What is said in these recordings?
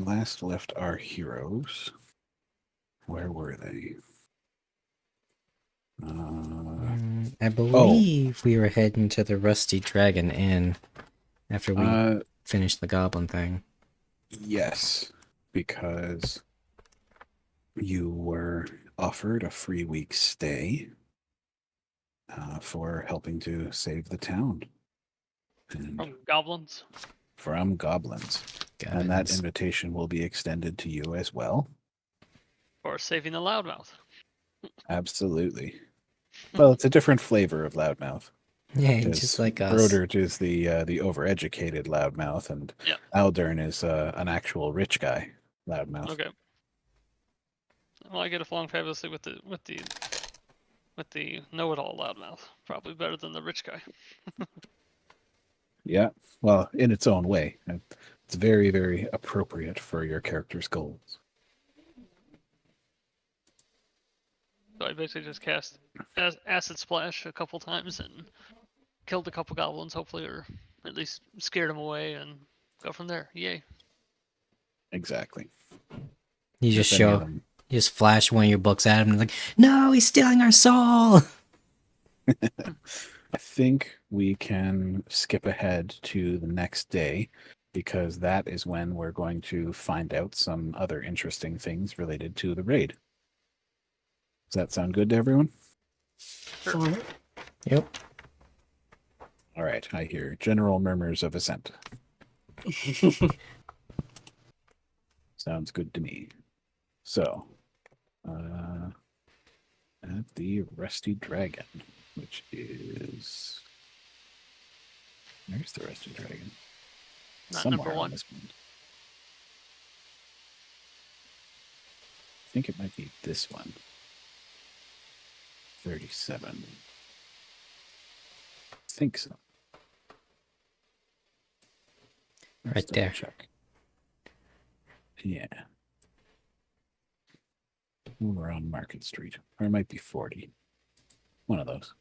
last left our heroes, where were they? I believe we were heading to the Rusty Dragon Inn after we finished the goblin thing. Yes, because you were offered a free week stay for helping to save the town. And From goblins? from goblins. And that invitation will be extended to you as well. For saving the loudmouth. Absolutely. Well, it's a different flavor of loudmouth. Yeah, just like us. Brodert is the overeducated loudmouth, and Aldern is an actual rich guy loudmouth. Okay. Well, I get along fabulously with the know-it-all loudmouth. Probably better than the rich guy. Yeah, well, in its own way. It's very, very appropriate for your character's goals. So I basically just cast Acid Splash a couple times and killed a couple goblins, hopefully, or at least scared them away, and go from there. Yay. Exactly. You just flash one of your books at him and like, no, he's stealing our soul! I think we can skip ahead to the next day, because that is when we're going to find out some other interesting things related to the raid. Does that sound good to everyone? Sure. Yep. All right, I hear general murmurs of assent. Sounds good to me. So, at the Rusty Dragon, which is... Where's the Rusty Dragon? Not somewhere number one. On this one. I think it might be this one. 37. I think so. Right there. Check. Yeah. We're on Market Street. Or it might be 40. One of those.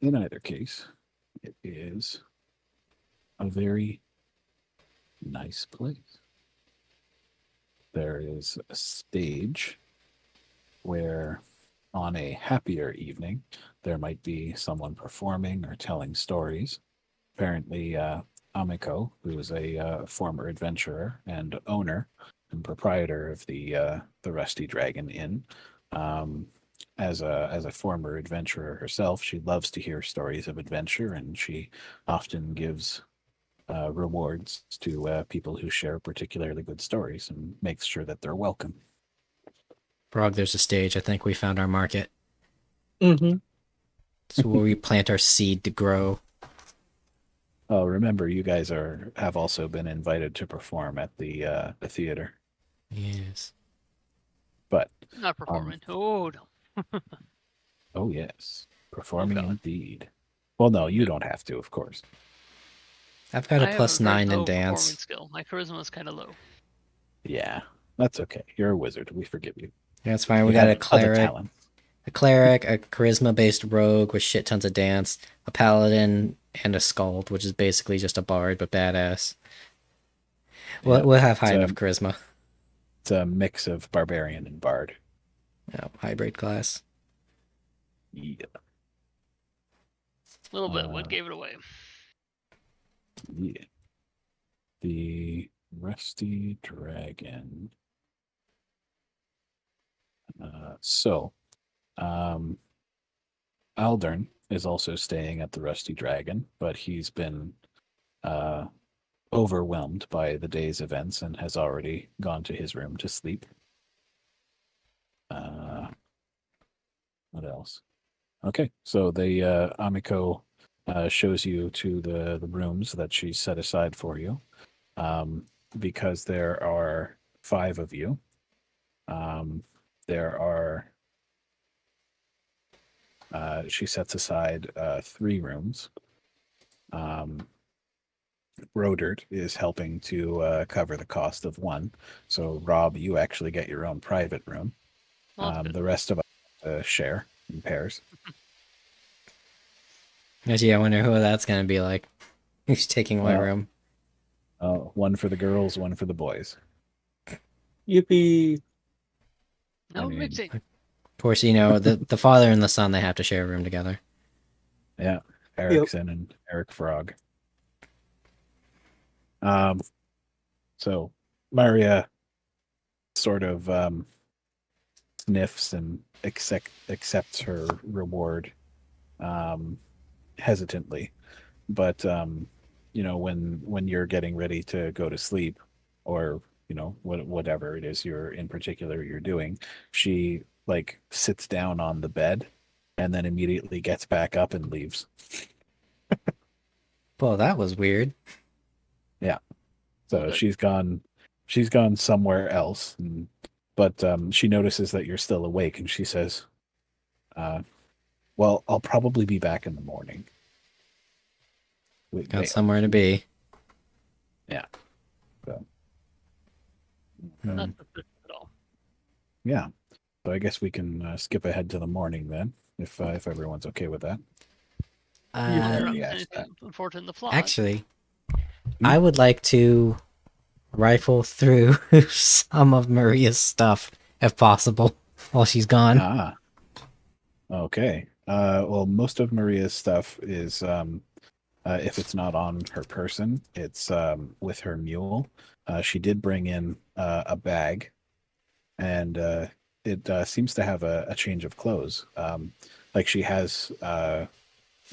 In either case, it is a very nice place. There is a stage where on a happier evening, there might be someone performing or telling stories. Apparently, Amiko, who is a former adventurer and owner and proprietor of the Rusty Dragon Inn, as a former adventurer herself, she loves to hear stories of adventure, and she often gives rewards to people who share particularly good stories and makes sure that they're welcome. Phrog, there's a stage. I think we found our market. Mm-hmm. It's where we plant our seed to grow. Oh, remember, you guys have also been invited to perform at the theater. Yes. But not performing. Oh no. Oh yes, performing indeed. Well, no, you don't have to, of course. I've got a +9 in dance. Skill. My charisma is kind of low. Yeah, that's okay. You're a wizard. We forgive you. That's fine. We got a cleric, a charisma-based rogue with shit tons of dance, a paladin, and a skald, which is basically just a bard but badass. We'll have high enough charisma. It's a mix of barbarian and bard. Oh, hybrid class. Yeah. A little bit. What gave it away? Yeah. The Rusty Dragon. Aldern is also staying at the Rusty Dragon, but he's been overwhelmed by the day's events and has already gone to his room to sleep. What else? Okay, so the Amiko shows you to the rooms that she set aside for you, because there are 5 of you. There are she sets aside 3 rooms. Brodert is helping to cover the cost of 1. So, Rob, you actually get your own private room. The rest of us share in pairs. Actually, I wonder who that's going to be like. Who's taking my room? One for the girls, one for the boys. Yippee! No I mean, mixing. Of course, you know, the father and the son, they have to share a room together. Yeah, Erikson and Erik Phrog. So Mharia sort of sniffs and accepts her reward hesitantly, but you know, when you're getting ready to go to sleep, or you know, whatever it is you're in particular you're doing, she like sits down on the bed and then immediately gets back up and leaves. Well, that was weird. Yeah. So Okay. she's gone somewhere else, but she notices that you're still awake, and she says, well, I'll probably be back in the morning. Got somewhere to be. Yeah. So, Not suspicious at all. yeah. So I guess we can skip ahead to the morning then, if everyone's okay with that. Unless already there's asked anything unfortunate in the plot. Actually, I would like to rifle through some of Maria's stuff, if possible, while she's gone. Ah. Okay. Well, most of Maria's stuff is if it's not on her person, it's with her mule. She did bring in a bag, and it seems to have a change of clothes. Like she has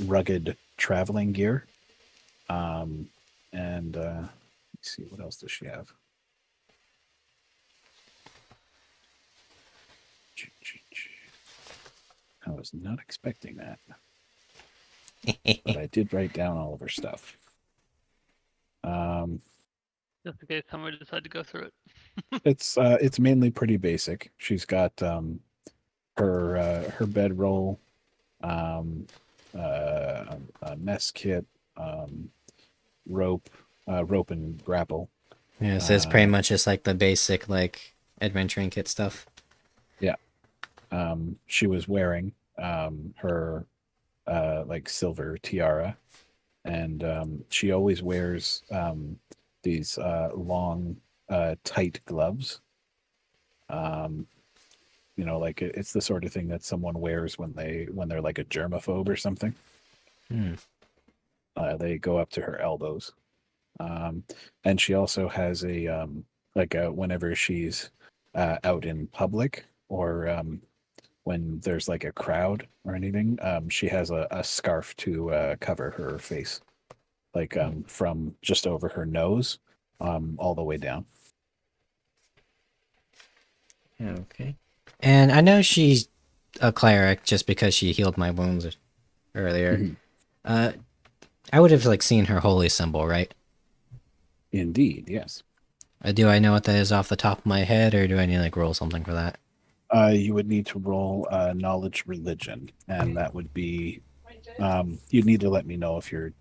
rugged traveling gear. And let's see, what else does she have? I was not expecting that, but I did write down all of her stuff. Just in case somebody decided to go through it. It's mainly pretty basic. She's got her bedroll, a mess kit, rope and grapple. Yeah, so it's pretty much just like the basic, like, adventuring kit stuff. Yeah. She was wearing her like silver tiara, and she always wears these long tight gloves. You know, like it's the sort of thing that someone wears when they're like a germaphobe or something. They go up to her elbows. And she also has a whenever she's out in public, or when there's like a crowd or anything, she has a scarf to cover her face, like from just over her nose all the way down. Okay. And I know she's a cleric just because she healed my wounds earlier. Mhm. I would have like seen her holy symbol, right? Indeed, yes. Do I know what that is off the top of my head, or do I need to like roll something for that? You would need to roll knowledge religion, and that would be you'd need to let me know if you're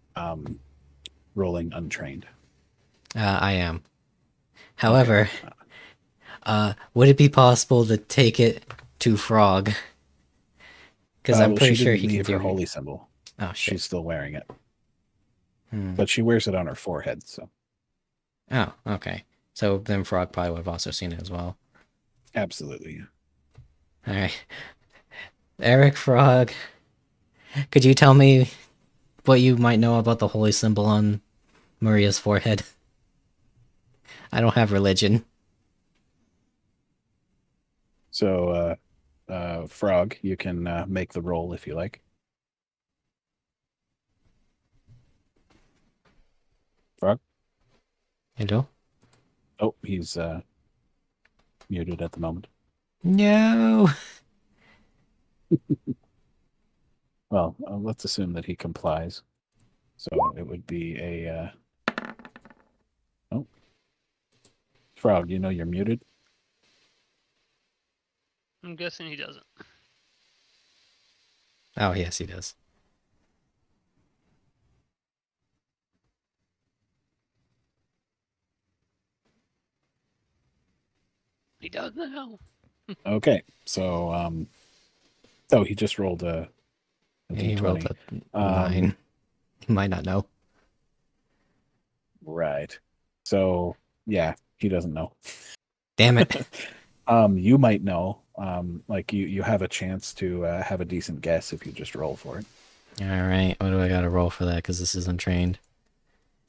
rolling untrained. I am. However, would it be possible to take it to Phrog? Because I'm Well, pretty she sure didn't he can leave do her it. holy symbol. Oh shit! She's still wearing it, Hmm. but she wears it on her forehead. So Oh, okay. So then Phrog probably would have also seen it as well. absolutely. All right, Erik Phrog, could you tell me what you might know about the holy symbol on Maria's forehead? I don't have religion. So, Frog, you can make the roll if you like. Frog? Hello? Oh, he's muted at the moment. No. Well, let's assume that he complies. So it would be a. Oh, Frog, you know you're muted. I'm guessing he doesn't. Oh yes, he does. He does now. Okay, so oh, he just rolled a He rolled d20. a 9. He might not know. Right. So yeah, he doesn't know. Damn it. You might know. Like you have a chance to have a decent guess if you just roll for it. All right. What do I got to roll for that? Because this isn't trained.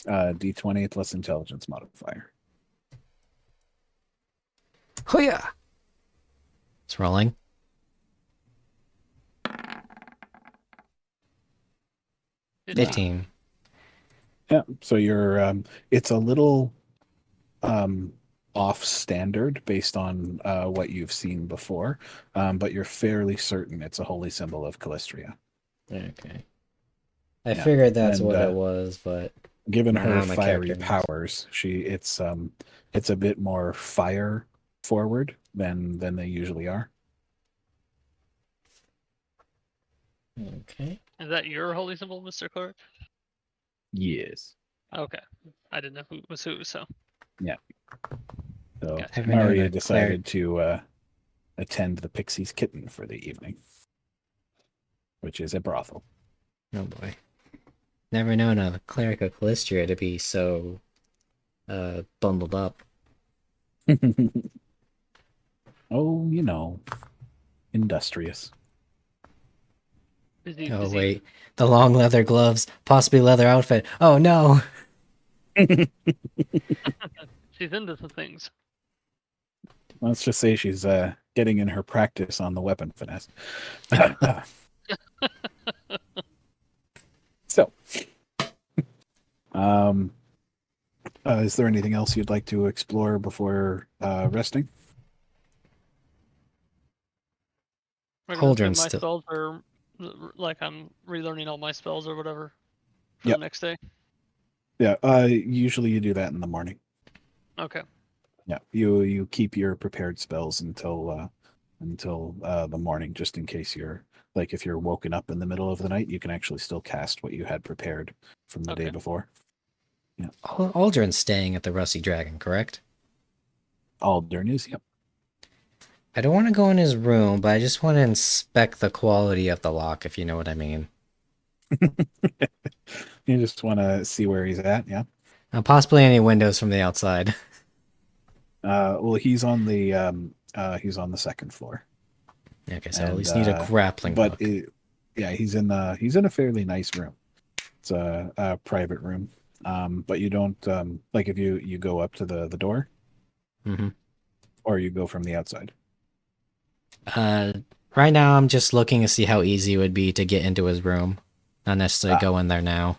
D20 plus intelligence modifier. Oh yeah. It's rolling. Yeah. 15. Yeah. So you're it's a little off standard based on what you've seen before, but you're fairly certain it's a holy symbol of Callistria. Okay. I Yeah. figured that's And, what it was, but given her my fiery character knows. powers, it's a bit more fire forward than they usually are. Okay. Is that your holy symbol, Mr. Cleric? Yes. Okay. I didn't know who was who, so. So Gotcha. I've been known Mharia a decided to attend the Pixie's Kitten for the evening, which is a brothel. Oh boy. Never known a cleric of Callistria to be so bundled up. Oh, industrious. Busy, Oh busy. wait. The long leather gloves, possibly leather outfit. Oh no. She's into some things. Let's just say she's getting in her practice on the weapon finesse. So, is there anything else you'd like to explore before resting? We're gonna assume Cauldron's my still. spells are like I'm relearning all my spells or whatever for Yep. the next day. Yeah, usually you do that in the morning. Okay. Yeah, you keep your prepared spells until the morning, just in case if you're woken up in the middle of the night, you can actually still cast what you had prepared from the day Okay. before. Aldrin's staying at the Rusty Dragon, correct? Aldern is, yep. I don't want to go in his room, but I just want to inspect the quality of the lock, if you know what I mean. You just want to see where he's at, yeah. Possibly any windows from the outside. Well, he's on the second floor. Okay, so I at least need a grappling hook. Yeah, he's in a fairly nice room. It's a private room. But you don't like if you go up to the door, Mm-hmm. or you go from the outside. Right now I'm just looking to see how easy it would be to get into his room. Not necessarily go in there now.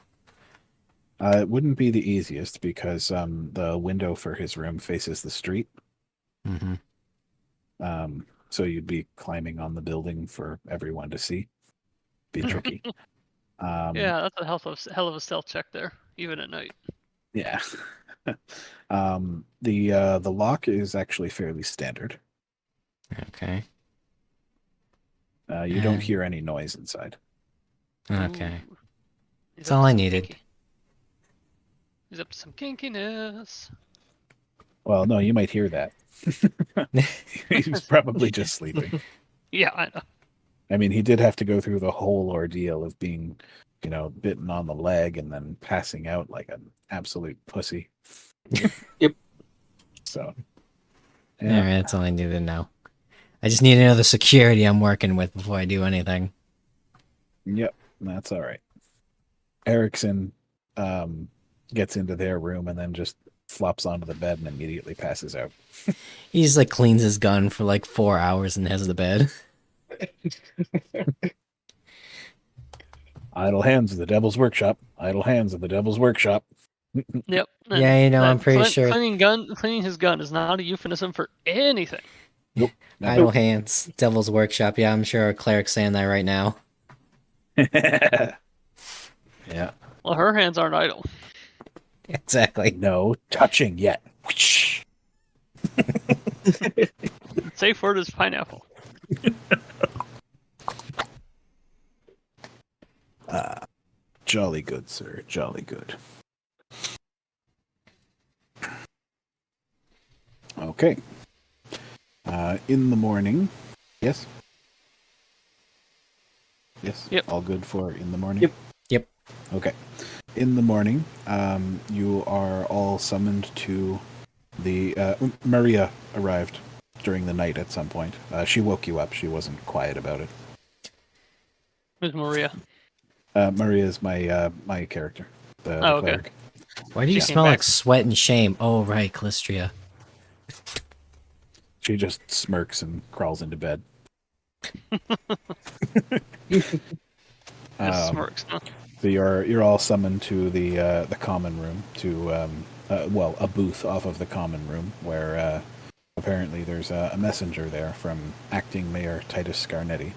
It wouldn't be the easiest because the window for his room faces the street. Mm-hmm. So you'd be climbing on the building for everyone to see. Be tricky. Yeah, that's a hell of a stealth check there, even at night. Yeah. The lock is actually fairly standard. Okay. You don't hear any noise inside. Okay. Ooh. He's That's up all to I some needed. He's up to some kinkiness. Well, no, you might hear that. He's probably just sleeping. Yeah, I know. I mean, he did have to go through the whole ordeal of being, bitten on the leg and then passing out like an absolute pussy. Yep. So, All right, that's all I needed to know. I just need to know the security I'm working with before I do anything. Yep, that's all right. Erikson gets into their room and then just flops onto the bed and immediately passes out. He just like cleans his gun for like 4 hours and has the bed. Idle hands of the Devil's Workshop. Idle hands of the Devil's Workshop. Yep. Yeah, you know, I'm pretty sure cleaning his gun is not a euphemism for anything. Nope. Idle hands, Devil's Workshop. Yeah, I'm sure our cleric's saying that right now. Yeah. Well, her hands aren't idle. Exactly. No touching yet. Safe word is pineapple. Jolly good, sir. Jolly good. Okay. In the morning. Yes? Yes? Yep. All good for in the morning? Yep. Yep. Okay. in the morning, you are all summoned to the... Mharia arrived during the night at some point. She woke you up. She wasn't quiet about it. Who's Mharia? Mharia is my character, the Oh, okay. cleric. Why do you She came smell back. like sweat and shame? Oh, right, Calistria. She just smirks and crawls into bed. Just smirks, huh? So you're all summoned to the common room to a booth off of the common room where apparently there's a messenger there from acting Mayor Titus Scarnetti.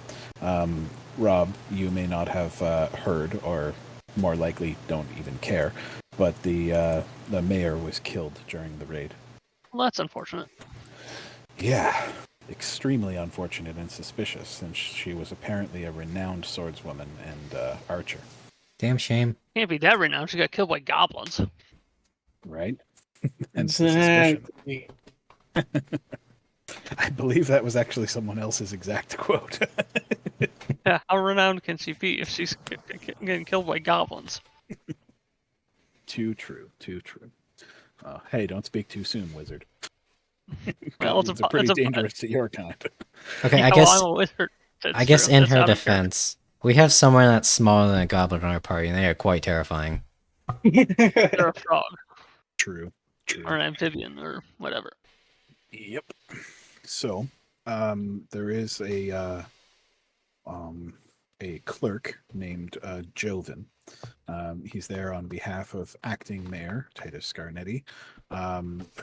Rob, you may not have heard, or more likely don't even care, but the mayor was killed during the raid. Well, that's unfortunate. Yeah, extremely unfortunate and suspicious, since she was apparently a renowned swordswoman and archer. Damn shame. Can't be that renowned. She got killed by goblins. Right? Hence the suspicion. Exactly. I believe that was actually someone else's exact quote. Yeah, how renowned can she be if she's getting killed by goblins? Too true. Too true. Hey, don't speak too soon, wizard. Well, Goblins are pretty dangerous to your kind. Okay, I Oh, guess I'm a wizard. That's I guess true. in That's her out of character. defense, we have someone that's smaller than a goblin in our party, and they are quite terrifying. They're a frog True. True. or an amphibian or whatever. Yep. So, there is a clerk named Joven. He's there on behalf of acting mayor Titus Scarnetti,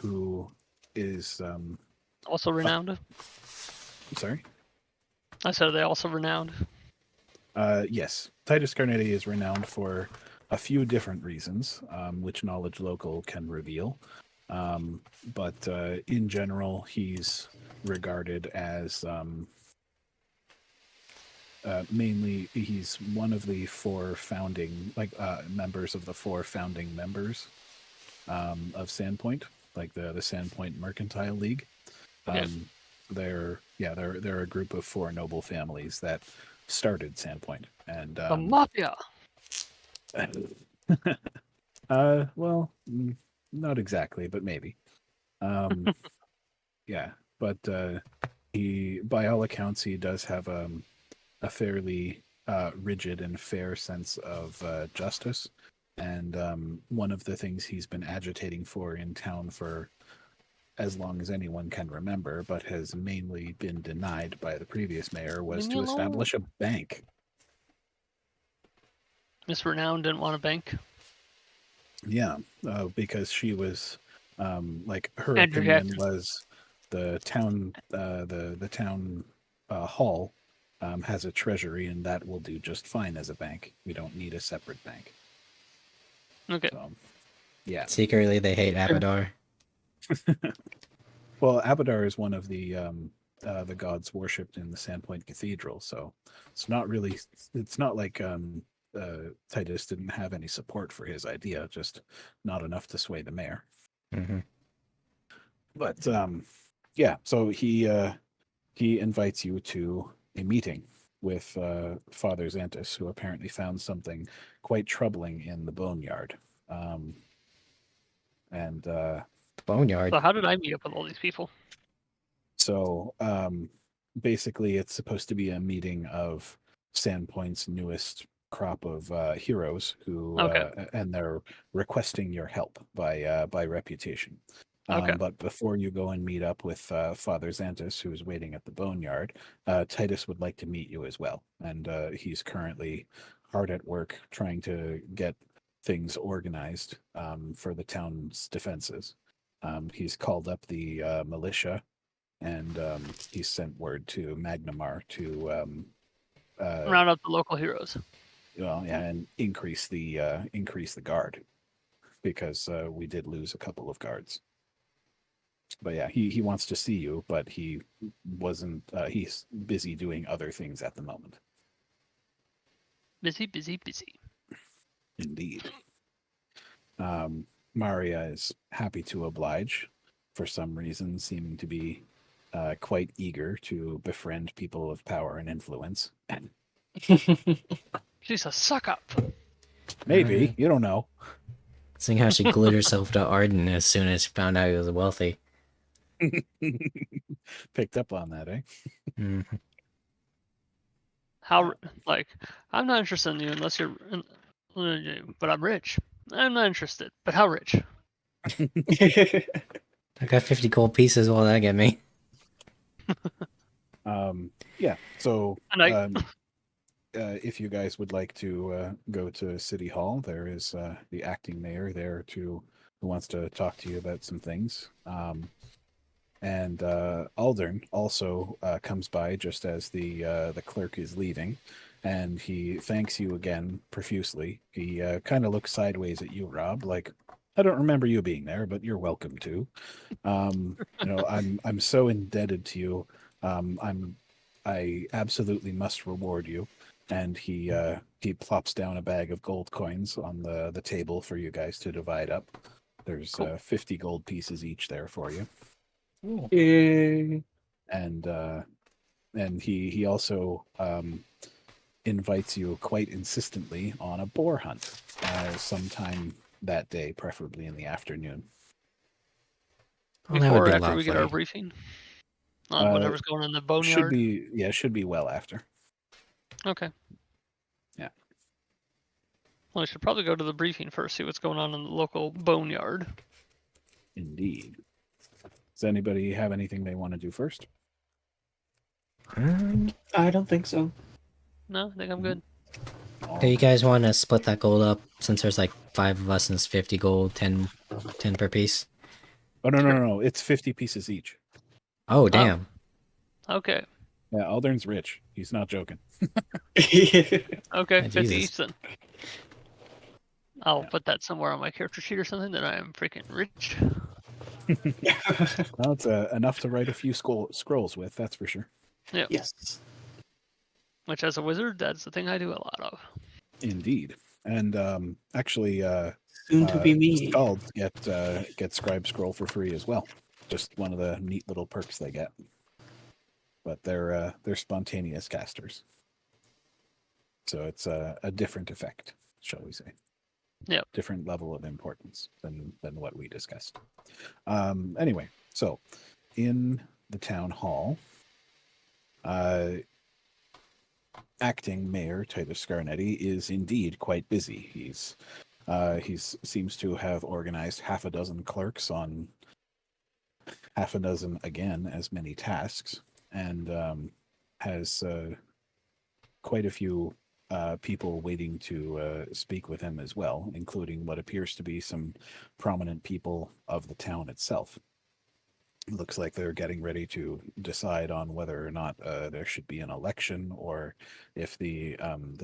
who is Also renowned. sorry. I said, are they also renowned? Yes, Titus Scarnetti is renowned for a few different reasons, which Knowledge Local can reveal. But in general, he's regarded as mainly he's one of the four founding members of the four founding members of Sandpoint, like the Sandpoint Mercantile League. Okay. They're a group of four noble families that started Sandpoint, and The mafia. well, not exactly, but maybe. Yeah, but he, by all accounts, he does have a fairly rigid and fair sense of justice, and one of the things he's been agitating for in town for as long as anyone can remember, but has mainly been denied by the previous mayor, was Leave me to alone. establish a bank. Miss Renowned didn't want a bank. Yeah, because she was like her Andrew opinion Jackson. was the town the town hall has a treasury, and that will do just fine as a bank. We don't need a separate bank. Okay. So, yeah. Secretly, they hate Abadar. Well, Abadar is one of the gods worshipped in the Sandpoint Cathedral, so it's not really. It's not like Titus didn't have any support for his idea, just not enough to sway the mayor. Mm-hmm. But yeah, so he invites you to a meeting with Father Xantus, who apparently found something quite troubling in the boneyard. Boneyard. So how did I meet up with all these people? So basically, it's supposed to be a meeting of Sandpoint's newest crop of heroes who, and they're requesting your help by reputation. Okay. But before you go and meet up with Father Xantus, who is waiting at the boneyard, Titus would like to meet you as well. And he's currently hard at work trying to get things organized for the town's defenses. He's called up the militia, and he's sent word to Magnamar to Round up the local heroes. well, yeah, and increase the guard, because we did lose a couple of guards. But yeah, he wants to see you, but he wasn't. He's busy doing other things at the moment. Busy, busy, busy. Indeed. Mharia is happy to oblige, for some reason, seeming to be quite eager to befriend people of power and influence. She's a suck up. Maybe. You don't know. Seeing how she glued herself to Arden as soon as she found out he was wealthy. Picked up on that, eh? Mhm. How like I'm not interested in you unless you're, but I'm rich. I'm not interested. But how rich? I got 50 gold pieces. What will that get me? Yeah. So, And I if you guys would like to go to City Hall, there is the acting mayor there who wants to talk to you about some things. And Aldern also comes by just as the clerk is leaving, and he thanks you again profusely. He kind of looks sideways at you, Rob, like, I don't remember you being there, but you're welcome to. I'm so indebted to you. I absolutely must reward you. And he plops down a bag of gold coins on the table for you guys to divide up. There's Cool. 50 gold pieces each there for you. Yay. And he also invites you quite insistently on a boar hunt sometime that day, preferably in the afternoon. Oh, that would before be or after we get our lovely. briefing on whatever's going on in the Should boneyard. should be well after. Okay. Yeah. Well, we should probably go to the briefing first, see what's going on in the local boneyard. Indeed. Does anybody have anything they want to do first? I don't think so. No, I think I'm good. Do you guys want to split that gold up since there's like 5 of us and it's 50 gold, 10 per piece? Oh, no. It's 50 pieces each. Oh, damn. Okay. Yeah, Aldern's rich. He's not joking. Okay, Yeah, 50 Jesus. each then. I'll put that somewhere on my character sheet or something that I am freaking rich. Well, it's enough to write a few scrolls with, that's for sure. Yeah. Yes. Which, as a wizard, that's the thing I do a lot of. Indeed. And actually, Soon to be me. Skald get scribe scroll for free as well. Just one of the neat little perks they get. But they're spontaneous casters, so it's a different effect, shall we say? Yeah. Different level of importance than what we discussed. Anyway, so in the town hall, acting mayor Titus Scarnetti is indeed quite busy. He's seems to have organized half a dozen clerks on half a dozen again as many tasks, and has quite a few people waiting to speak with him as well, including what appears to be some prominent people of the town itself. It looks like they're getting ready to decide on whether or not there should be an election, or if the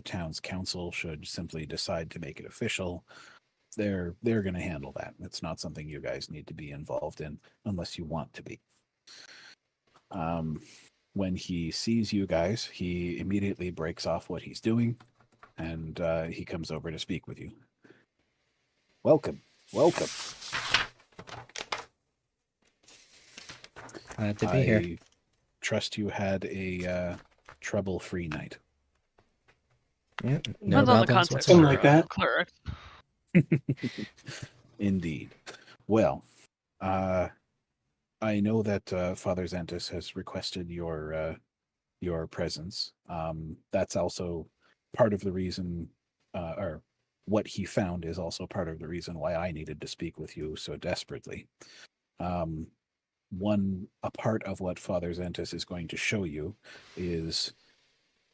town's council should simply decide to make it official. They're going to handle that. It's not something you guys need to be involved in unless you want to be. When he sees you guys, he immediately breaks off what he's doing, and he comes over to speak with you. Welcome. Glad to be here. I trust you had a trouble-free night. Yeah, no Depends on the problems context. Something whatsoever. like that. Cleric. Indeed. Well, I know that Father Xantus has requested your presence. That's also part of the reason, or what he found is also part of the reason why I needed to speak with you so desperately. A part of what Father Xantus is going to show you is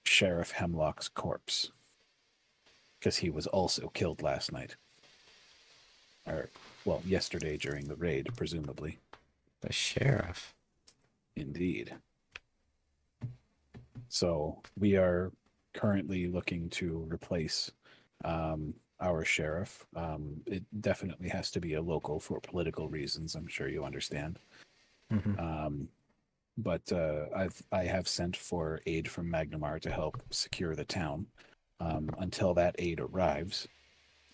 Sheriff Hemlock's corpse, because he was also killed last night. Or, well, yesterday during the raid, presumably. The sheriff. Indeed. So we are currently looking to replace our sheriff. It definitely has to be a local for political reasons. I'm sure you understand. Mm-hmm. But I have sent for aid from Magnamar to help secure the town. Until that aid arrives,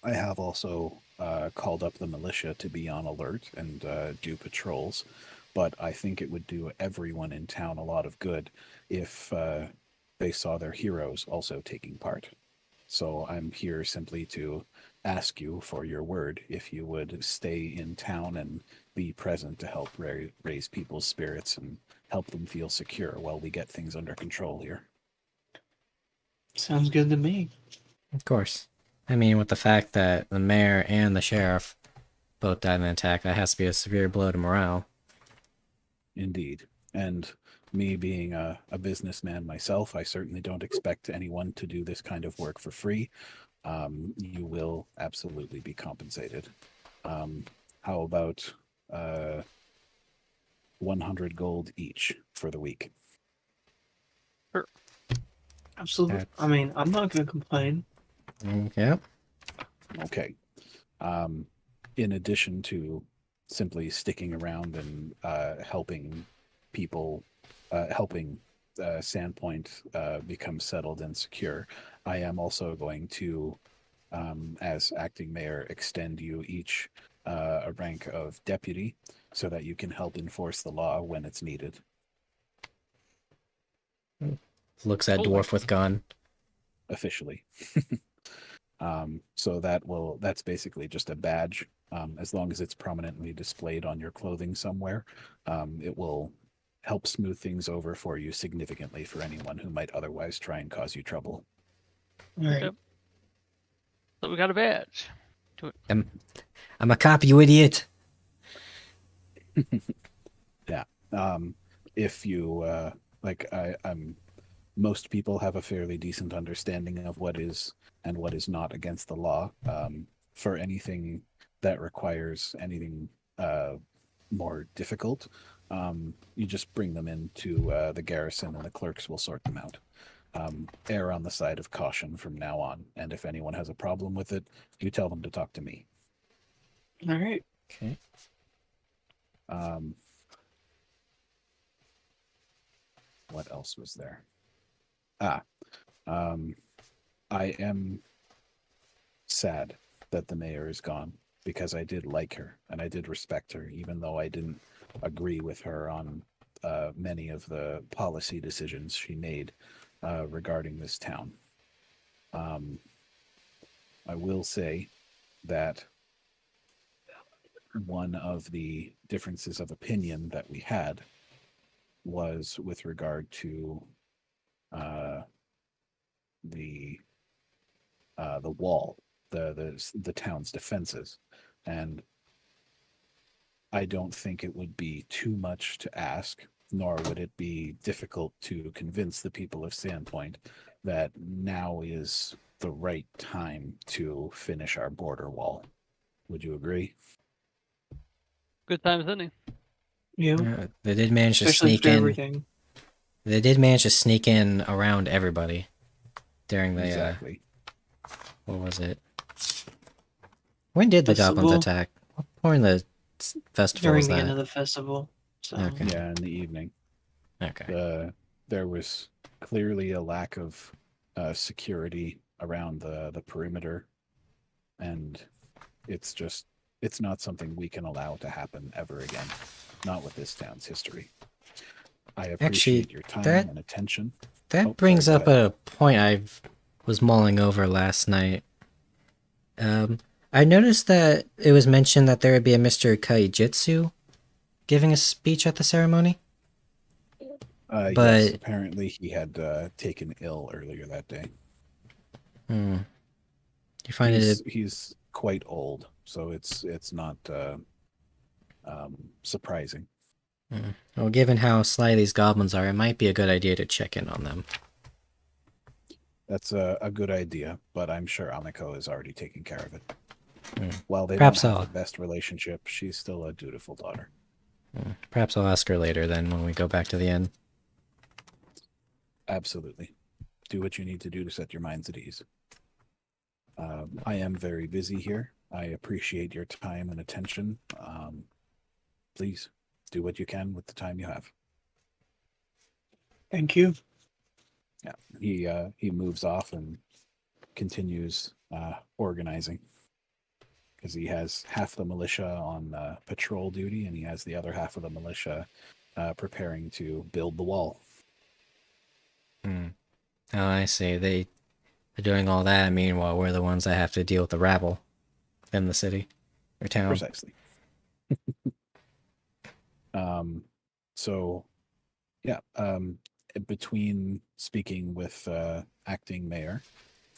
I have also called up the militia to be on alert and do patrols. But I think it would do everyone in town a lot of good if they saw their heroes also taking part. So I'm here simply to ask you for your word if you would stay in town and be present to help raise people's spirits and help them feel secure while we get things under control here. Sounds good to me. Of course. I mean, with the fact that the mayor and the sheriff both died in an attack, that has to be a severe blow to morale. Indeed. And me being a businessman myself, I certainly don't expect anyone to do this kind of work for free. You will absolutely be compensated. How about 100 gold each for the week? Absolutely. That's- I mean, I'm not gonna complain. Yeah. Okay. In addition to simply sticking around and helping people, helping Sandpoint become settled and secure, I am also going to, as acting mayor, extend you each a rank of deputy so that you can help enforce the law when it's needed. Looks at Cool. Dwarf with gun. Officially. So that's basically just a badge. As long as it's prominently displayed on your clothing somewhere, it will help smooth things over for you significantly for anyone who might otherwise try and cause you trouble. All right. Yep. So we got a badge. I'm a cop, you idiot. If you I'm most people have a fairly decent understanding of what is and what is not against the law. For anything that requires anything more difficult, you just bring them into the garrison and the clerks will sort them out. Err on the side of caution from now on, and if anyone has a problem with it, you tell them to talk to me. All right. Okay. What else was there? I am sad that the mayor is gone because I did like her and I did respect her, even though I didn't agree with her on many of the policy decisions she made regarding this town. I will say that one of the differences of opinion that we had was with regard to the wall, the town's defenses, and I don't think it would be too much to ask, nor would it be difficult to convince the people of Sandpoint that now is the right time to finish our border wall. Would you agree? Good times, any. Yeah. They did manage to Especially sneak for in. everything. They did manage to sneak in around everybody during the Exactly. what was it? When did the goblins Festival. attack? What point in the festival During was the end that? of the festival. So Okay. Yeah, in the evening. Okay. There was clearly a lack of security around the perimeter, and it's not something we can allow to happen ever again. Not with this town's history. I appreciate your time that- and attention. That Oh, brings sorry, up go ahead. a point I was mulling over last night. I noticed that it was mentioned that there would be a Mr. Kaijitsu giving a speech at the ceremony. Yes, But- apparently he had taken ill earlier that day. You find He's quite old, so it's not surprising. well, given how sly these goblins are, it might be a good idea to check in on them. That's a good idea, but I'm sure Amiko is already taking care of it. While they Perhaps don't have I'll- the best relationship, she's still a dutiful daughter. Perhaps I'll ask her later then when we go back to the inn. Absolutely. Do what you need to do to set your minds at ease. I am very busy here. I appreciate your time and attention. Please do what you can with the time you have. thank you. Yeah, he moves off and continues organizing because he has half the militia on patrol duty and he has the other half of the militia preparing to build the wall. Oh, I see. They're doing all that. Meanwhile, we're the ones that have to deal with the rabble in the city or town. Precisely. So, yeah, between speaking with acting mayor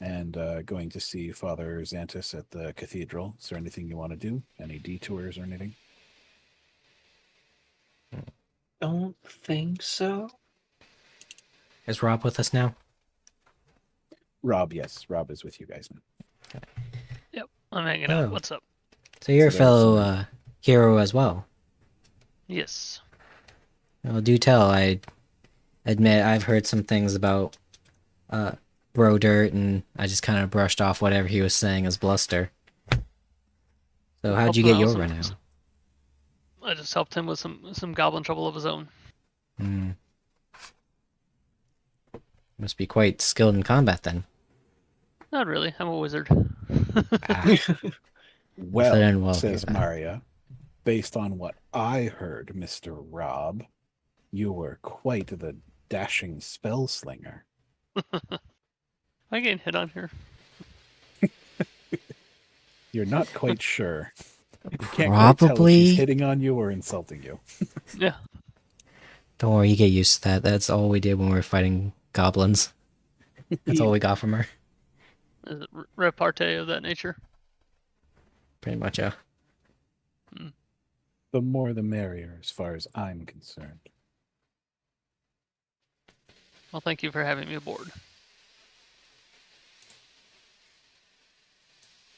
and going to see Father Xantus at the cathedral, is there anything you want to do? Any detours or anything? Don't think so. Is Rob with us now? Rob, yes, Rob is with you guys now. Yep, I'm hanging Oh. out. What's up? So you're a So there's fellow some- hero as well. Yes. Well, do tell. I admit I've heard some things about Bro Dirt, and I just kind of brushed off whatever he was saying as bluster. So how'd you get Helping out your some- renown? I just helped him with some goblin trouble of his own. Hmm. Must be quite skilled in combat then. Not really. I'm a wizard. Ah, Well, then we'll says hear that. Mharia, based on what I heard, Mr. Rob, you were quite the dashing spell slinger. I getting hit on here. You're not quite sure. You can't quite tell if Probably. he's hitting on you or insulting you. Yeah. Don't worry, you get used to that. That's all we did when we were fighting goblins. That's all we got from her. Is it repartee of that nature? Pretty much, yeah. The more the merrier, as far as I'm concerned. Well, thank you for having me aboard.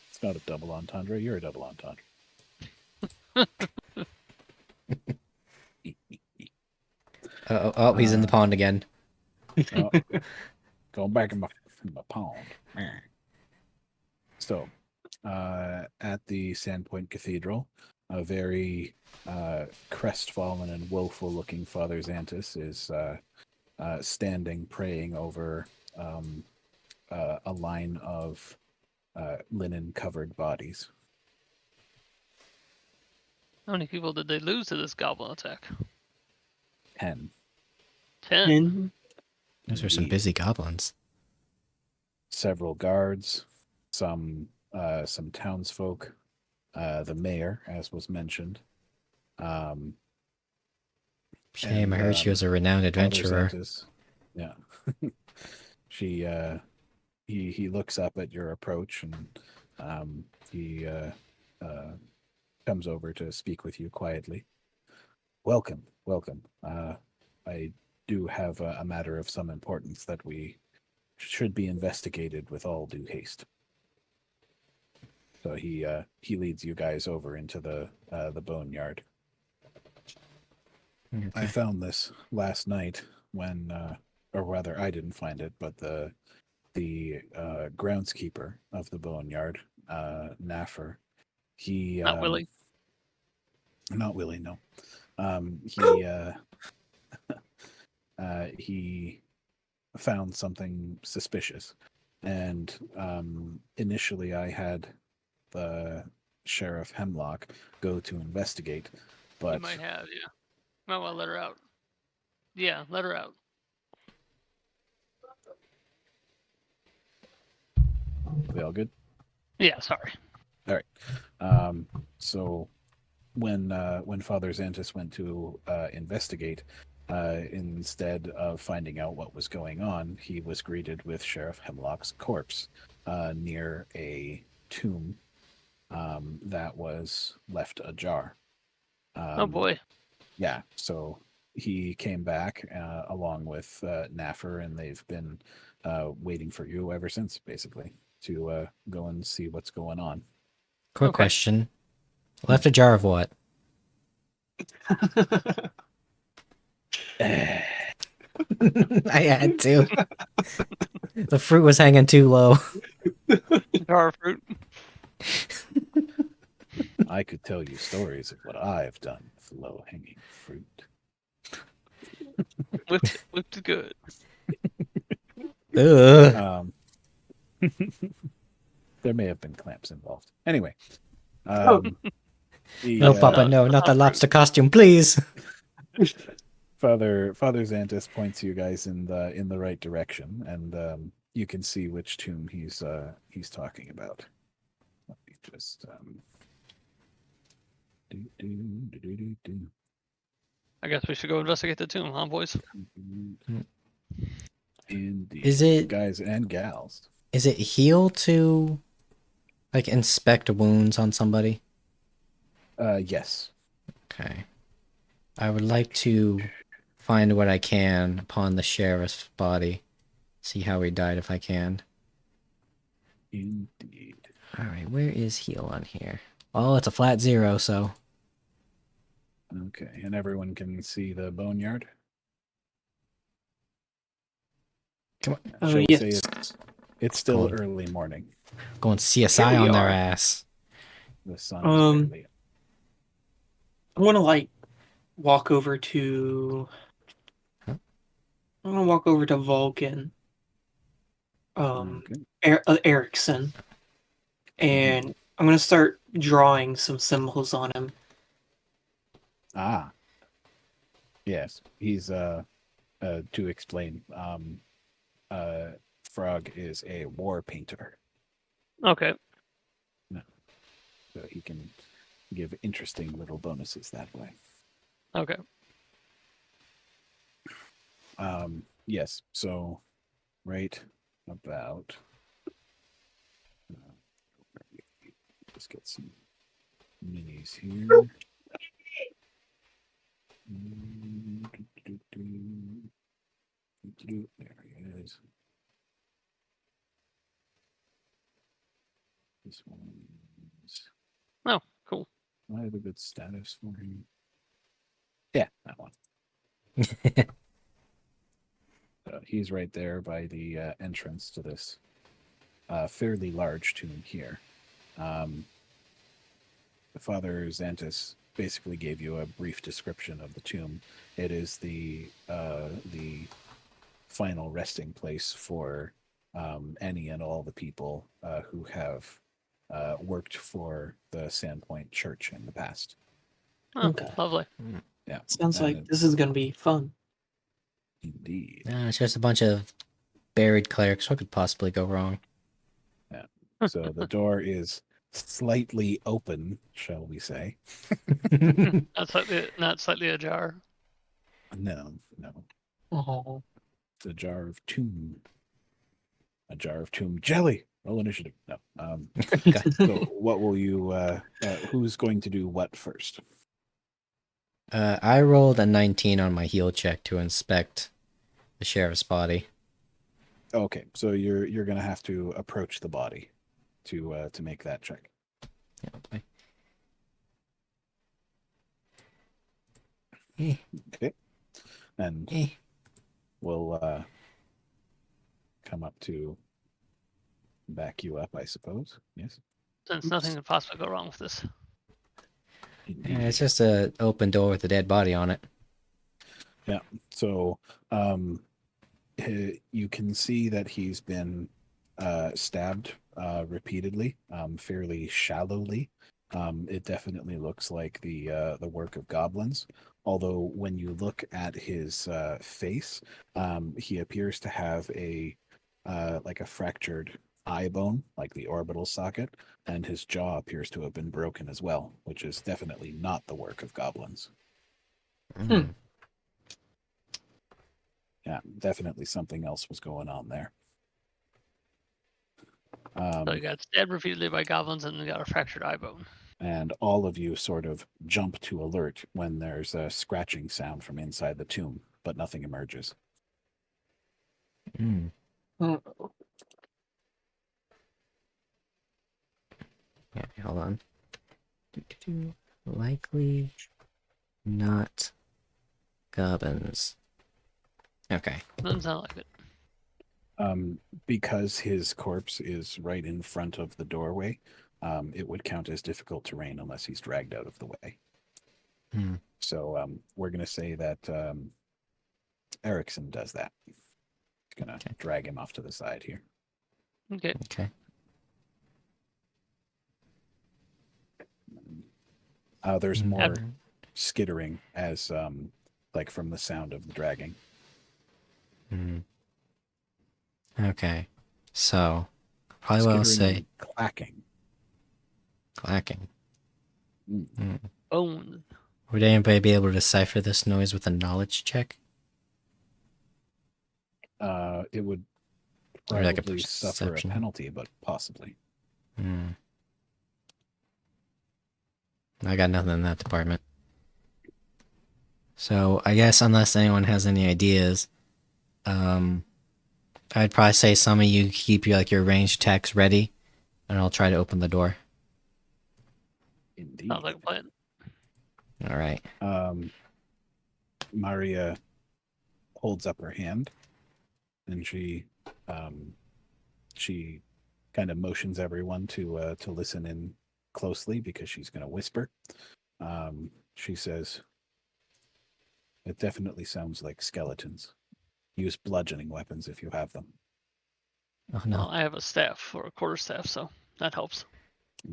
It's not a double entendre. You're a double entendre. Oh, he's in the pond again. Oh, going back in my pond. So, at the Sandpoint Cathedral, a very crestfallen and woeful-looking Father Xantus is standing praying over a line of linen-covered bodies. How many people did they lose to this goblin attack? 10. 10. And Those are some Indeed. busy goblins. Several guards, some townsfolk, the mayor, as was mentioned. Shame, I And, heard she was a renowned Father adventurer. Xantus, yeah. She he looks up at your approach and he comes over to speak with you quietly. Welcome. I do have a matter of some importance that we should be investigated with all due haste. So he leads you guys over into the boneyard. I found this last night when, or rather, I didn't find it, but the groundskeeper of the boneyard, Naffer, he Not Willie. not Willie, no. He found something suspicious, and initially I had the Sheriff Hemlock go to investigate, You but might have, yeah. Might want to let her out. Yeah, let her out. we all good? Yeah, sorry. So when Father Xantus went to investigate, instead of finding out what was going on, he was greeted with Sheriff Hemlock's corpse near a tomb that was left ajar. Oh boy. Yeah, so he came back along with Naffer, and they've been waiting for you ever since, basically, to go and see what's going on. Quick Okay. question. Left a jar of what? I had to. The fruit was hanging too low. Jar of fruit. I could tell you stories of what I've done with low-hanging fruit. Whipped good. Ugh. There may have been clamps involved. Anyway, Oh. No, Papa, no, not the lobster costume, please. Father Xantus points you guys in the right direction, and you can see which tomb he's talking about. Let me just do. I guess we should go investigate the tomb, huh, boys? Indeed. Is it- guys and gals? Is it heal to like inspect wounds on somebody? Yes. Okay. I would like to find what I can upon the sheriff's body. See how he died if I can. Indeed. Alright, where is heal on here? Oh, it's a flat 0, so. Okay, and everyone can see the boneyard. Come on. Shall we say Yes. it's still Cool. early morning. Going CSI Here we on their are. ass. The sun is barely. I want to like walk over to. Huh? I want to walk over to Vulcan. Okay. Erikson, and I'm gonna start drawing some symbols on him. Ah. Yes, he's to explain. Phrog is a war painter, Okay. so he can give interesting little bonuses that way. Okay. Yes, so right about let's get some minis here. There he is. This one is. Oh, cool. I have a good status for him. Yeah, that one. He's right there by the entrance to this fairly large tomb here. Father Xantus basically gave you a brief description of the tomb. It is the final resting place for any and all the people who have worked for the Sandpoint Church in the past. Oh, Okay. lovely. Yeah, Sounds like and this is gonna be fun. indeed. It's just a bunch of buried clerics. What could possibly go wrong? So the door is slightly open, shall we say? Not slightly ajar. No. Oh, It's a jar of tomb. A jar of tomb jelly. Roll initiative. No. So what will you who's going to do what first? I rolled a 19 on my heal check to inspect the sheriff's body. Okay, so you're gonna have to approach the body to make that check. Yeah, okay. Eh, Okay. And eh. we'll come up to back you up, I suppose. Yes. Since Oops. nothing could possibly go wrong with this. Yeah, it's just an open door with a dead body on it. Yeah. So you can see that he's been stabbed repeatedly, fairly shallowly. It definitely looks like the work of goblins. Although when you look at his face, he appears to have a like a fractured eye bone, like the orbital socket, and his jaw appears to have been broken as well, which is definitely not the work of goblins. Mm. Yeah, definitely something else was going on there. So you got stabbed repeatedly by goblins and you got a fractured eye bone. And all of you sort of jump to alert when there's a scratching sound from inside the tomb, but nothing emerges. Mm. oh. Yeah, hold on. Likely not goblins. Okay. Doesn't sound like it. Because his corpse is right in front of the doorway, it would count as difficult terrain unless he's dragged out of the way. Hmm. So we're going to say that Erikson does that. He's going to drag him off to the side here. Okay. Okay. There's Mm. more skittering as from the sound of the dragging. Hmm. Okay. So, probably what I'll Skittering say. and clacking. Clacking. Mm. Hmm. Bone. Would anybody be able to decipher this noise with a knowledge check? It would Or like a probably suffer a perception? penalty, but possibly. Hmm. I got nothing in that department. So I guess unless anyone has any ideas, I'd probably say some of you keep your ranged attacks ready, and I'll try to open the door. Indeed. Sounds like a plan. All right. Mharia holds up her hand, and she kind of motions everyone to listen in closely because she's going to whisper. She says, "It definitely sounds like skeletons. Use bludgeoning weapons if you have them." Oh no. Well, I have a staff or a quarterstaff, so that helps.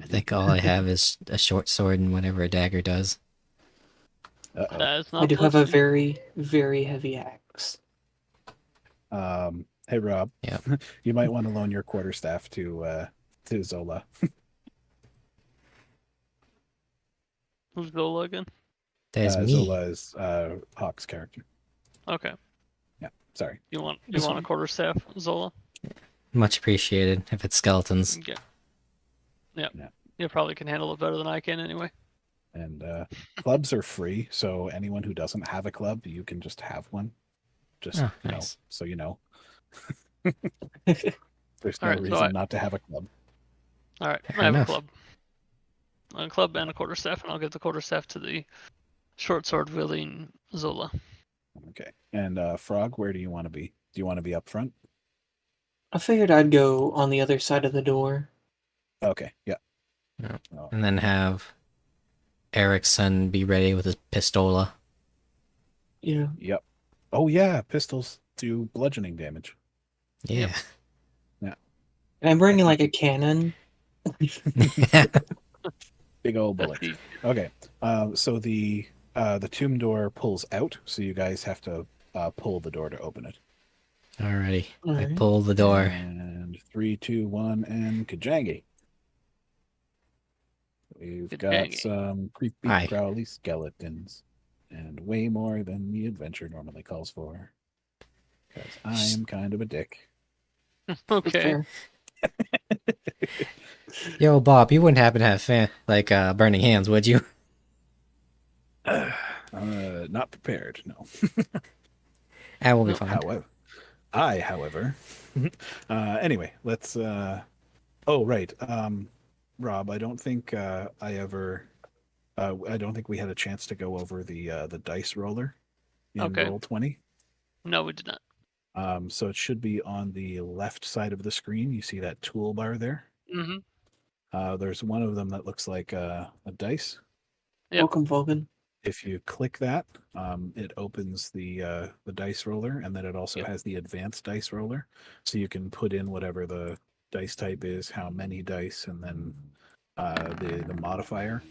I think all I have is a short sword and whatever a dagger does. Uh-oh. That is not I do have a bludgeoning. very, very heavy axe. Hey Rob, Yep. you might want to loan your quarterstaff to Zola. Who's Zola again? There's me. Zola is Hawke's character. Okay. Yeah, sorry. You want This a one. quarterstaff, Zola? Much appreciated. If it's skeletons. Yeah. Yeah. Yeah. You probably can handle it better than I can anyway. And clubs are free, so anyone who doesn't have a club, you can just have one. Just Oh, you know, nice. so you know. There's All no right, so reason not to have a club. All right, Fair I have enough. a club. A club and a quarterstaff, and I'll give the quarterstaff to the short sword wielding Zola. Okay. And Phrog, where do you want to be? Do you want to be up front? I figured I'd go on the other side of the door. Okay. Yeah. Yeah. Oh, And then have Erikson be ready with his pistola. Yeah. yep. Oh yeah, pistols do bludgeoning damage. Yeah. And I'm bringing like a cannon. Big old That's bullet. the Okay. So the tomb door pulls out, so you guys have to pull the door to open it. Alrighty. I Alright. pull the door. And 3, 2, 1, and Kajangi. We've got Kajangi. some creepy, Hi. prowly skeletons, and way more than the adventure normally calls for. Because I am kind of a dick. okay. Fair. Yo, Bob, you wouldn't happen to have burning hands, would you? Not prepared, no. That will be No. fine. However, anyway, let's. Oh, right. Rob, I don't think I don't think we had a chance to go over the dice roller in Okay. Roll20. No, we did not. So it should be on the left side of the screen. You see that toolbar there? Mm-hmm. There's one of them that looks like a dice. Yep. Welcome, Vulcan. If you click that, it opens the dice roller, and then it also Yep. has the advanced dice roller, so you can put in whatever the dice type is, how many dice, and then the modifier,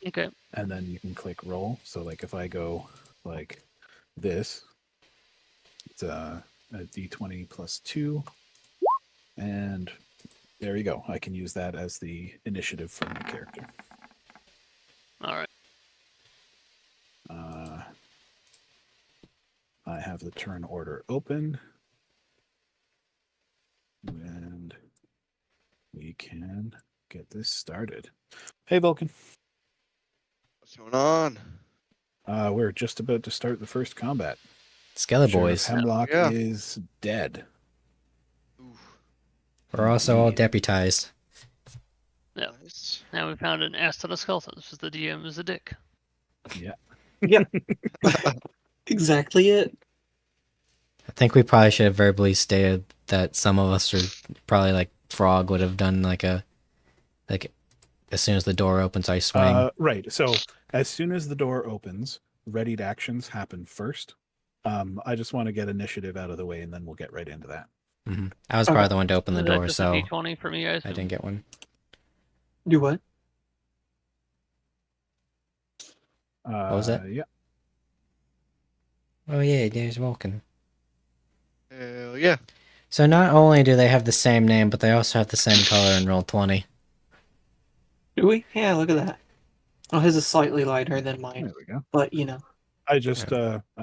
Okay. and then you can click roll. So like if I go like this, it's a d20 plus 2, and there you go. I can use that as the initiative for my character. All right. I have the turn order open, and we can get this started. Hey, Vulcan. What's going on? We're just about to start the first combat. Skeleton Sheriff boys. Hemlock Yeah. is dead. Oof, We're also all Indeed. deputized. Yep. nice. Now we found an ass ton of skeletons because the DM is a dick. Yeah. Yeah. Exactly it. I think we probably should have verbally stated that some of us are probably like Phrog would have done like as soon as the door opens, I swing. Right. So as soon as the door opens, readied actions happen first. I just want to get initiative out of the way, and then we'll get right into that. I was Okay. probably the one to open the Is that door, just so a D20 for me, guys? I didn't get one. Do what? What was that? Yeah. Oh yeah, there's Vulcan. Hell yeah. So not only do they have the same name, but they also have the same color in Roll20. Do we? Yeah, look at that. Oh, his is slightly lighter than mine, There we go. but I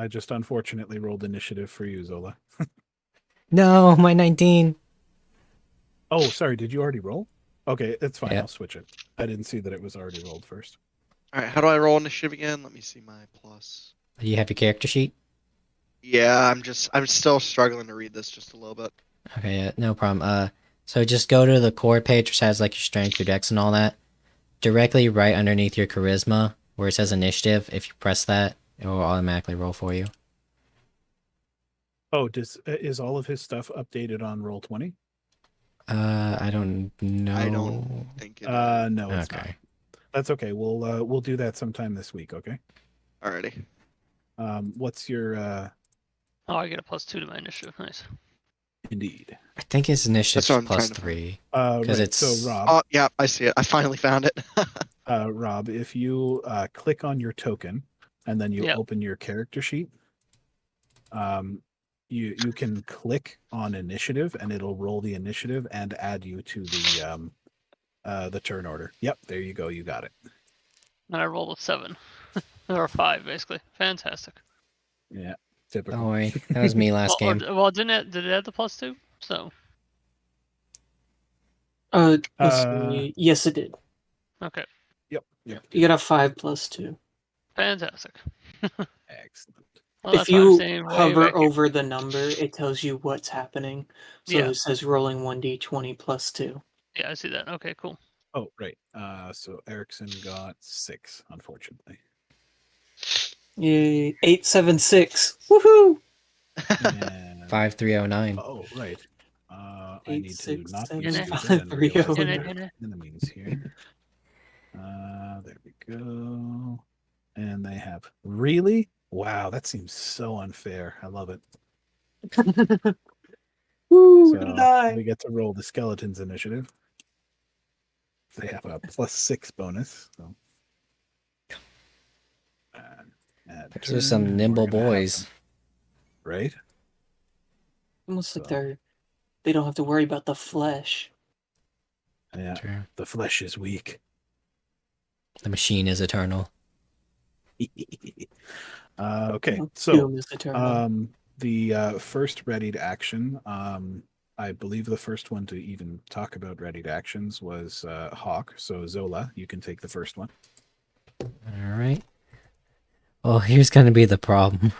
just unfortunately rolled initiative for you, Zola. No, my 19. Oh, sorry. Did you already roll? Okay, it's fine. Yeah. I'll switch it. I didn't see that it was already rolled first. All right, how do I roll initiative again? Let me see my plus. Do you have your character sheet? Yeah, I'm still struggling to read this just a little bit. Okay, yeah, no problem. So just go to the core page, which has like your strength, your dex, and all that. Directly right underneath your charisma, where it says initiative. If you press that, it will automatically roll for you. Oh, is all of his stuff updated on Roll20? I don't know. I don't think it is. No, it's not. Okay. That's okay. We'll do that sometime this week. Okay. Alrighty. What's your Oh, I get a +2 to my initiative. Nice. indeed? I think his initiative's what I'm plus trying to 3. Right. it's- So Rob, Oh, yeah, I see it. I finally found it. Rob, if you click on your token and then you Yep. open your character sheet, you can click on initiative and it'll roll the initiative and add you to the turn order. Yep, there you go. You got it. And I rolled a 7 or a 5, basically. Fantastic. Yeah, typical. Don't worry, that was me last game. Well, did it add the +2? So let's see. Yes, it did. okay, Yep. You got a 5 plus 2. fantastic. Excellent. Well, If that's why I'm you staying way hover back here. over the number, it tells you what's happening. So Yeah. it says rolling 1d20 plus 2. Yeah, I see that. Okay, cool. Oh, right. So Erikson got 6, unfortunately. Yay! 876. Woohoo! And 5309. oh, right. I Eight, need to six, not seven, be five, stupid and three, realize oh, that nine. there are enemies here. There we go. And they have really? Wow, that seems so unfair. I love it. Woo! We're So gonna die. we get to roll the skeletons initiative. They have a +6 bonus. So. Those are some nimble boys. Right? Almost like So. they don't have to worry about the flesh. Yeah. True. The flesh is weak. The machine is eternal. Okay, so Doom is eternal. the first readied action, I believe the first one to even talk about readied actions was Hawk. So Zola, you can take the first one. Alright. Well, here's gonna be the problem.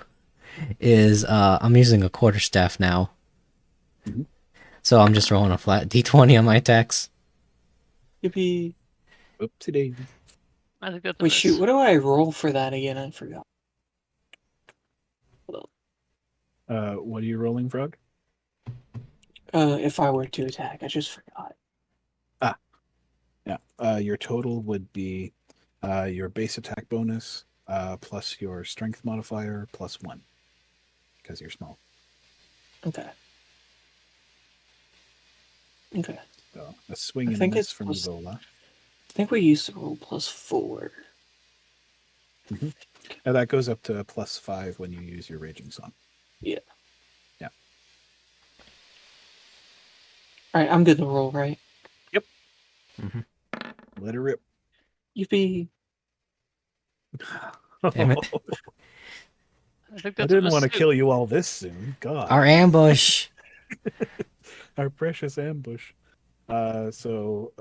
Is I'm using a quarterstaff now. Mhm. So I'm just rolling a flat D20 on my attacks. Yippee! Oopsie daisy. I think that's a Wait, miss. shoot! What do I roll for that again? I forgot. What are you rolling, Phrog? If I were to attack, I just forgot. Yeah. Your total would be your base attack bonus plus your strength modifier +1 because you're small. Okay. Okay. So a swing I and a think miss it's from plus- Zola. I think we used to roll +4. And that goes up to +5 when you use your Raging Song. All right, I'm good to roll, right? Let her rip. Yippee! Damn it. I think I that's a didn't miss want to too. kill you all this soon. God. Our ambush! Our precious ambush. So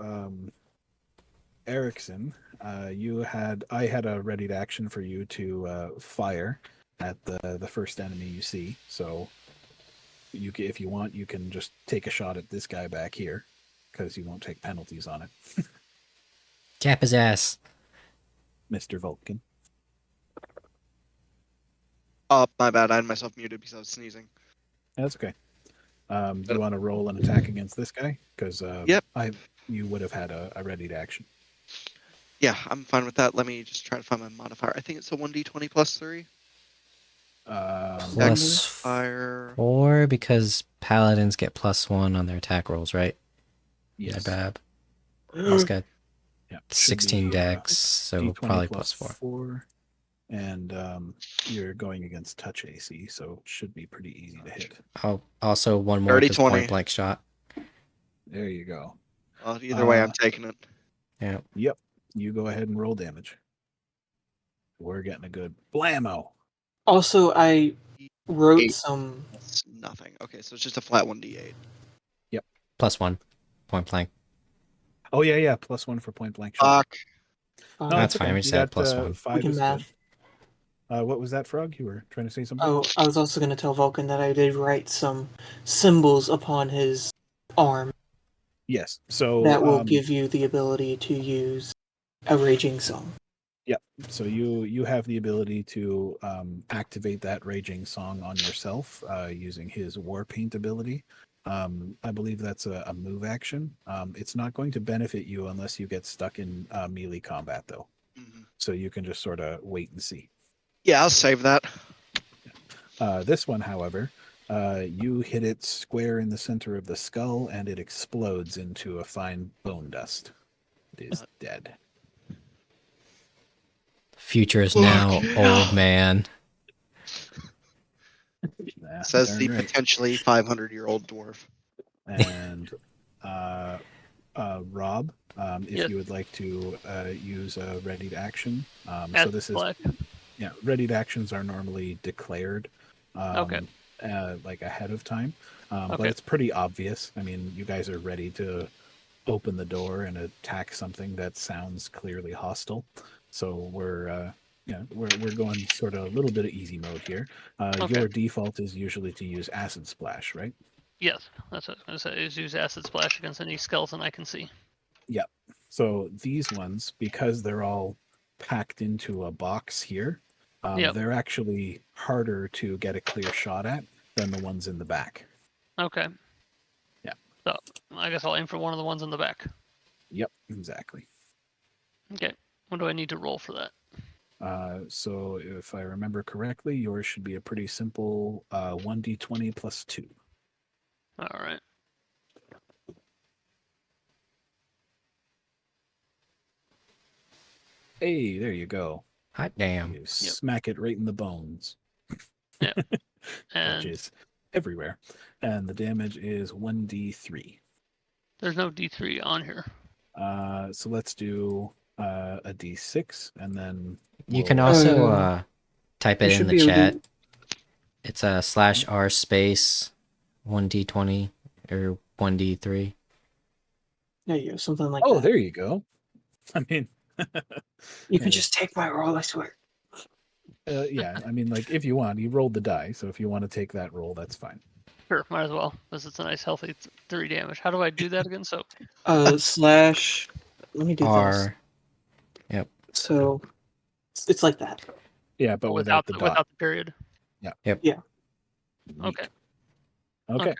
Erikson, I had a ready to action for you to fire at the first enemy you see. So if you want, you can just take a shot at this guy back here because you won't take penalties on it, Cap his ass. Mr. Vulcan. Oh, my bad. I had myself muted because I was sneezing. That's okay. Do you want to roll an attack against this guy? Because Yep. you would have had a ready to action. Yeah, I'm fine with that. Let me just try to find my modifier. I think it's a 1d20 plus 3. Plus Fire. 4 because paladins get +1 on their attack rolls, right? Yes. Bab. That's good. Yeah. should 16 be, dex, so D20 probably plus +4. 4. and you're going against touch AC, so it should be pretty easy to hit. Oh, also one more Dirty just 20. point blank shot. There you go. Well, either way, I'm Uh, taking it. Yeah. Yep. You go ahead and roll damage. We're getting a good blammo. Also, I wrote 8. some. That's nothing. Okay, so it's just a flat 1d8. +1 point blank. Oh yeah. +1 for point blank shot. Fuck. No, That's it's fine. okay. We You just had got +1. 5 We can is math. good. What was that, Phrog? You were trying to say something? Oh, I was also going to tell Vulcan that I did write some symbols upon his arm Yes. So that will give you the ability to use a raging song. So you have the ability to activate that raging song on yourself using his war paint ability. I believe that's a move action. It's not going to benefit you unless you get stuck in melee combat, though. Mhm. So you can just sort of wait and see. Yeah, I'll save that. This one, however, you hit it square in the center of the skull, and it explodes into a fine bone dust. It is dead. Future is now, Okay. old man. Says Darn the right. potentially 500-year-old dwarf. And Rob, if Yes. you would like to use a readied action. So Acid this is splash. readied actions are normally declared Okay. like ahead of time, but Okay. it's pretty obvious. I mean, you guys are ready to open the door and attack something that sounds clearly hostile. So we're going sort of a little bit of easy mode here. Okay. Your default is usually to use acid splash, right? Yes, that's what I was going to say. Is use acid splash against any skeleton I can see. So these ones, because they're all packed into a box here, Yep. they're actually harder to get a clear shot at than the ones in the back. Okay. Yeah. So I guess I'll aim for one of the ones in the back. Yep, exactly. Okay. What do I need to roll for that? So if I remember correctly, yours should be a pretty simple 1d20 plus 2. All right. Hey, there you go. Hot damn. You smack it right in the bones. Yep. Which And is everywhere. And the damage is 1d3. there's no D3 on here. So let's do a d6, and then You can we'll- also type You it in should the be able chat. to. It's a /r space 1d20 or 1d3. There you go, something like Oh, that. there you go. I mean, You can just take my roll, I swear. yeah. I mean, like if you want, you rolled the die. So if you want to take that roll, that's fine. Sure, might as well, because it's a nice healthy 3 damage. How do I do that again? So Slash. Let me do this. R. So it's like that. Yeah, but without the dot. without the period. Neat. Okay. Okay. Okay.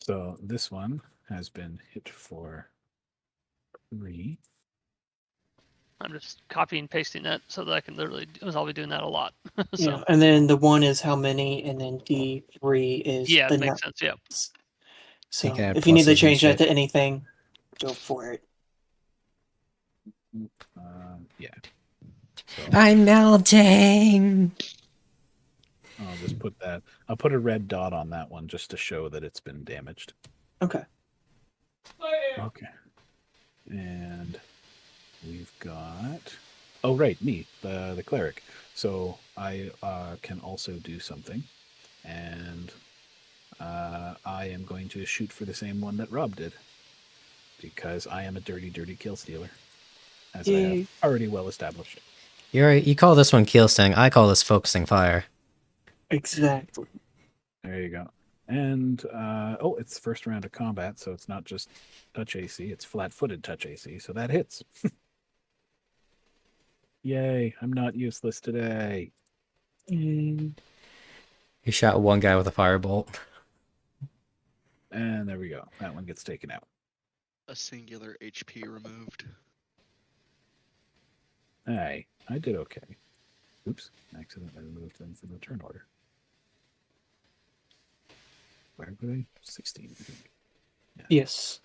So this one has been hit for 3. I'm just copying and pasting that so that I can literally, because I'll be doing that a lot. So Yeah, and then the 1 is how many, and then D3 is yeah, the it makes net. sense. Yep. So can add if you need pluses to and change that shit. to anything, go for it. Yeah. So I'm melting. I'll just put that. I'll put a red dot on that one just to show that it's been damaged. Okay. Okay. And we've got. Oh right, me, the cleric. So I can also do something, and I am going to shoot for the same one that Rob did, because I am a dirty, dirty kill stealer, as I Yay. have already well established. You call this one kill sting. I call this focusing fire. Exactly. There you go. And it's first round of combat, so it's not just touch AC; it's flat-footed touch AC, so that hits. Yay! I'm not useless today. Mm, You shot one guy with a firebolt. And there we go. That one gets taken out. A singular HP removed. Hey, I did okay. Oops, accidentally removed them from the turn order. Where were they? 16. I think. yes.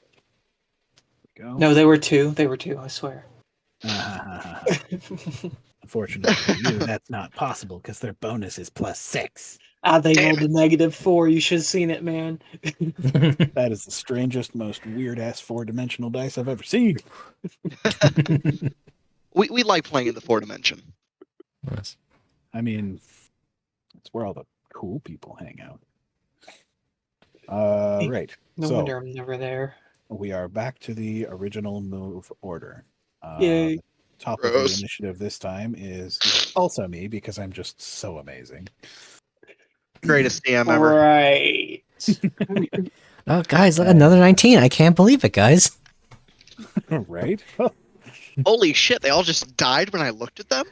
There we go. No, they were 2. They were 2, I swear. Unfortunately for you, that's not possible because their bonus is +6. They Damn rolled a -4. You should have seen it, man. That is the strangest, most weird-ass 4-dimensional dice I've ever seen. We like playing in the 4 dimension. Yes. I mean, it's where all the cool people hang out. Right. No So wonder I'm never there. we are back to the original move order. Yay. The top of the Gross. initiative this time is also me because I'm just so amazing. Greatest DM ever. Right. Oh, guys, look, another 19. I can't believe it, guys. Right? Holy shit! They all just died when I looked at them.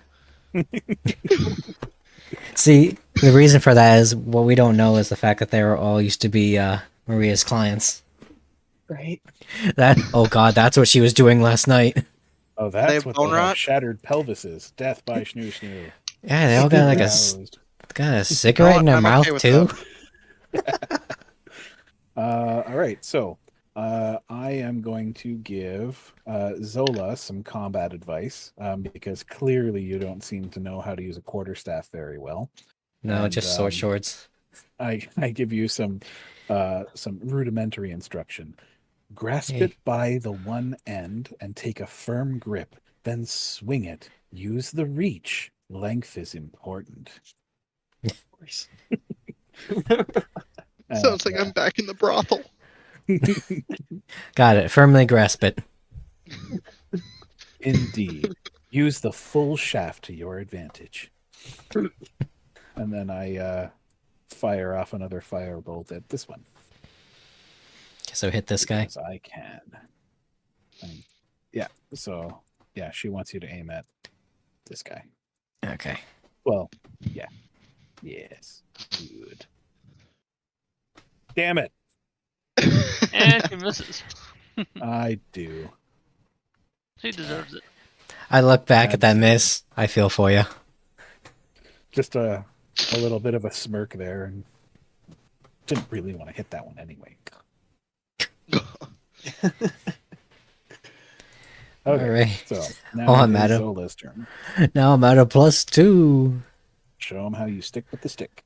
See, the reason for that is what we don't know is the fact that they were all used to be Maria's clients. Right. That, oh god, that's what she was doing last night. Oh, They that's have what bone they have. rot? Shattered pelvises. Death by Schnoo Schnoo. Yeah, they all got like Aroused. got a cigarette in their I'm okay mouth with too. All right, so I am going to give Zola some combat advice because clearly you don't seem to know how to use a quarterstaff very well. No, And, just sword swords. I give you some rudimentary instruction. Grasp Hey. it by the one end and take a firm grip. Then swing it. Use the reach. Length is important. Of course. Sounds like I'm back in the brothel. Got it. Firmly grasp it. Indeed. Use the full shaft to your advantage. And then I fire off another firebolt at this one. So hit this guy. Because I can. Yeah, so, yeah, she wants you to aim at this guy. Okay. Well, yeah. Yes. Good. Damn it. And she misses. I do. She deserves it. I look back at that miss. I feel for you. Just a little bit of a smirk there, and didn't really want to hit that one anyway. Okay, All right. so now Oh, I'm it at is him. Zola's turn. Now I'm at a +2. Show him how you stick with the stick.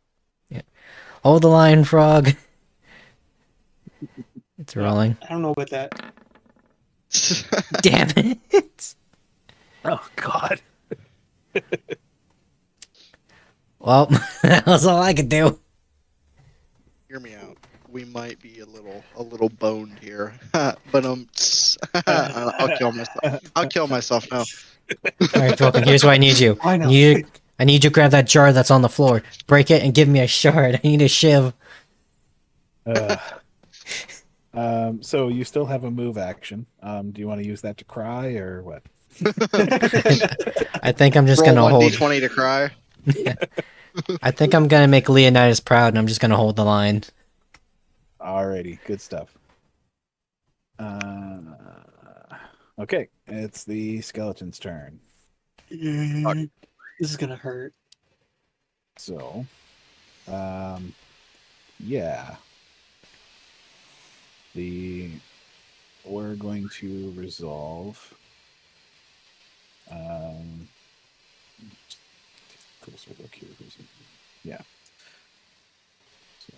Hold the line, Phrog. It's rolling. I don't know about that. Damn it. Oh God! Well, that was all I could do. Hear me out. We might be a little boned here, but I'll kill myself. I'll kill myself now. All right, Vulcan, here's what I need you. I know. I need you to grab that jar that's on the floor, break it, and give me a shard. I need a shiv. So you still have a move action. Do you want to use that to cry or what? I think I'm just Roll gonna hold. 1d20 to cry. I think I'm gonna make Leonidas proud, and I'm just gonna hold the line. Alrighty, good stuff. Okay, it's the skeleton's turn. This is gonna hurt. So, yeah. We're going to resolve. Closer look here. Yeah. So,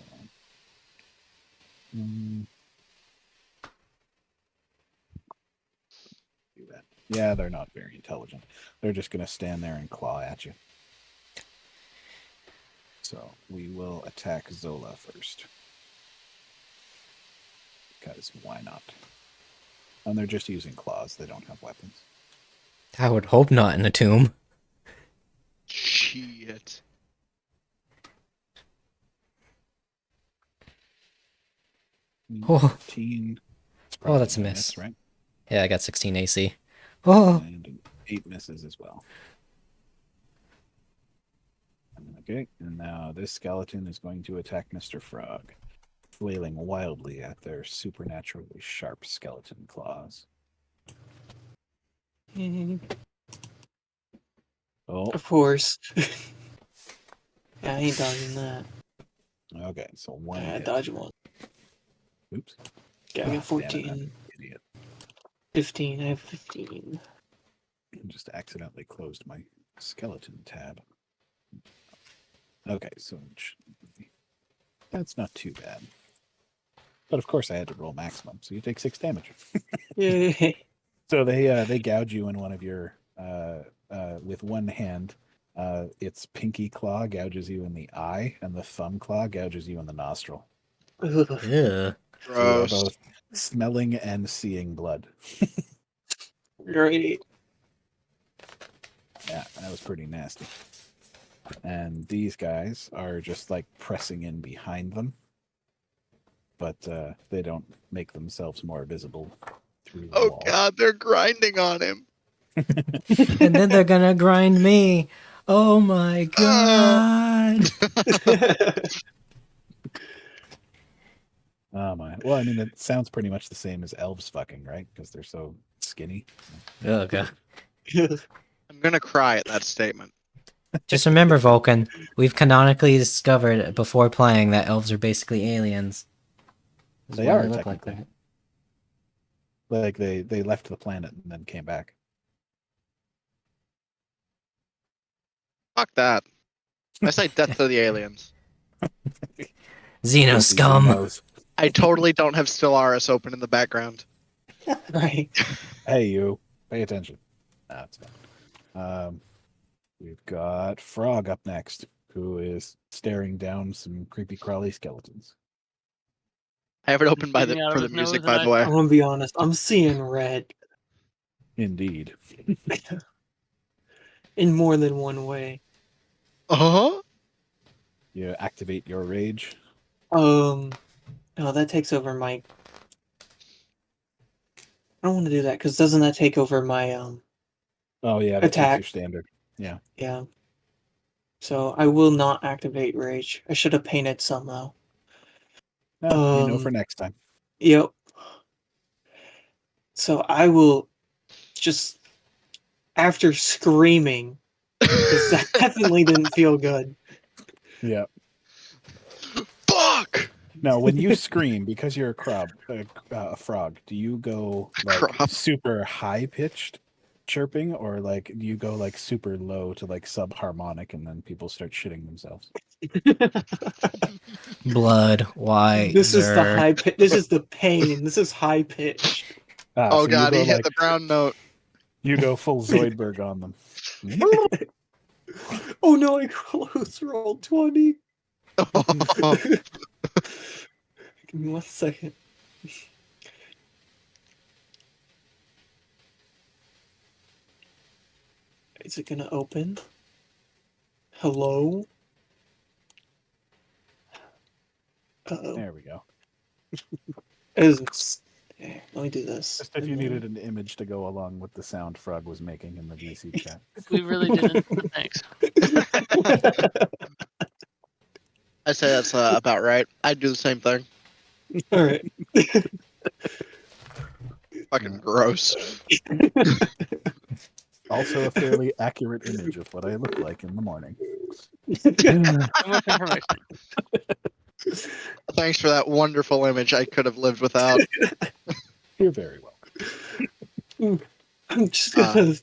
do that. Yeah, they're not very intelligent. They're just going to stand there and claw at you. So we will attack Zola first. Because why not? And they're just using claws. They don't have weapons. I would hope not in a tomb. Shit. Oh. 15. Oh, that's a miss. Right? Yeah, I got 16 AC. Oh, And 8 misses as well. Okay, and now this skeleton is going to attack Mr. Phrog, flailing wildly at their supernaturally sharp skeleton claws. Oh, Of course. Yeah, I ain't dodging that. okay, so one. Yeah, hit. dodge one. Oops. Yeah, I Ah, got damn 14. it, idiot. 15. I have 15. I just accidentally closed my skeleton tab. Okay, so that's not too bad. But of course I had to roll maximum, so you take 6 damage. Yay. So they gouge you in one of your with one hand. Its pinky claw gouges you in the eye, and the thumb claw gouges you in the nostril. Ugh. Ew. So you are Gross. both smelling and seeing blood. Great. Yeah, that was pretty nasty. And these guys are just like pressing in behind them, but they don't make themselves more visible through the Oh wall. god, they're grinding on him. And then they're gonna grind me. Oh my god. Oh my! Well, I mean, it sounds pretty much the same as elves fucking, right? Because they're so skinny. Oh god. I'm gonna cry at that statement. Just remember, Vulcan, we've canonically discovered before playing that elves are basically aliens. This is They why are, look like technically. that. Like they left the planet and then came back. Fuck that. I say death to the aliens. Xeno scum. Knows. I totally don't have Stellaris open in the background. Right. Hey, you, pay attention. That's fine. We've got Phrog up next, who is staring down some creepy crawly skeletons. I have it open by Peeking out for of the his music, nose, by and the way. I'm gonna be honest. I'm seeing red Indeed. in more than one way. Uh-huh. You activate your rage. No, that takes over my. I don't want to do that because doesn't that take over my Oh yeah, that Attack. takes your standard. Yeah. So I will not activate rage. I should have painted some though. No, you know for next time. Yep. So I will just after screaming because that definitely didn't feel good. Yeah. Fuck! Now, when you scream, because you're a frog, do you go like Crop. super high pitched chirping, or like do you go like super low to like subharmonic, and then people start shitting themselves? Blood. Why? This is the high pitch. This is the pain. This is high pitch. Oh So god, you he go hit like the brown note. you go full Zoidberg on them. Oh no! I close rolled 20. Give me 1 second. Is it gonna open? Hello? Uh-oh. There we go. Let me do this. Just if you needed an image to go along with the sound Frog was making in the VC chat. We really didn't. But thanks. I say that's about right. I'd do the same thing. Alright. Fucking gross. Also a fairly accurate image of what I look like in the morning. Too much information. Thanks for that wonderful image I could have lived without. You're very welcome. I'm just gonna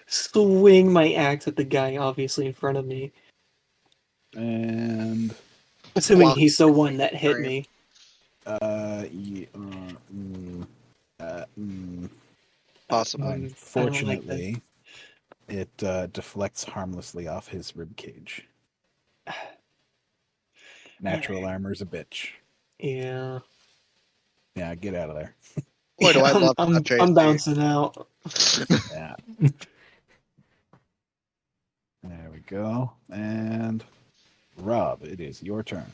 swing my axe at the guy obviously in front of me. And Assuming Well, he's the one that hit me. Possibly. Unfortunately, it deflects harmlessly off his rib cage. Natural armor's a bitch. Yeah. Yeah, get out of there. Boy, do I love I'm that JC. bouncing out. Yeah. There we go. And Rob, it is your turn.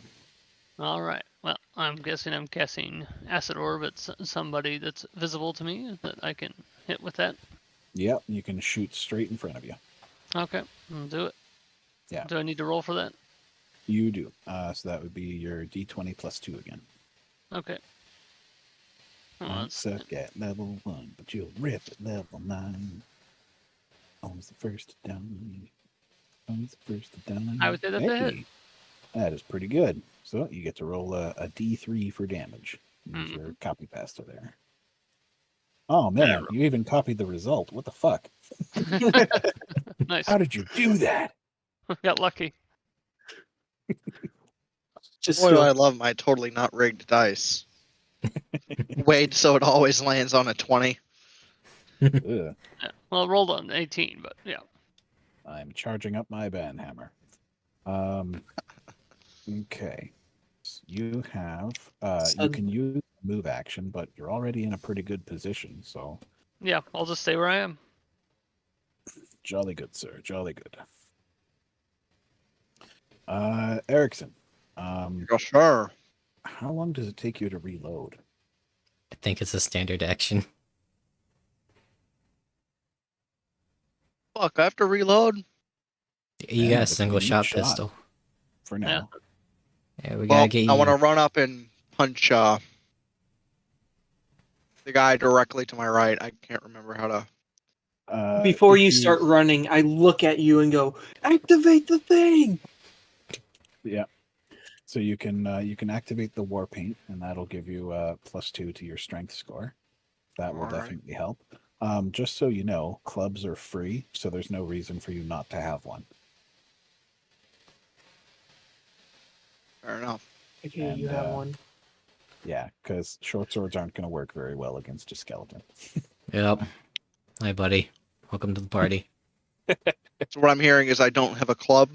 All right. Well, I'm casting acid orb at somebody that's visible to me that I can hit with that. Yep, you can shoot straight in front of you. Okay, I'll do it. Yeah. Do I need to roll for that? You do. So that would be your D20 plus 2 again. Okay. Oh, Might that's suck at level 1, but you'll rip at level 9. Always the first to down. Always the first to down. I would say that's a hit. That is pretty good. So you get to roll a D3 for damage. Use your copy pasta there. Oh man, you even copied the result. What the fuck? Nice. How did you do that? Got lucky. Just Boy, do I skill. love my totally not rigged dice. Wait, so it always lands on a 20. Ugh, Yeah. Well, it rolled on 18, but yeah. I'm charging up my banhammer. Okay. So you have you can use move action, but you're already in a pretty good position, so Yeah, I'll just stay where I am. jolly good, sir. Jolly good. Erikson. Oh, sure. How long does it take you to reload? I think it's a standard action. Fuck, I have to reload? You Yeah, got a between single each shot shot. pistol. For now. Yeah, we Well, gotta get I you. want to run up and punch the guy directly to my right. I can't remember how to. Before If you start running, I look at you and go, "Activate the thing!" Yeah. So you can activate the war paint, and that'll give you +2 to your strength score. That will All right. definitely help. Just so you know, clubs are free, so there's no reason for you not to have one. Fair enough. Okay, And, you have one. Yeah, because short swords aren't going to work very well against a skeleton. Yep. Hi, buddy. Welcome to the party. So what I'm hearing is I don't have a club.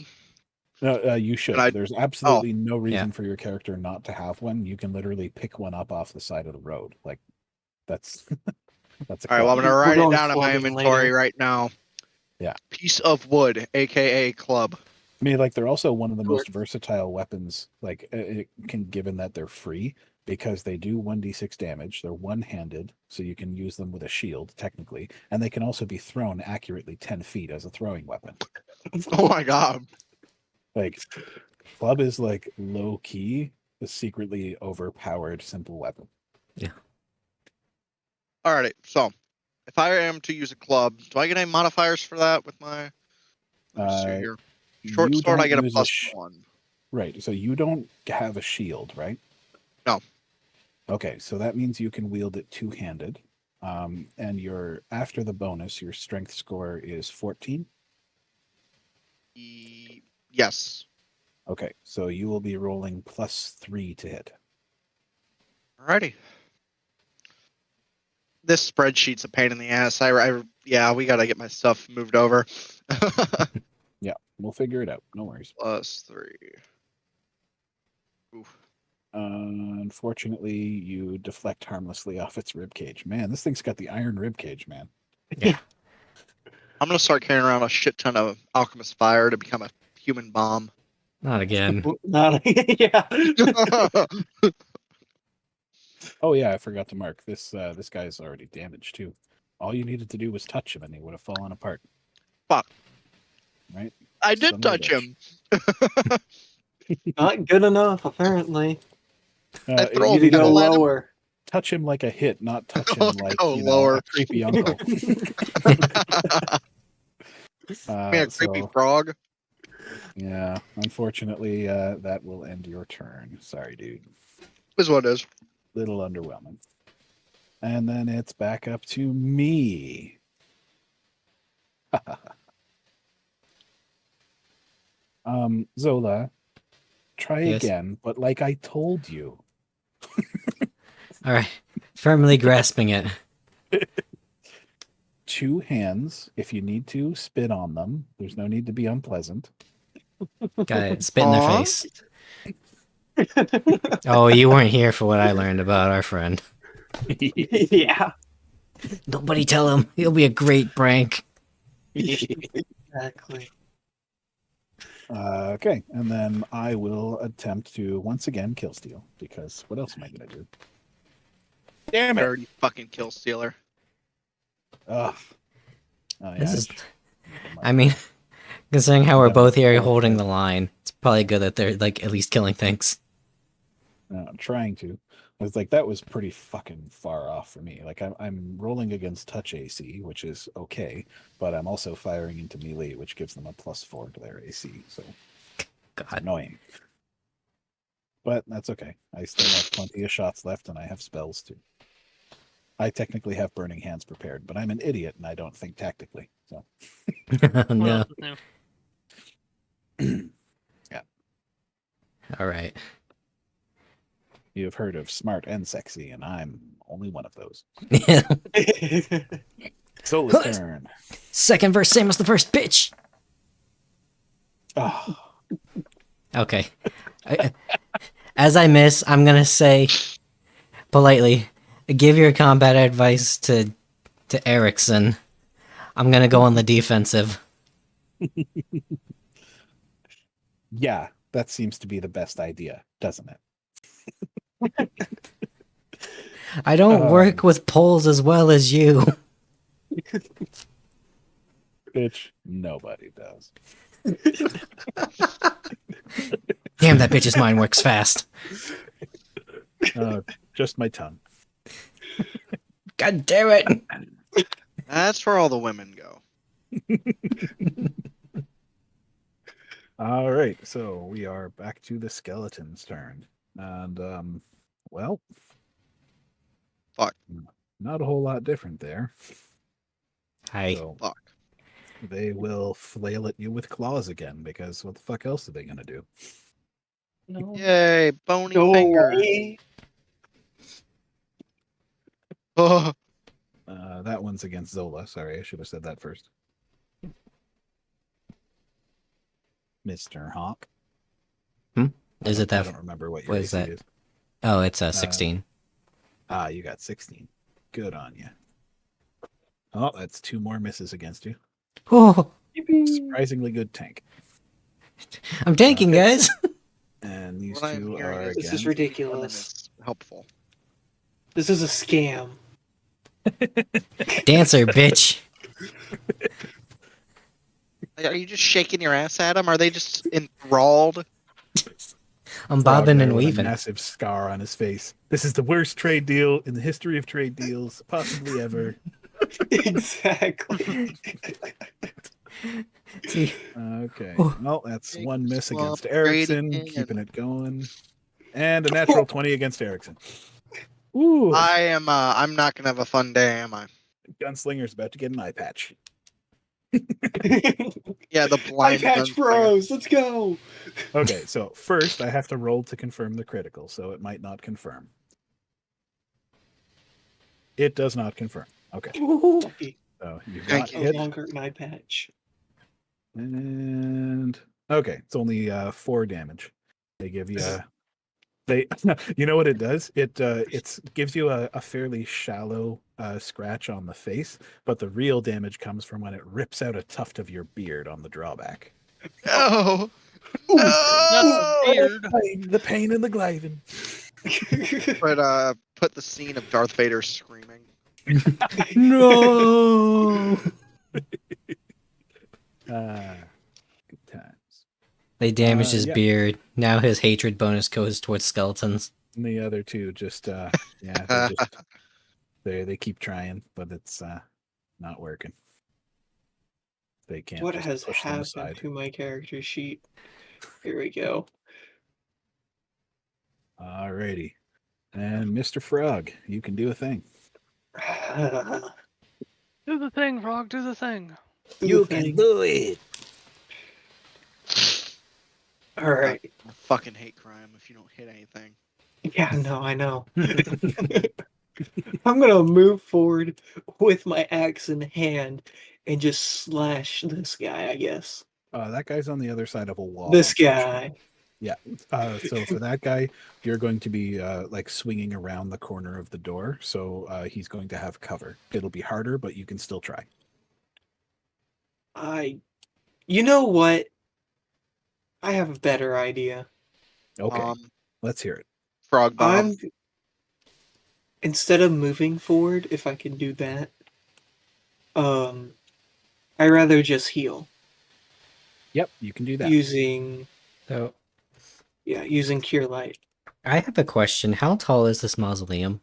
No, you should. And There's absolutely no reason for your character not to have one. You can literally pick one up off the side of the road. Like, that's that's a All right, well, I'm club. going to We're write it going down in my clubbing inventory later. right now. Yeah. Piece of wood, a.k.a. club. I mean, like, they're also one of the Sure. most versatile weapons, like, given that they're free, because they do 1d6 damage. They're one-handed, so you can use them with a shield, technically, and they can also be thrown accurately 10 feet as a throwing weapon. Oh my god. Like, club is, like, low-key, a secretly overpowered simple weapon. Alrighty, so if I am to use a club, do I get any modifiers for that with my... Let me see here. Short You sword, I don't get a use +1. Right, so you don't have a shield, right? No. Okay, so that means you can wield it two-handed. And after the bonus, your strength score is 14. Yes. Okay, so you will be rolling +3 to hit. Alrighty. This spreadsheet's a pain in the ass. Yeah, we gotta get my stuff moved over. Yeah, we'll figure it out. No worries. +3. Oof. Unfortunately, you deflect harmlessly off its ribcage. Man, this thing's got the iron ribcage, man. I'm gonna start carrying around a shit ton of alchemist fire to become a human bomb. Not again. Not, yeah. Oh yeah, I forgot to mark this. This guy's already damaged too. All you needed to do was touch him, and he would have fallen apart. Fuck. Right? I did Son of a touch bitch. him. Not good enough, apparently. I throw You him need to go metal at him. lower. Touch him like a hit, not touch him like Go a lower. creepy uncle. I mean, a So, creepy frog. yeah, unfortunately, that will end your turn. Sorry, dude. Is what it is. Little underwhelming. And then it's back up to me. Zola, try Yes. again, but like I told you. All right. Firmly grasping it. Two hands. If you need to, spit on them. There's no need to be unpleasant. Got it. Spit in their Aw. face. Oh, you weren't here for what I learned about our friend. Yeah, Nobody tell him. He'll be a great prank. exactly. Okay, and then I will attempt to once again kill steal, because what else am I gonna do? Damn it! Dirty fucking kill stealer. Ugh. Oh, This yeah, is- I mean, considering how we're Yeah, both here that's holding fair. the line, it's probably good that they're like at least killing things. I'm trying to. It's like that was pretty fucking far off for me. Like I'm rolling against touch AC, which is okay, but I'm also firing into melee, which gives them a +4 to their AC. So it's God. annoying. But that's okay. I still have plenty of shots left, and I have spells too. I technically have burning hands prepared, but I'm an idiot and I don't think tactically. So Oh, What no. else is new? All right. you have heard of smart and sexy, and I'm only one of those. Zola's turn. Second verse, same as the first, bitch. Oh, Okay. As I miss, I'm gonna say politely, give your combat advice to Erikson. I'm gonna go on the defensive. yeah, that seems to be the best idea, doesn't it? I don't work with poles as well as you. Bitch, nobody does. Damn, that bitch's mind works fast. Just my tongue. God damn it. That's where all the women go. All right, so we are back to the skeleton's turn. And, well, Fuck. not a whole lot different there. Hi. So Fuck. they will flail at you with claws again, because what the fuck else are they going to do? No. Yay, bony Go fingers. away. Oh, That one's against Zola. Sorry, I should have said that first. Mr. Hawk. Is it I that? don't remember what your what AC is that? is. Oh, it's 16. You got 16. Good on you. Oh, that's 2 more misses against you. Oh, Surprisingly good tank. I'm tanking, guys. And these what I'm 2 hearing are is This is again. women ridiculous. is helpful. This is a scam. Dancer, bitch. Are you just shaking your ass at them? Are they just enthralled? I'm Frog bobbing guy and with a weaving. massive scar on his face. This is the worst trade deal in the history of trade deals, possibly ever. Exactly. See, Okay. Oh. Well, that's Big 1 miss swamp against Erikson, trading keeping and- it going. And a natural 20 against Erikson. Ooh. I'm not gonna have a fun day, am I? Gunslinger's about to get an eye patch. Yeah, the Eye blind patch gunslinger. bros, let's go. Okay, so first I have to roll to confirm the critical, so it might not confirm. It does not confirm. Okay, Lucky. so you Thank got you. No hit. longer an eye patch. And okay, it's only 4 damage. They give you they you know what it does? It gives you a fairly shallow scratch on the face, but the real damage comes from when it rips out a tuft of your beard on the drawback. No. Not No. the beard. The pain and the gliving. Put the scene of Darth Vader screaming. no. Good times. They damaged his Yeah. beard. Now his hatred bonus goes towards skeletons. And the other 2 just they keep trying, but it's not working. They can't. What just has push them happened aside. to my character sheet? Here we go. Alrighty. And Mr. Phrog, you can do a thing. Do the thing, Frog. Do the thing. You can do it. All right. I fucking hate crime if you don't hit anything. Yeah, no, I know. I'm gonna move forward with my axe in hand and just slash this guy, I guess. That guy's on the other side of a wall. This unfortunately. guy. Yeah. So for that guy, you're going to be like swinging around the corner of the door. So he's going to have cover. It'll be harder, but you can still try. You know what? I have a better idea. Okay. Let's hear it. Frog bomb. Instead of moving forward, if I can do that, I rather just heal Yep, you can do that. using So using Cure Light. I have a question. How tall is this mausoleum?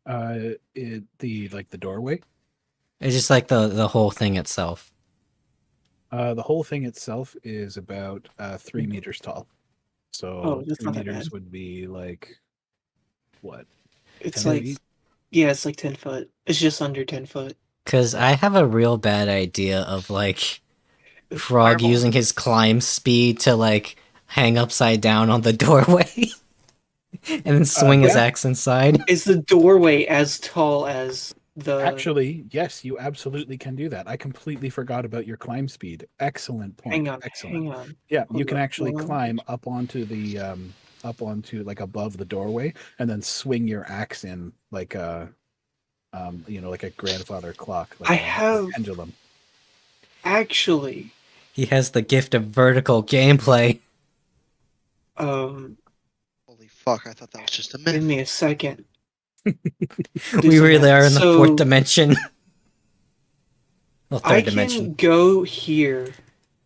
The doorway. It's just like the whole thing itself. The whole thing itself is about 3 meters tall. So That's 3 not that meters bad. would be like what? It's 10 like feet? Yeah, it's like 10 foot. It's just under 10 foot. Because I have a real bad idea of like Phrog Fireball. using his climb speed to like hang upside down on the doorway and then swing his yeah. axe inside. Is the doorway as tall as the... Actually, yes, you absolutely can do that. I completely forgot about your climb speed. Excellent point. Hang on, Excellent. hang on. Yeah, you Hold can up, actually hold on. climb up onto like above the doorway and then swing your axe in like a like a grandfather clock, like I a have- pendulum. Actually, He has the gift of vertical gameplay. um, Holy fuck! I thought that was just a give myth. me a second. We really are in the So, fourth dimension. Well, I third can dimension. go here,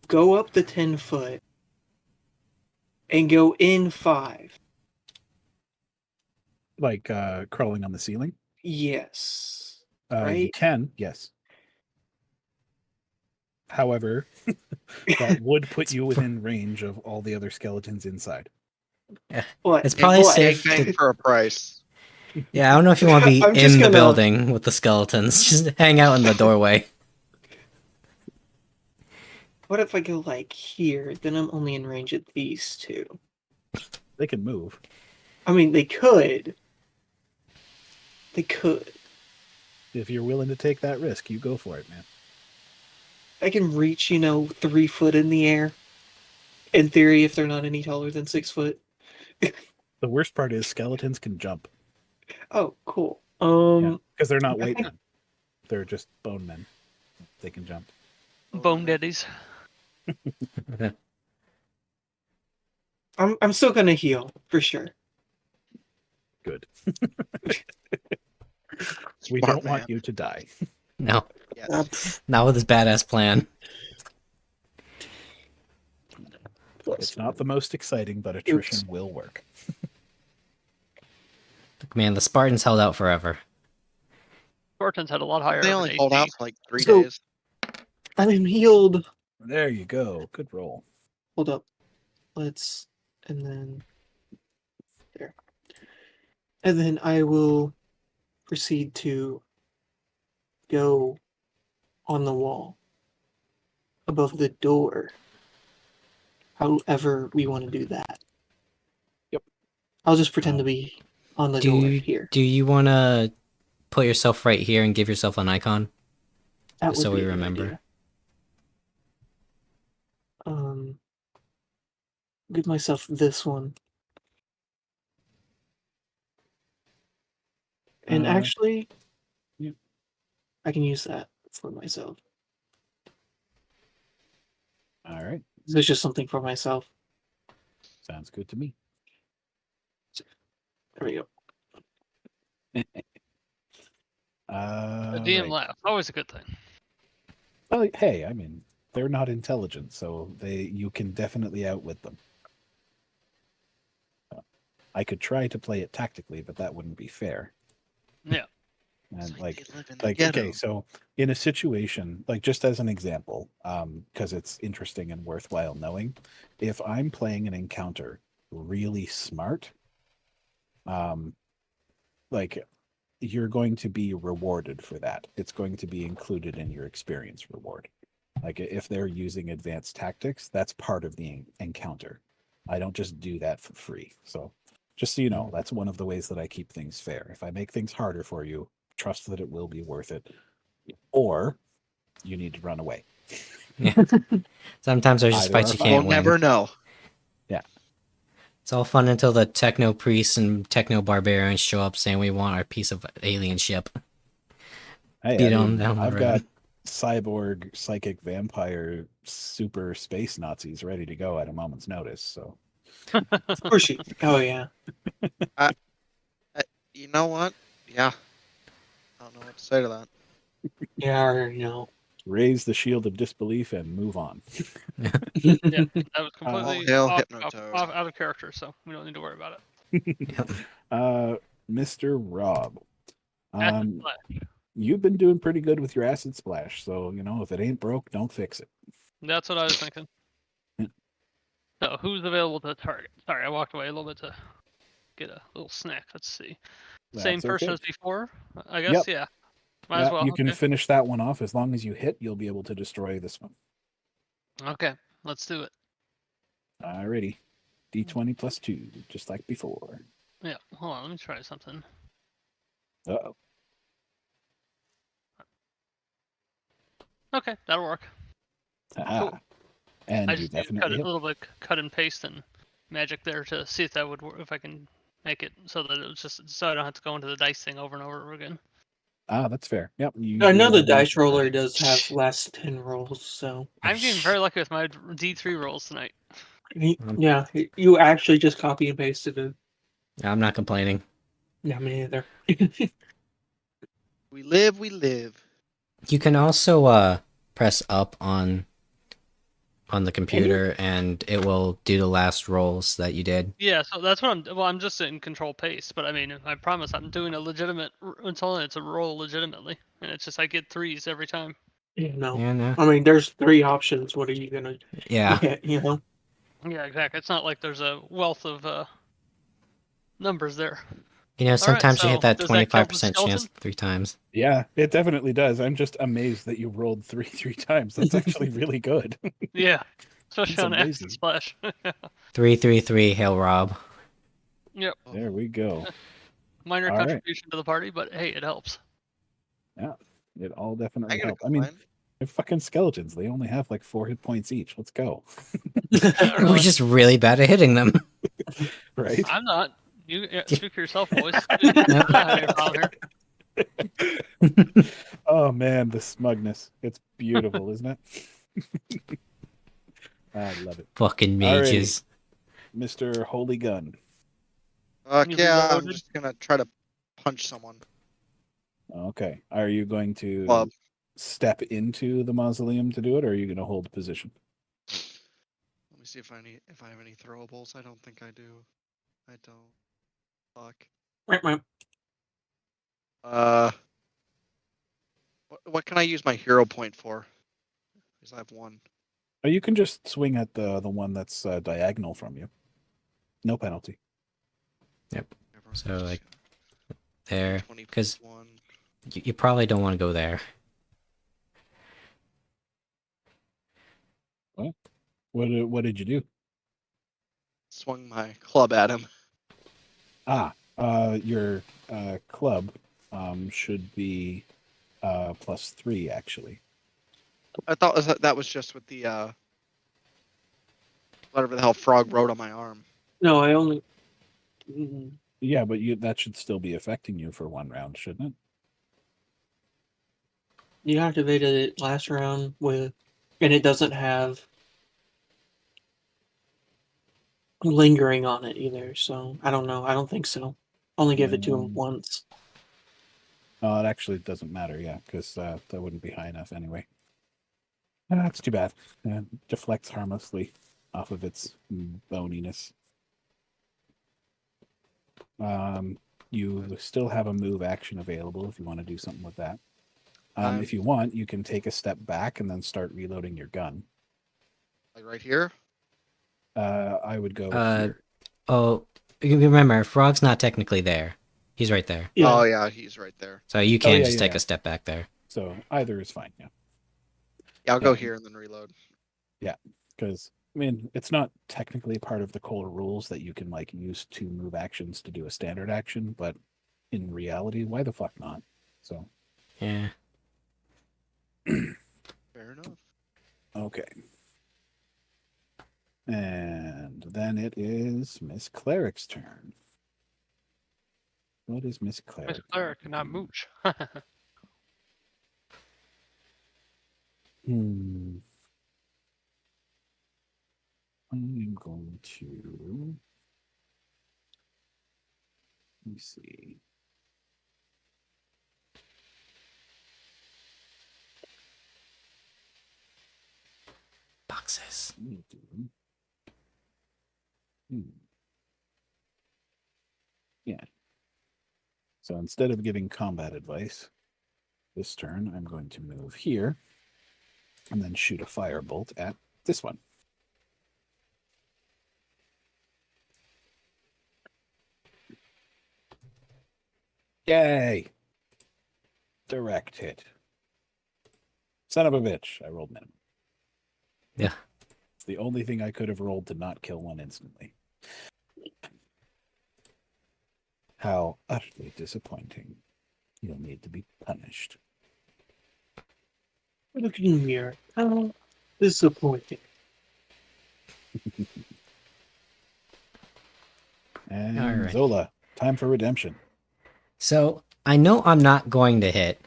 go up the 10 foot, and go in 5. Like crawling on the ceiling. Yes. You Right? can, yes. However, that would put you within range of all the other skeletons inside. What? It's probably What? safe Bang to... for a price. Yeah, I don't know if you want to be I'm just in the gonna- building with the skeletons. Just hang out in the doorway. What if I go like here? Then I'm only in range of these two. They can move. I mean, they could. They could. If you're willing to take that risk, you go for it, man. I can reach, 3 foot in the air. In theory, if they're not any taller than 6 foot. The worst part is skeletons can jump. Oh, cool. Because they're not I white think- men. They're just bone men. They can jump. Bone daddies. I'm still gonna heal for sure. Good. We Smart don't man. want you to die. No, Yes. not with his badass plan. It's not the most exciting, but attrition will work. Man, the Spartans held out forever. Spartans had a lot higher. They of only an hold AC. out for like 3 So- days. I'm healed. There you go. Good roll. Hold up. And then there. And then I will proceed to go on the wall above the door. However we want to do that. Yep. I'll just pretend to be on the Do door you, here. do you want to put yourself right here and give yourself an icon? That so would be we a good remember. idea. Give myself this one. And actually, yeah. I can use that for myself. All right. So it's just something for myself. Sounds good to me. There we go. The DM Right. laughs. Always a good thing. Well, hey, I mean, they're not intelligent, so you can definitely outwit them. I could try to play it tactically, but that wouldn't be fair. Yeah. And They like, live in the okay, ghetto. so in a situation, like just as an example, because it's interesting and worthwhile knowing, if I'm playing an encounter really smart, like you're going to be rewarded for that. It's going to be included in your experience reward. Like if they're using advanced tactics, that's part of the encounter. I don't just do that for free. So just so you know, that's one of the ways that I keep things fair. If I make things harder for you, trust that it will be worth it, or you need to run away. Yeah. Sometimes there's just Either fights are you fine. can't We'll win. never know. It's all fun until the techno priests and techno barbarians show up saying we want our piece of alien ship. Hey, Beat on down the I've road. got cyborg, psychic, vampire, super space Nazis ready to go at a moment's notice. So Of course you. Oh yeah. You know what? Yeah. I don't know what to say to that. Yeah, I already know. raise the shield of disbelief and move on. Yeah, that was completely hail off, Hypnotoad. out of character, so we don't need to worry about it. Mr. Rob, Acid splash. you've been doing pretty good with your acid splash, so if it ain't broke, don't fix it. That's what I was thinking. Yeah. So, who's available to target? Sorry, I walked away a little bit to get a little snack. Let's see. Same That's person okay. as before, I guess. Yep. Yeah. Might as well. You can Okay. finish that one off. As long as you hit, you'll be able to destroy this one. Okay. Let's do it. Alrighty. D20 plus 2, just like before. Yeah. Hold on. Let me try something. Uh-oh. Okay, that'll work. Haha. Cool. And I you just need to cut definitely it hit. a little bit, cut and paste and magic there to see if that would work. If I can make it so that it's just so I don't have to go into the dice thing over and over again. That's fair. Yep. You I do know the wanna be- dice roller does have less 10 rolls, so I'm getting very lucky with my D3 rolls tonight. yeah, you actually just copy and pasted it. I'm not complaining. Yeah, me neither. We live, we live. You can also press up on the computer, and it will do the last rolls that you did. Yeah, so that's what I'm just in control paste, but I mean, I promise I'm doing a legitimate. Until it's a roll legitimately, and it's just I get 3s every time. Yeah, no. Yeah, no. I mean, there's 3 options. What are you gonna Yeah. get? You know. Yeah, exactly. It's not like there's a wealth of numbers there. You know, sometimes you hit so that does that count the 25% chance skeleton? 3 times. Yeah, it definitely does. I'm just amazed that you rolled three times. That's actually really good. Yeah, especially That's on amazing. acid splash. 333, hail Rob. Yep, There we go. minor All right. contribution to the party, but hey, it helps. Yeah, it all I definitely gotta helps. I mean, complain. they're fucking skeletons. They only have like 4 hit points each. Let's go. We're Really. just really bad at hitting them. Right? I'm not. You speak for yourself, boys. I'm not having a problem here. Oh man, the smugness. It's beautiful, isn't it? I love it. Fucking Alrighty. mages. Mr. Holy Gun. You Yeah, I'm reloaded? just gonna try to punch someone. Okay. Are you going to Club. step into the mausoleum to do it, or are you going to hold position? Let me see if I have any throwables. I don't think I do. I don't. Fuck. What can I use my hero point for? Because I have 1. Or you can just swing at the one that's diagonal from you. No penalty. So, like, there. 20 Because plus 1. you probably don't want to go there. What did you do? Swung my club at him. Your club should be +3 actually. I thought that was just with the whatever the hell Phrog wrote on my arm. No, I only. Yeah, but that should still be affecting you for 1 round, shouldn't it? You activated it last round with, and it doesn't have lingering on it either. So I don't know. I don't think so. Only give it to him once. It actually doesn't matter, yeah, because that wouldn't be high enough anyway. That's too bad. Deflects harmlessly off of its boniness. You still have a move action available if you want to do something with that. If you want, you can take a step back and then start reloading your gun. Like right here? I would go here. Oh, you remember, Frog's not technically there. He's right there. Yeah. Oh yeah, he's right there. So you can yeah, just yeah, take yeah. a step back there. So either is fine, yeah. Yeah, I'll go Yeah. here and then reload. Because I mean, it's not technically part of the core rules that you can like use 2 move actions to do a standard action, but in reality, why the fuck not? So Yeah. Fair enough. okay. And then it is Miss Cleric's turn. What is Miss Cleric? Miss Cleric, not Mooch. I'm going to. Let me see. Boxes. Yeah. So instead of giving combat advice, this turn I'm going to move here and then shoot a firebolt at this one. Yay! Direct hit. Son of a bitch. I rolled minimum. Yeah. It's the only thing I could have rolled to not kill one instantly. How utterly disappointing. You'll need to be punished. Look in the mirror. How disappointing. And Alright. Zola, time for redemption. So I know I'm not going to hit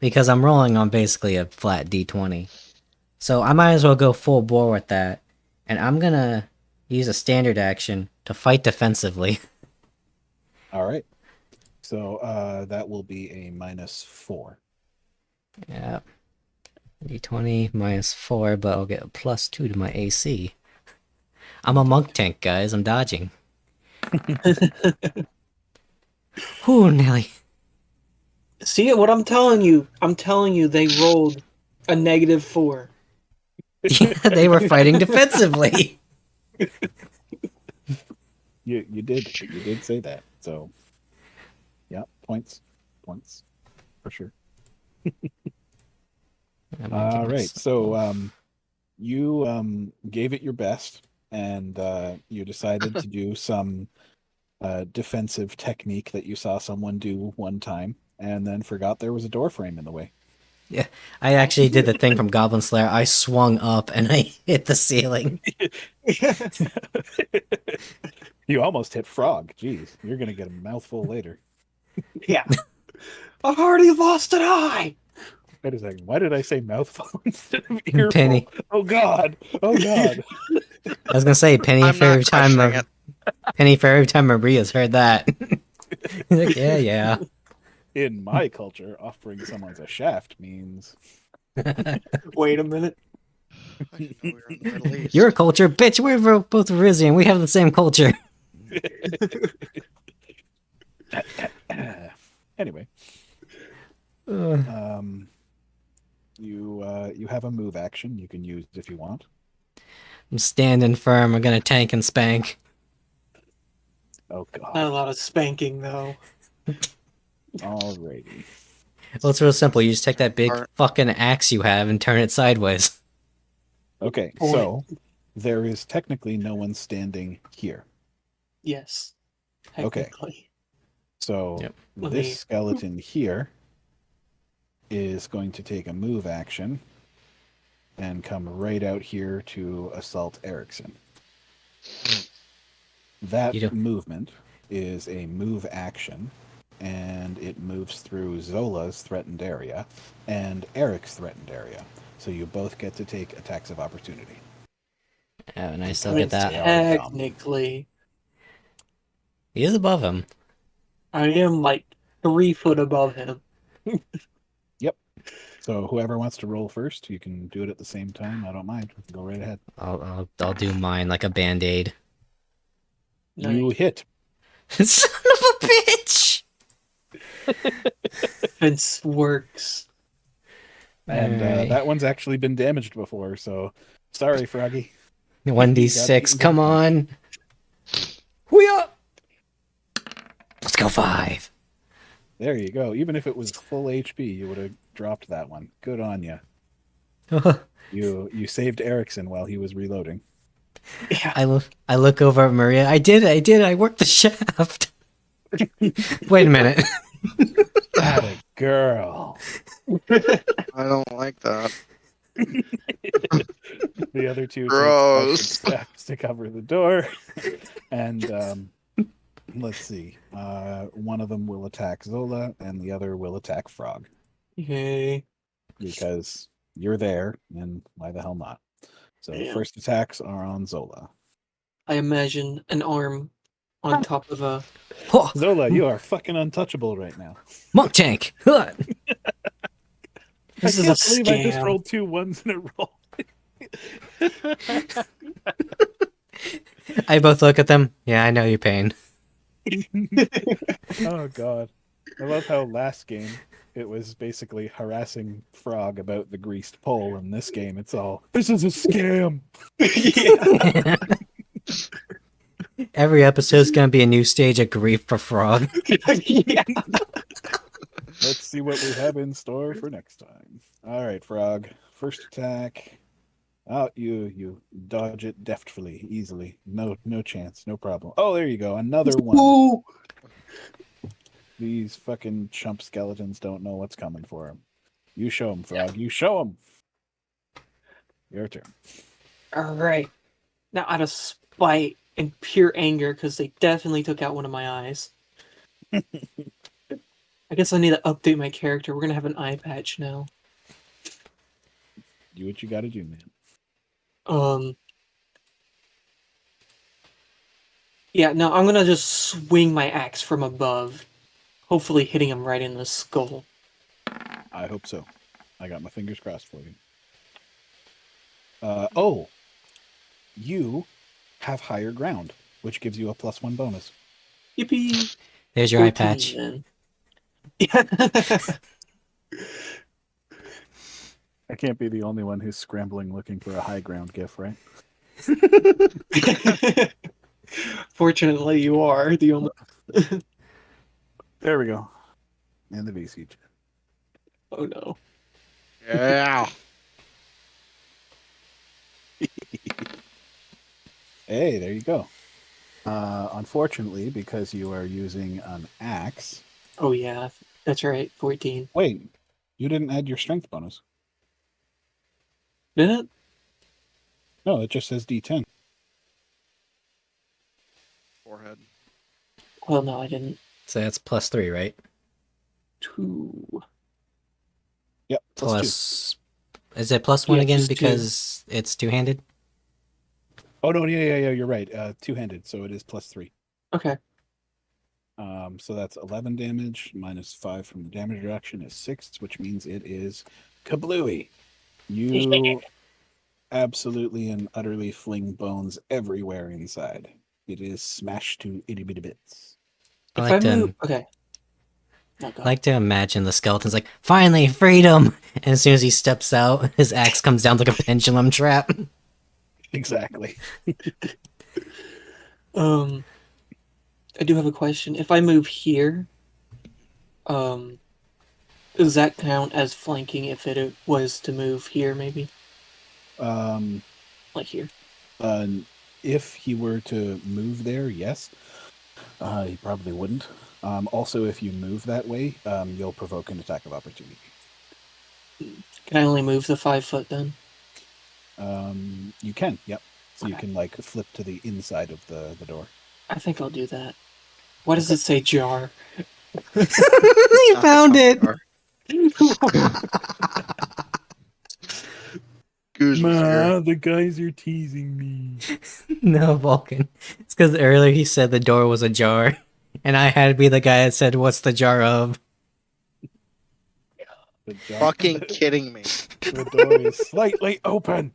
because I'm rolling on basically a flat d20. So I might as well go full bore with that, and I'm gonna use a standard action to fight defensively. All right. So that will be a -4. Yeah. d20 -4, but I'll get a +2 to my AC. I'm a monk tank, guys. I'm dodging. Whew, Nelly. See what I'm telling you? I'm telling you, they rolled a -4. Yeah, they were fighting defensively. You did say that. So yeah, points for sure. All right. So you gave it your best, and you decided to do some defensive technique that you saw someone do one time, and then forgot there was a door frame in the way. Yeah, I actually did the thing from Goblin Slayer. I swung up and I hit the ceiling. You almost hit Phrog. Jeez, you're gonna get a mouthful later. Yeah. I've already lost an eye. Wait a second. Why did I say mouthful instead of earful? Penny. Oh God. Oh God. I was gonna say Penny I'm for every not time. questioning Penny for every time Maria's heard that. He's like, yeah. In my culture, offering someone a shaft means Wait a minute. I didn't know we were in the Middle East. Your culture, bitch. We're both Rizian. We have the same culture. Anyway. You have a move action you can use if you want. I'm standing firm. I'm gonna tank and spank. Oh Not a God. lot of spanking, though. Alrighty. Well, it's real simple. You just take that big Alright. fucking axe you have and turn it sideways. Okay, Point. so there is technically no one standing here. Yes. Okay. Technically. So Yep. Let me- this skeleton here is going to take a move action and come right out here to assault Erikson. That You do- movement is a move action, and it moves through Zola's threatened area and Erik's threatened area. So you both get to take attacks of opportunity. Oh, and I still I mean, get that. technically, He is above him. I am like 3 foot above him. So whoever wants to roll first, you can do it at the same time. I don't mind. Go right ahead. I'll do mine like a band-aid. You hit. Son of a bitch! Fence works. And Alright. that one's actually been damaged before, so sorry, Froggy. 1d6, You got come one. on. Hoo-yah! Let's go 5. There you go. Even if it was full HP, you would have dropped that one. Good on you. You saved Erikson while he was reloading. Yeah. I look over at Mharia. I did it. I worked the shaft. Wait a minute. Atta girl. I don't like that. The other two take Gross. steps to cover the door. And let's see. One of them will attack Zola, and the other will attack Phrog. Yay. Because you're there, and why the hell not? So Yeah. first attacks are on Zola. I imagine an arm on top of a. Huh, Zola, you are fucking untouchable right now. monk tank. Huh. This I is a can't believe I just scam. rolled 2 ones in a row. I both look at them. Yeah, I know your pain. Oh god. I love how last game it was basically harassing Phrog about the greased pole. In this game, it's all, this is a scam. Yeah. Every episode's gonna be a new stage of grief for Phrog. Yeah. Let's see what we have in store for next time. All right, Phrog. First attack. Oh, you dodge it deftly, easily. No chance, no problem. Oh, there you go. Another one. Ooh. These fucking chump skeletons don't know what's coming for them. You show them, Phrog. You show them. Your turn. All right. Now, out of spite and pure anger, because they definitely took out one of my eyes. I guess I need to update my character. We're gonna have an eye patch now. Do what you got to do, man. Yeah, no, I'm gonna just swing my axe from above, hopefully hitting him right in the skull. I hope so. I got my fingers crossed for you. Oh, you have higher ground, which gives you a +1 bonus. Yippee! There's your eye 14 patch. then. Yeah. I can't be the only one who's scrambling looking for a high ground gif, right? Fortunately, you are the only. There we go. And the VC. Oh no. Yeah. Hey, there you go. Unfortunately, because you are using an axe. Oh yeah, that's right. 14. Wait, you didn't add your strength bonus. Did it? No, it just says D10. Forehead. Well, no, I didn't. So that's +3, right? 2. Yep, +2. Plus. Is it +1 Yeah, again just two. because it's two-handed? Oh no, yeah, you're right. Two-handed, so it is +3. Okay. So that's 11 damage minus 5 from the damage reduction is 6, which means it is kablooey. You absolutely and utterly fling bones everywhere inside. It is smashed to itty bitty bits. I If like I to move, okay. No, go I like to imagine the skeleton's like, finally, freedom! And as soon as he steps out, his axe comes down like a pendulum trap. Exactly. I do have a question. If I move here, does that count as flanking if it was to move here, maybe? Like here. If he were to move there, yes. He probably wouldn't. Also, if you move that way, you'll provoke an attack of opportunity. Can I only move the 5 foot then? You can, yep. So you Okay. can like flip to the inside of the door. I think I'll do that. Why does it say jar? You found it! Goose was here. the guys are teasing me. No, Vulcan. It's because earlier he said the door was ajar, and I had to be the guy that said, "What's the jar of?" Fucking kidding me. The door is slightly open.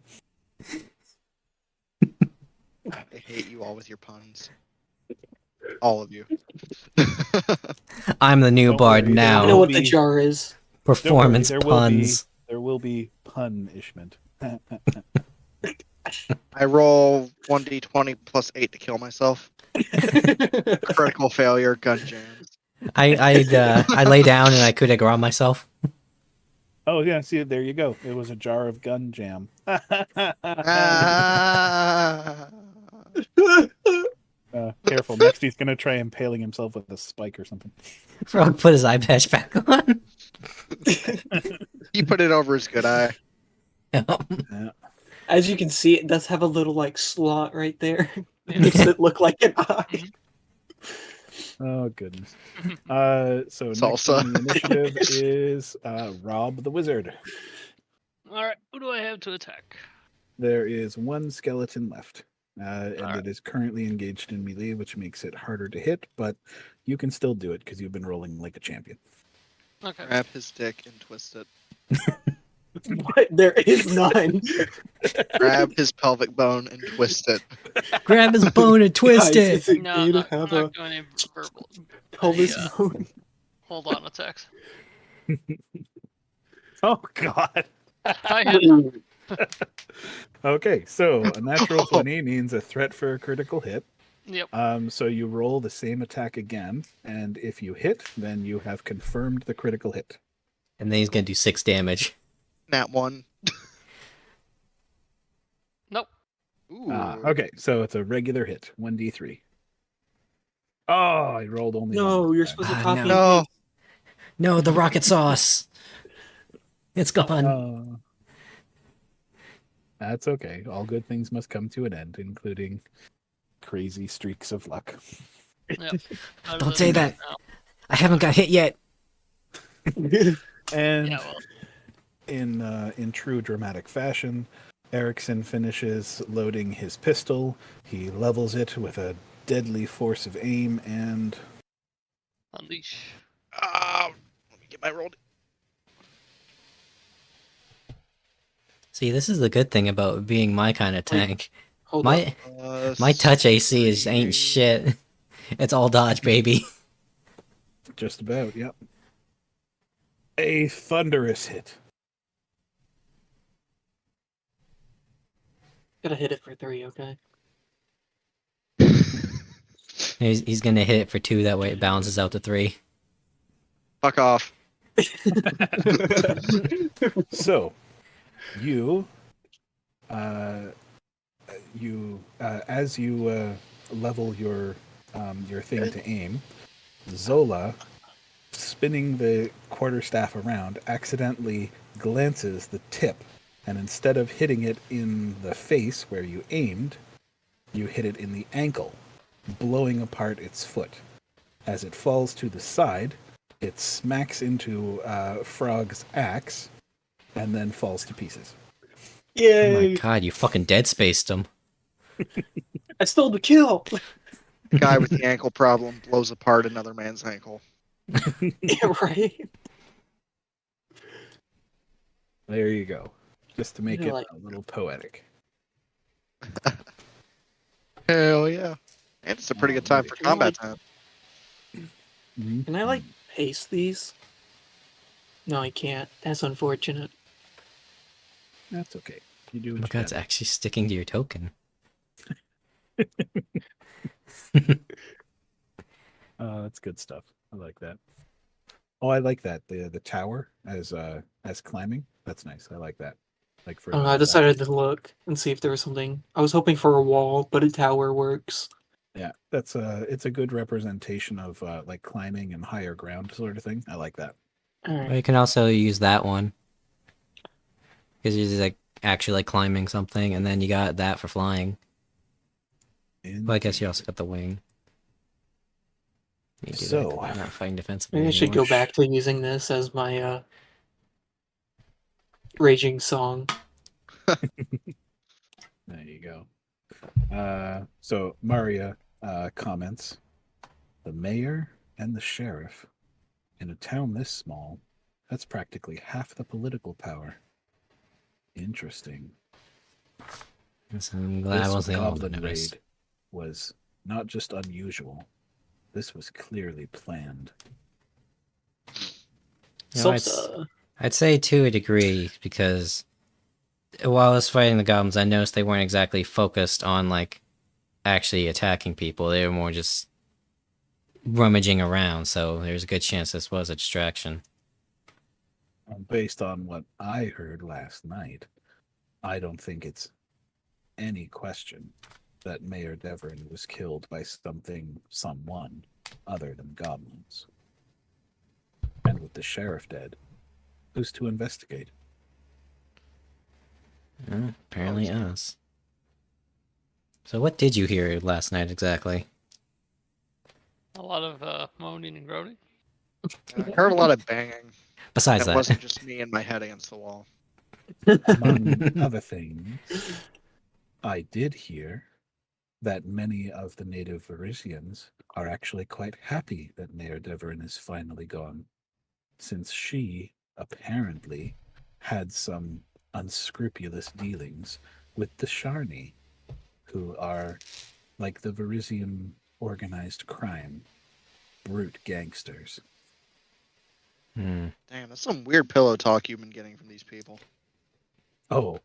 I hate you all with your puns. All of you. I'm the new Don't bard worry, now. I know what the be- jar is. Performance Don't worry, puns. There will be punishment. I roll 1d20 plus 8 to kill myself. Critical failure, gun jams. I lay down and I coup de grace myself. Oh yeah, see, there you go. It was a jar of gun jam. Ah. Careful, next he's gonna try impaling himself with a spike or something. Phrog put his eye patch back on. He put it over his good eye. As you can see, it does have a little like slot right there. Makes it look like an eye. Oh goodness. So next Salsa. on the initiative is Rob the Wizard. All right, who do I have to attack? There is one skeleton left, and Alright. it is currently engaged in melee, which makes it harder to hit. But you can still do it because you've been rolling like a champion. Okay. Grab his dick and twist it. What? There is none. Grab his pelvic bone and twist it. Grab his bone and twist Guys, it. is it No, gay I'm to not, have I'm a not doing any verbal. pelvis Yeah. bone? Hold on attacks. Oh God. I hit. Okay, so a natural 20 means a threat for a critical hit. Yep. So you roll the same attack again, and if you hit, then you have confirmed the critical hit. And then he's gonna do 6 damage. Nat 1. Nope. Ooh. Okay, so it's a regular hit, 1d3. Oh, I rolled only one. No, this you're time. supposed to Ah, copy. no. and paste. No, the rocket sauce. It's gone. That's okay. All good things must come to an end, including crazy streaks of luck. Yep. Don't say that. I haven't got hit yet. And Yeah, well, in true dramatic fashion, Erikson finishes loading his pistol. He levels it with a deadly force of aim and unleash. Let me get my roll. See, this is the good thing about being my kind of tank. Hold on. My touch AC is ain't shit. It's all dodge, baby. just about, yep. A thunderous hit. Gotta hit it for 3, okay? He's gonna hit it for 2, that way it balances out to 3. Fuck off. So, you, as you level your thing to aim, Zola, spinning the quarterstaff around, accidentally glances the tip, and instead of hitting it in the face where you aimed, you hit it in the ankle, blowing apart its foot. As it falls to the side, it smacks into Phrog's axe, and then falls to pieces. Oh Yay! my god, you fucking dead spaced him. I stole the kill! The guy with the ankle problem blows apart another man's ankle. Yeah, right? There you go. Just to make Yeah, it like- a little poetic. Hell yeah. And it's a pretty good time for Can I, combat like- time. Can I, paste these? No, I can't. That's unfortunate. That's okay. You do Oh what my you god, it's gotta. actually sticking to your token. That's good stuff. I like that. Oh, I like that. The tower as climbing. That's nice. I like that. Like for I don't know, I decided to look and see if there was something. I was hoping for a wall, but a tower works. Yeah, that's it's a good representation of like climbing and higher ground sort of thing. I like that. Or you Alright. can also use that one. Because you're like actually like climbing something, and then you got that for flying. Well, I guess you also got the wing. You do that 'cause So- you're not fighting defensively Maybe I should go anymore. back to using this as my raging song. There you go. So Mharia comments, the mayor and the sheriff in a town this small, that's practically half the political power. Interesting. So I'm glad I This wasn't the only one goblin that noticed. raid was not just unusual. This was clearly planned. You know, So, I'd say to a degree, because while I was fighting the goblins, I noticed they weren't exactly focused on like actually attacking people. They were more just rummaging around. So there's a good chance this was a distraction. Based on what I heard last night, I don't think it's any question that Mayor Devon was killed by someone other than goblins. And with the sheriff dead, who's to investigate? Well, apparently us. So what did you hear last night exactly? A lot of moaning and groaning. I heard a lot of banging. Besides It that, wasn't just me and my head against the wall. Among other things, I did hear that many of the native Varisians are actually quite happy that Mayor Devon is finally gone, since she apparently had some unscrupulous dealings with the Sharni, who are like the Varisian organized crime, brute gangsters. Hmm. Damn, that's some weird pillow talk you've been getting from these people. Oh,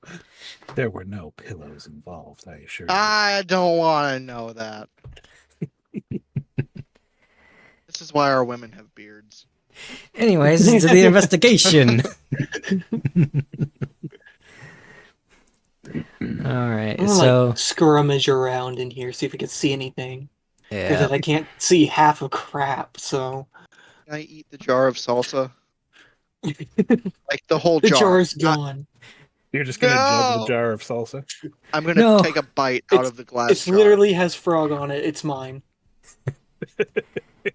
there were no pillows involved, I assure you. I don't want to know that. This is why our women have beards. Anyways, to the investigation. All right, I'm gonna so like scrummage around in here, see if we can see anything. yeah, Because I can't see half of crap, so Can I eat the jar of salsa? Like the whole the jar. jar's Not- gone. You're just gonna jug the No! jar of salsa? I'm gonna No. take a bite out of the glass It jar. literally has Phrog on it. It's mine.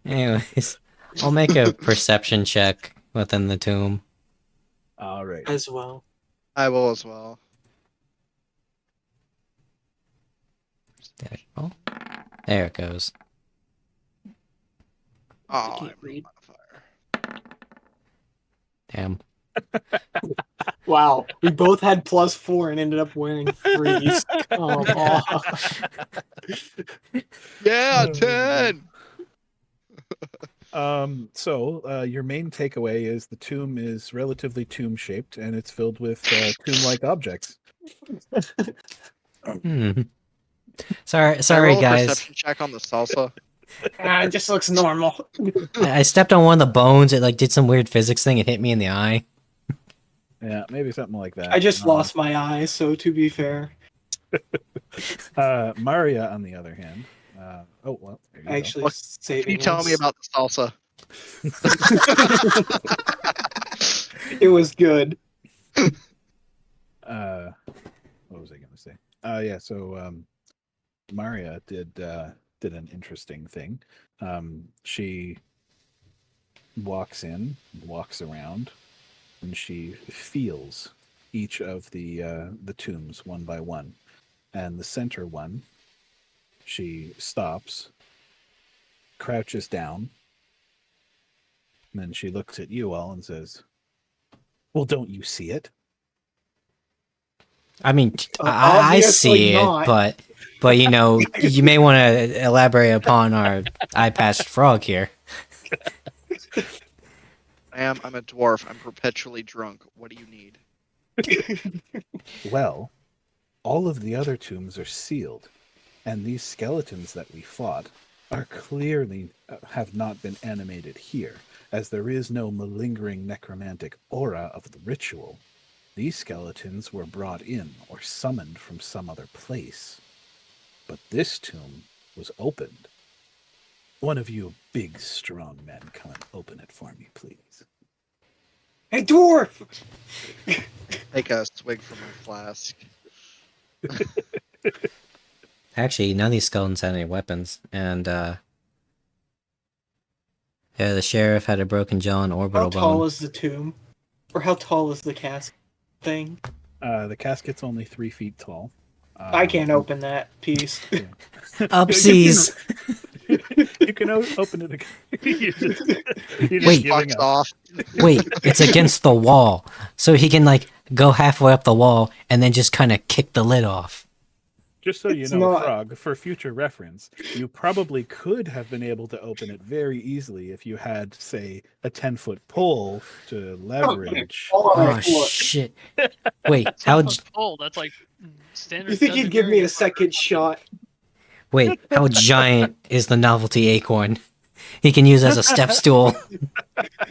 anyways, I'll make a perception check within the tomb. All right. As well. I will as well. Oh, there it goes. Oh, can't I read. modifier. Damn. Wow, we both had +4 and ended up wearing 3s. Come on. Yeah, Oh, 10! So your main takeaway is the tomb is relatively tomb-shaped, and it's filled with tomb-like objects. Hmm. Can I Sorry, roll a guys. perception check on the salsa. It just looks normal. I stepped on one of the bones. It like did some weird physics thing. It hit me in the eye. Yeah, maybe something like that. I just lost my eyes, so to be fair. Mharia, on the other hand. Oh well. There you go. Actually, Look, saving. Can you tell me us. about the salsa? It was good. What was I going to say? Yeah. So Mharia did an interesting thing. She walks around, and she feels each of the tombs one by one, and the center one, she stops, crouches down, and then she looks at you all and says, "Well, don't you see it?" I mean, I Obviously see not. it, but you know, you may want to elaborate upon our eye-patched frog here. I'm a dwarf. I'm perpetually drunk. What do you need? Well, all of the other tombs are sealed, and these skeletons that we fought are clearly have not been animated here, as there is no malingering necromantic aura of the ritual. These skeletons were brought in or summoned from some other place. But this tomb was opened. One of you big, strong men come and open it for me, please. Hey, dwarf! Take a swig from my flask. Actually, none of these skeletons had any weapons, and yeah, the sheriff had a broken jaw and How orbital tall bone. is the tomb? Or how tall is the cask thing? The casket's only 3 feet tall. I can't open that piece. Upsies. You can open it again. you're just Wait. giving Fucks up. off. Wait, it's against the wall, so he can like go halfway up the wall and then just kind of kick the lid off. Just so you It's know, not- Phrog, for future reference, you probably could have been able to open it very easily if you had, say, a 10-foot pole to leverage. Oh shit! Wait, how Oh, that's like standard. You think you'd give me a second shot? wait how giant is the novelty acorn? He can use as a step stool.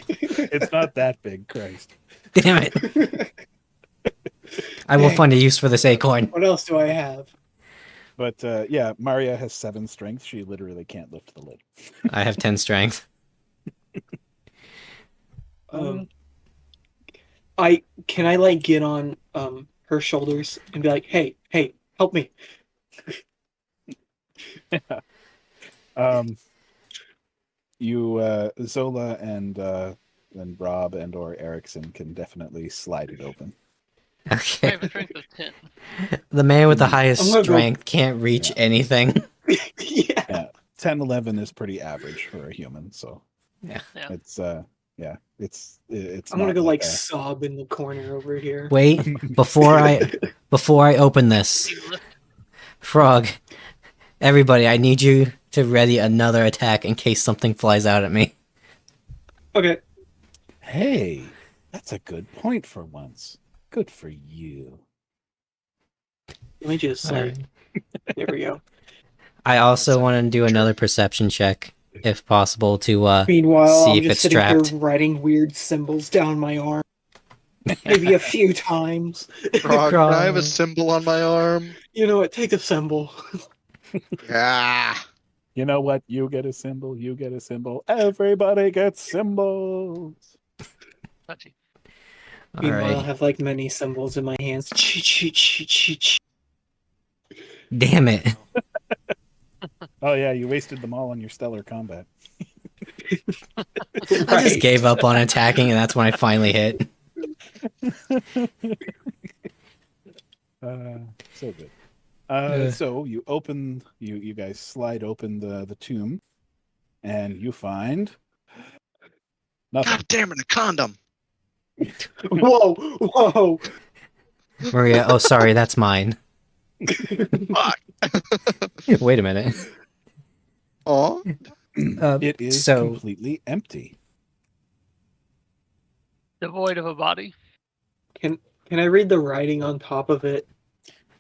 It's not that big, Christ. Damn it! I will find a use for this acorn. What else do I have? But yeah, Mharia has 7 strength. She literally can't lift the lid. I have 10 strength. Can I like get on her shoulders and be like, hey, help me. You Zola and Rob and or Erikson can definitely slide it open. I Okay. have a strength of 10. The man with the highest I'm gonna go- strength can't reach anything. Yeah. 10, 11 is pretty average for a human, so Yeah. Yeah. it's it's I'm gonna not go like a- sob in the corner over here. Wait, before I open this, Frog, everybody, I need you to ready another attack in case something flies out at me. Okay. Hey, that's a good point for once. Good for you. Let me just Alright. there we go. I also want to do another perception check, if possible, to Meanwhile, see I'm if just it's sitting trapped. here writing weird symbols down my arm. Maybe a few times. Frog, can I have a Frog. symbol on my arm? You know what? Take a symbol. Yeah. You know what? You get a symbol. You get a symbol. Everybody gets symbols. Touchy. Meanwhile, I Alright. have like many symbols in my hands. Damn it. Oh yeah, you wasted them all on your stellar combat. I just gave up on attacking, and that's when I finally hit. So good. Yeah. So you open, you guys slide open the tomb, and you find nothing. God damn it, a condom. Whoa, whoa. Mharia, oh, sorry, that's mine. Fuck. Wait a minute. Aw. It is so- completely empty. Devoid of a body. Can I read the writing on top of it?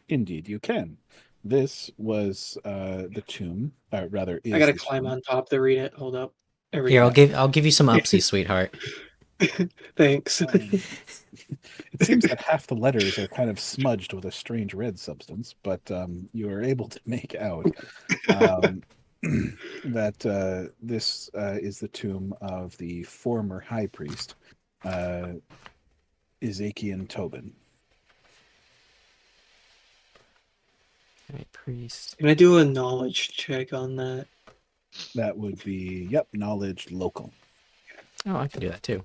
Indeed, you can. This was the tomb, or rather, is I gotta the climb tomb. on top to read it. Hold up. There we Here, go. I'll give you some upsies, sweetheart. Thanks. It seems that half the letters are kind of smudged with a strange red substance, but you are able to make out that this is the tomb of the former high priest, Ezekian Tobin. High priest. Can I do a knowledge check on that? That would be, yep, knowledge local. Oh, I can do that too.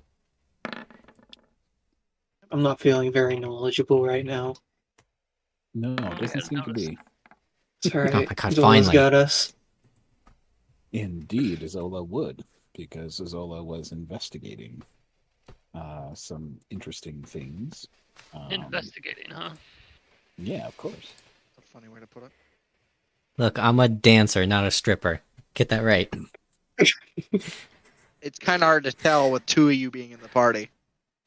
I'm not feeling very knowledgeable right now. No, it doesn't seem to be. It's alright. Oh my God, Zola's finally. got us. Indeed, Zola would, because Zola was investigating some interesting things. Investigating, huh? Yeah, of course. That's a funny way to put it. Look, I'm a dancer, not a stripper. Get that right. It's kind of hard to tell with two of you being in the party.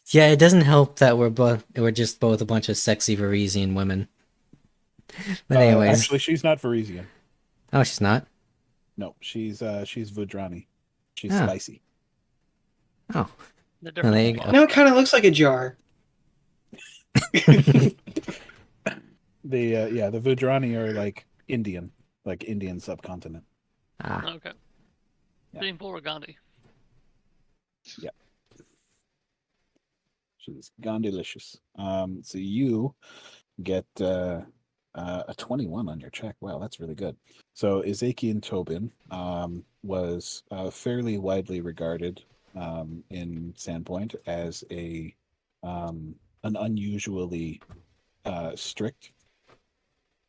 Yeah, it doesn't help that we're just both a bunch of sexy Varisian women. But anyways, Actually, she's not Varisian. oh, she's not. No, she's Vudrani. She's Ah. spicy. Oh, The well, there you different go. No, it kind of looks like a jar. The Vudrani are like Indian subcontinent. Ah, Okay. Yeah. Simple Gandhi. She's Gandilicious. So you get a 21 on your check. Wow, that's really good. So Ezekian Tobin was fairly widely regarded in Sandpoint as an unusually strict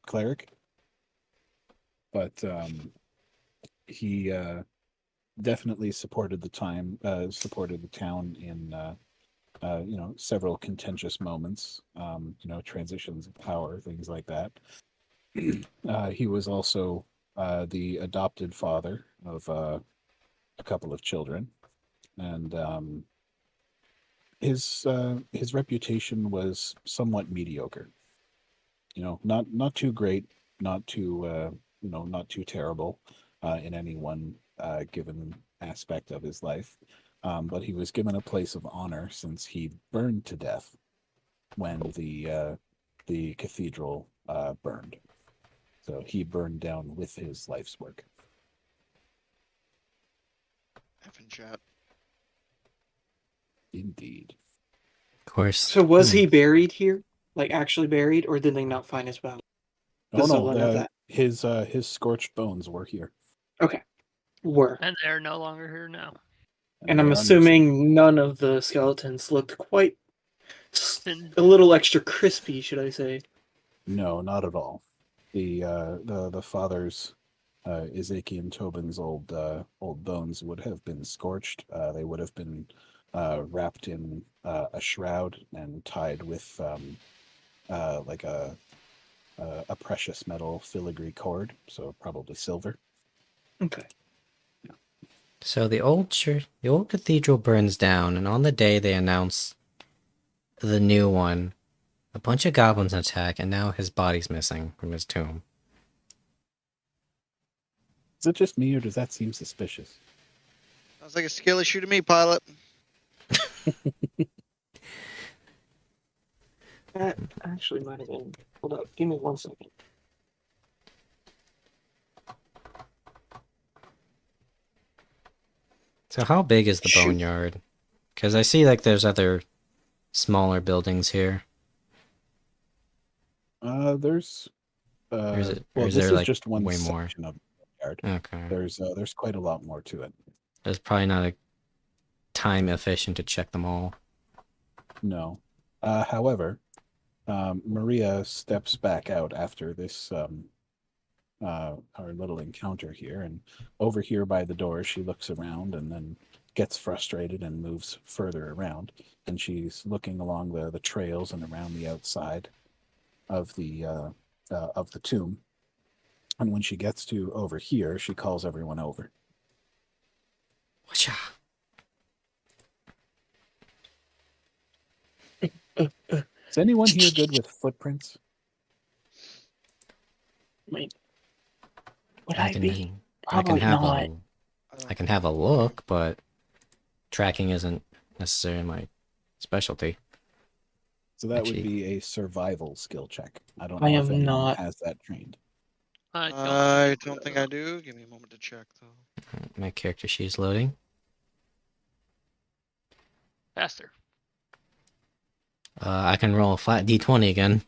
cleric, but he definitely supported the town in several contentious moments, transitions of power, things like that. He was also the adopted father of a couple of children, and his reputation was somewhat mediocre. Not too great, not too not too terrible in any one given aspect of his life. But he was given a place of honor since he burned to death when the cathedral burned. So he burned down with his life's work. Effing chat. Indeed. of course. So was he buried here? Like actually buried, or did they not find his body? Oh Does no, Zola know that? his scorched bones were here. Okay. Were. And they're no longer here now. And they I'm are missing. assuming none of the skeletons looked quite a little extra crispy, should I say? No, not at all. The father's Ezekian Tobin's old bones would have been scorched. They would have been wrapped in a shroud and tied with like a precious metal filigree cord, so probably silver. Okay. So the old cathedral burns down, and on the day they announce the new one, A bunch of goblins attack, and now his body's missing from his tomb. Is it just me, or does that seem suspicious? Sounds like a skill issue to me, pilot. That actually might have been. Hold up, give me 1 second. So how big is the Shoot. boneyard? Because I see like there's other smaller buildings here. There's Or is it? well, Or is this there is like just one way more? section of the yard. Okay. There's quite a lot more to it. It's probably not a time efficient to check them all. No. However, Mharia steps back out after this our little encounter here, and over here by the door, she looks around and then gets frustrated and moves further around. And she's looking along the trails and around the outside of the tomb. And when she gets to over here, she calls everyone over. Whatcha? Is anyone here good with footprints? Wait. Would I I can, be? I can Probably have not. a, I can have a look, but tracking isn't necessarily my specialty. So that Actually- would be a survival skill check. I don't I know if am anyone not. has that trained. I don't think I do. Give me a moment to check, though. My character sheet's loading. Faster. I can roll a flat d20 again.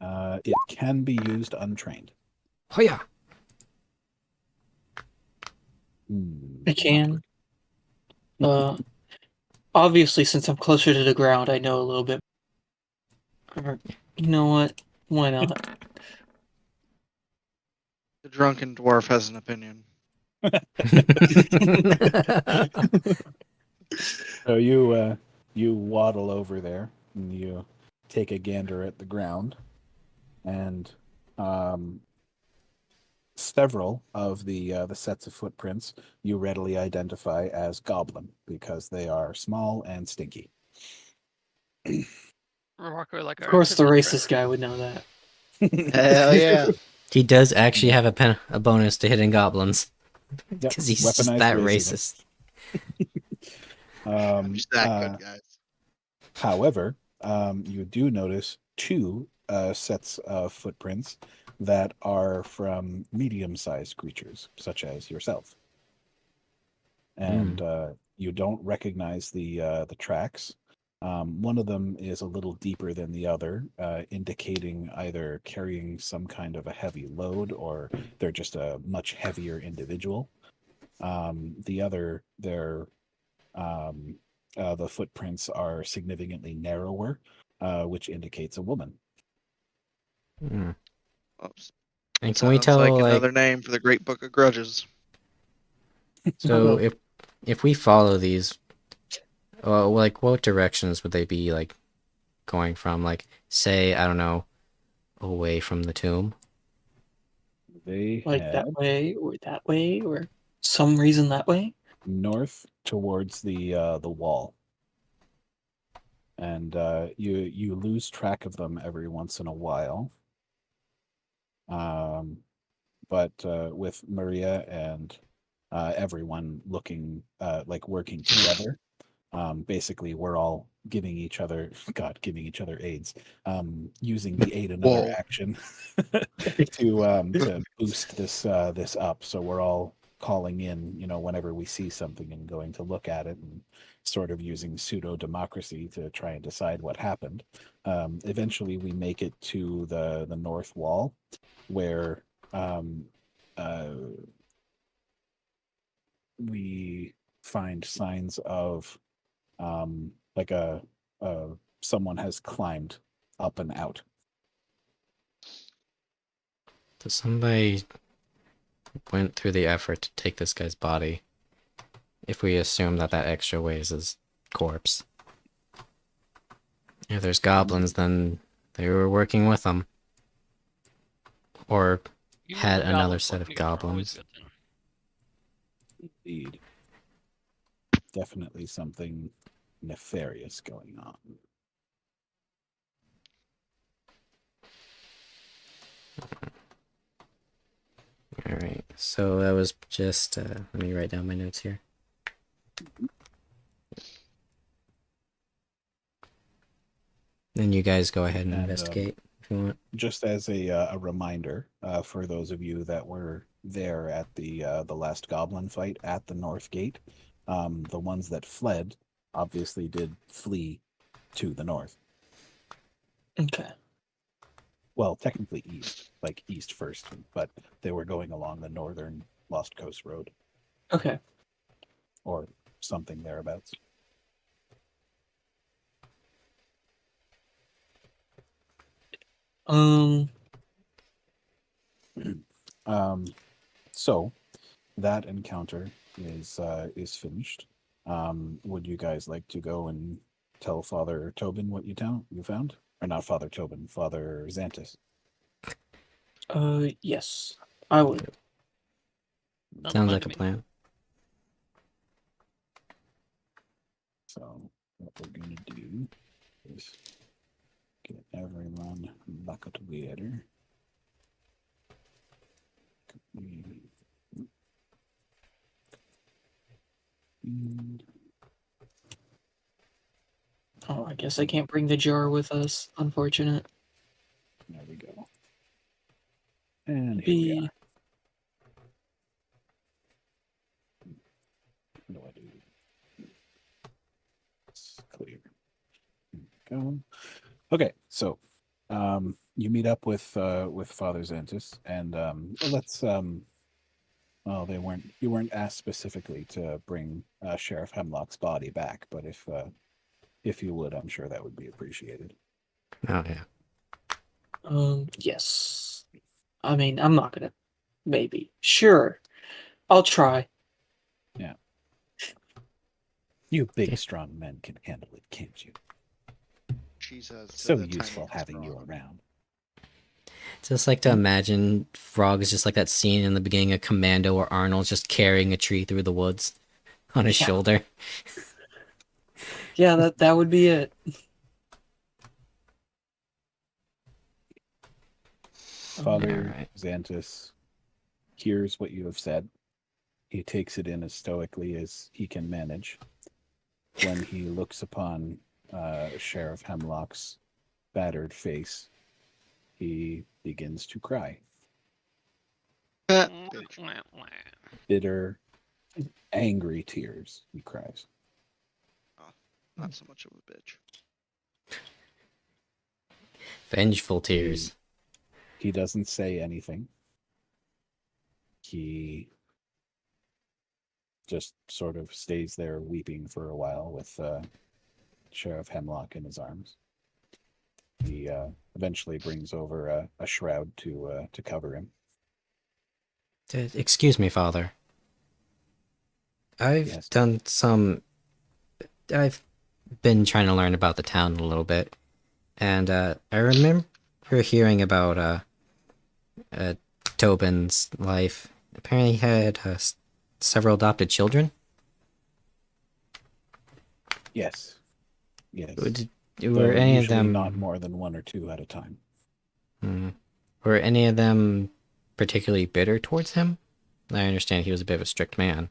It can be used untrained. Oh yeah. I can. Obviously, since I'm closer to the ground, I know a little bit. Or, you know what? Why not? The drunken dwarf has an opinion. So you waddle over there and you take a gander at the ground, and several of the sets of footprints you readily identify as goblin because they are small and stinky. Remarkably like Of our course, the Christmas racist trailer. guy would know that. Hell yeah. He does actually have a bonus to hitting goblins Yep, because he's just weaponized that racism. racist. I'm just that good, guys. However, you do notice two sets of footprints that are from medium-sized creatures, such as yourself, and you don't recognize the tracks. One of them is a little deeper than the other, indicating either carrying some kind of a heavy load or they're just a much heavier individual. The other, the footprints are significantly narrower, which indicates a woman. Hmm. Oops. And can we Sounds tell like like another name for the Great Book of Grudges? so if we follow these, like what directions would they be like going from? Like say I don't know, away from the tomb. They Like head that way, or some reason that way. north towards the wall, and you lose track of them every once in a while. But with Mharia and everyone looking like working together, basically we're all giving each other aids, using the aid another Whoa. action to boost this up. So we're all calling in, whenever we see something and going to look at it and sort of using pseudo democracy to try and decide what happened. Eventually we make it to the north wall where we find signs of like someone has climbed up and out. So somebody went through the effort to take this guy's body. If we assume that extra weight is his corpse. If there's goblins, then they were working with them. Or You had and the another goblins set of working together are always goblins. good then. Indeed. Definitely something nefarious going on. So that was just. Let me write down my notes here. Then you guys go ahead and investigate if you want. Just as a reminder for those of you that were there at the last goblin fight at the North Gate, the ones that fled obviously did flee to the north. Okay. Well, technically east, like east first, but they were going along the northern Lost Coast Road Okay. or something thereabouts. So that encounter is finished. Would you guys like to go and tell Father Tobin what you found? Or not Father Tobin, Father Xantus. Yes, I would. Sounds like to a me. plan. So what we're gonna do is get everyone back together. Oh, I guess I can't bring the jar with us. Unfortunate. There we go. And here we are. What do I do? It's clear. Here we go. Okay, so you meet up with Father Xantus, and let's well, you weren't asked specifically to bring Sheriff Hemlock's body back, but if you would, I'm sure that would be appreciated. Oh yeah. Yes. I mean, I'm not gonna. Maybe. Sure. I'll try. You big, strong men can handle it, can't you? Jesus. So useful having you around. Just like to imagine Phrog is just like that scene in the beginning of Commando where Arnold's just carrying a tree through the woods on his shoulder. Yeah, that would be it. Father Alright. Xantus hears what you have said. He takes it in as stoically as he can manage. When he looks upon Sheriff Hemlock's battered face, he begins to cry. Bitter, angry tears, he cries. Not so much of a bitch. Vengeful tears. He doesn't say anything. He just sort of stays there weeping for a while with Sheriff Hemlock in his arms. He eventually brings over a shroud to cover him. Excuse me, Father. I've been trying to learn about the town a little bit, and I remember hearing about Tobin's life. Apparently he had several adopted children. Yes. Were any of usually them not more than one or two at a time? Were any of them particularly bitter towards him? I understand he was a bit of a strict man.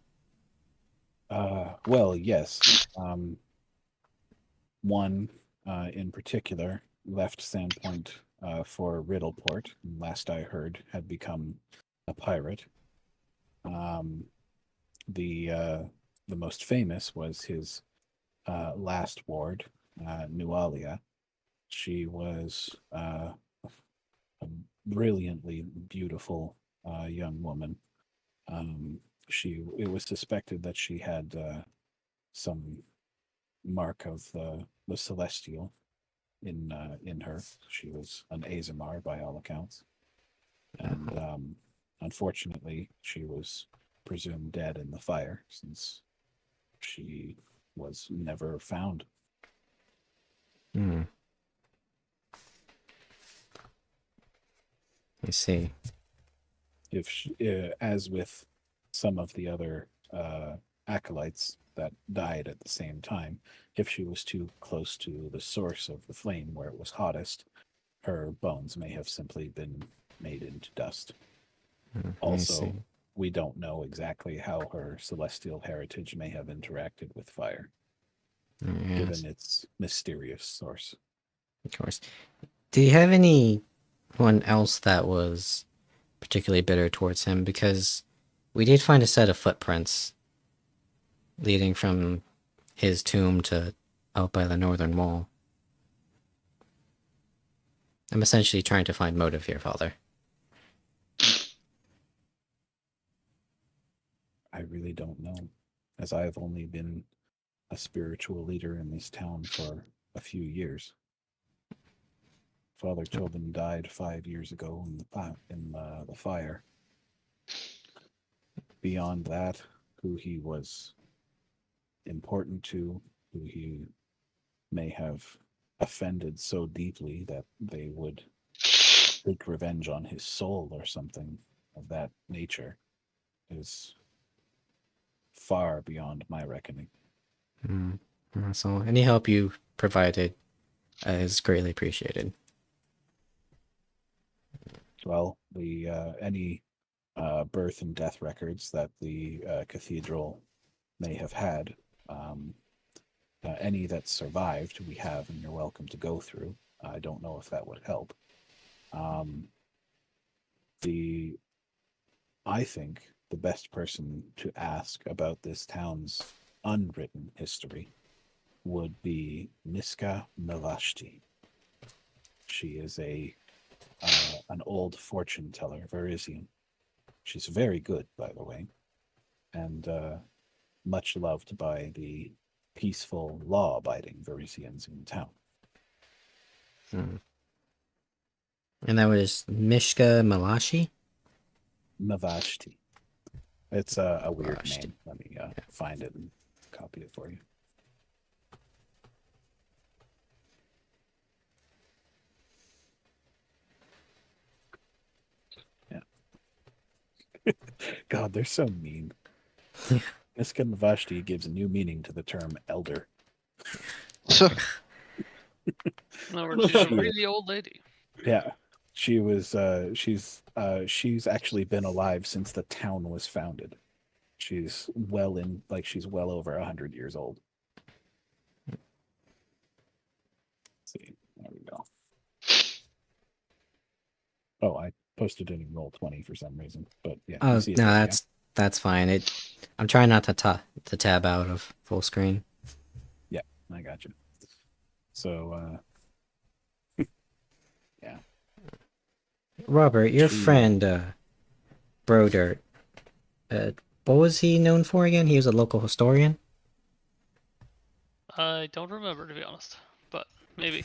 Well, yes. One in particular left Sandpoint for Riddleport. Last I heard, had become a pirate. The most famous was his last ward, Nualia. She was a brilliantly beautiful young woman. It was suspected that she had some mark of the celestial in her. She was an Azamar by all accounts, and unfortunately, she was presumed dead in the fire since she was never found. I see. If she, as with some of the other acolytes that died at the same time, if she was too close to the source of the flame where it was hottest, her bones may have simply been made into dust. Also, we don't know exactly how her celestial heritage may have interacted with fire, Yes, given its mysterious source. of course. Do you have anyone else that was particularly bitter towards him? Because we did find a set of footprints leading from his tomb to out by the northern wall. I'm essentially trying to find motive here, Father. I really don't know, as I have only been a spiritual leader in this town for a few years. Father Tobin died 5 years ago in the fire. Beyond that, who he was important to, who he may have offended so deeply that they would take revenge on his soul or something of that nature, is far beyond my reckoning. So any help you provided is greatly appreciated. Well, the any birth and death records that the cathedral may have had, any that survived, we have, and you're welcome to go through. I don't know if that would help. I think the best person to ask about this town's unwritten history would be Niska Mavashti. She is an old fortune teller, Varisian. She's very good, by the way, and much loved by the peaceful, law-abiding Varisians in town. And that was Mishka Malashi? Mavashti. It's a weird Mavashti. name. Let me find it and copy it for you. Yeah. God, they're so mean. Niska Mavashti gives a new meaning to the term elder. In other words, she's a really old lady. Yeah. She was she's actually been alive since the town was founded. She's well over 100 years old. Let's see. There we go. Oh, I posted it in Roll20 for some reason. But yeah. Oh you see it no, there, that's fine. I'm trying not to tab out of full screen. yeah? I got you. So yeah. Robert, your She- friend Brodert, what was he known for again? He was a local historian? I don't remember, to be honest, but maybe.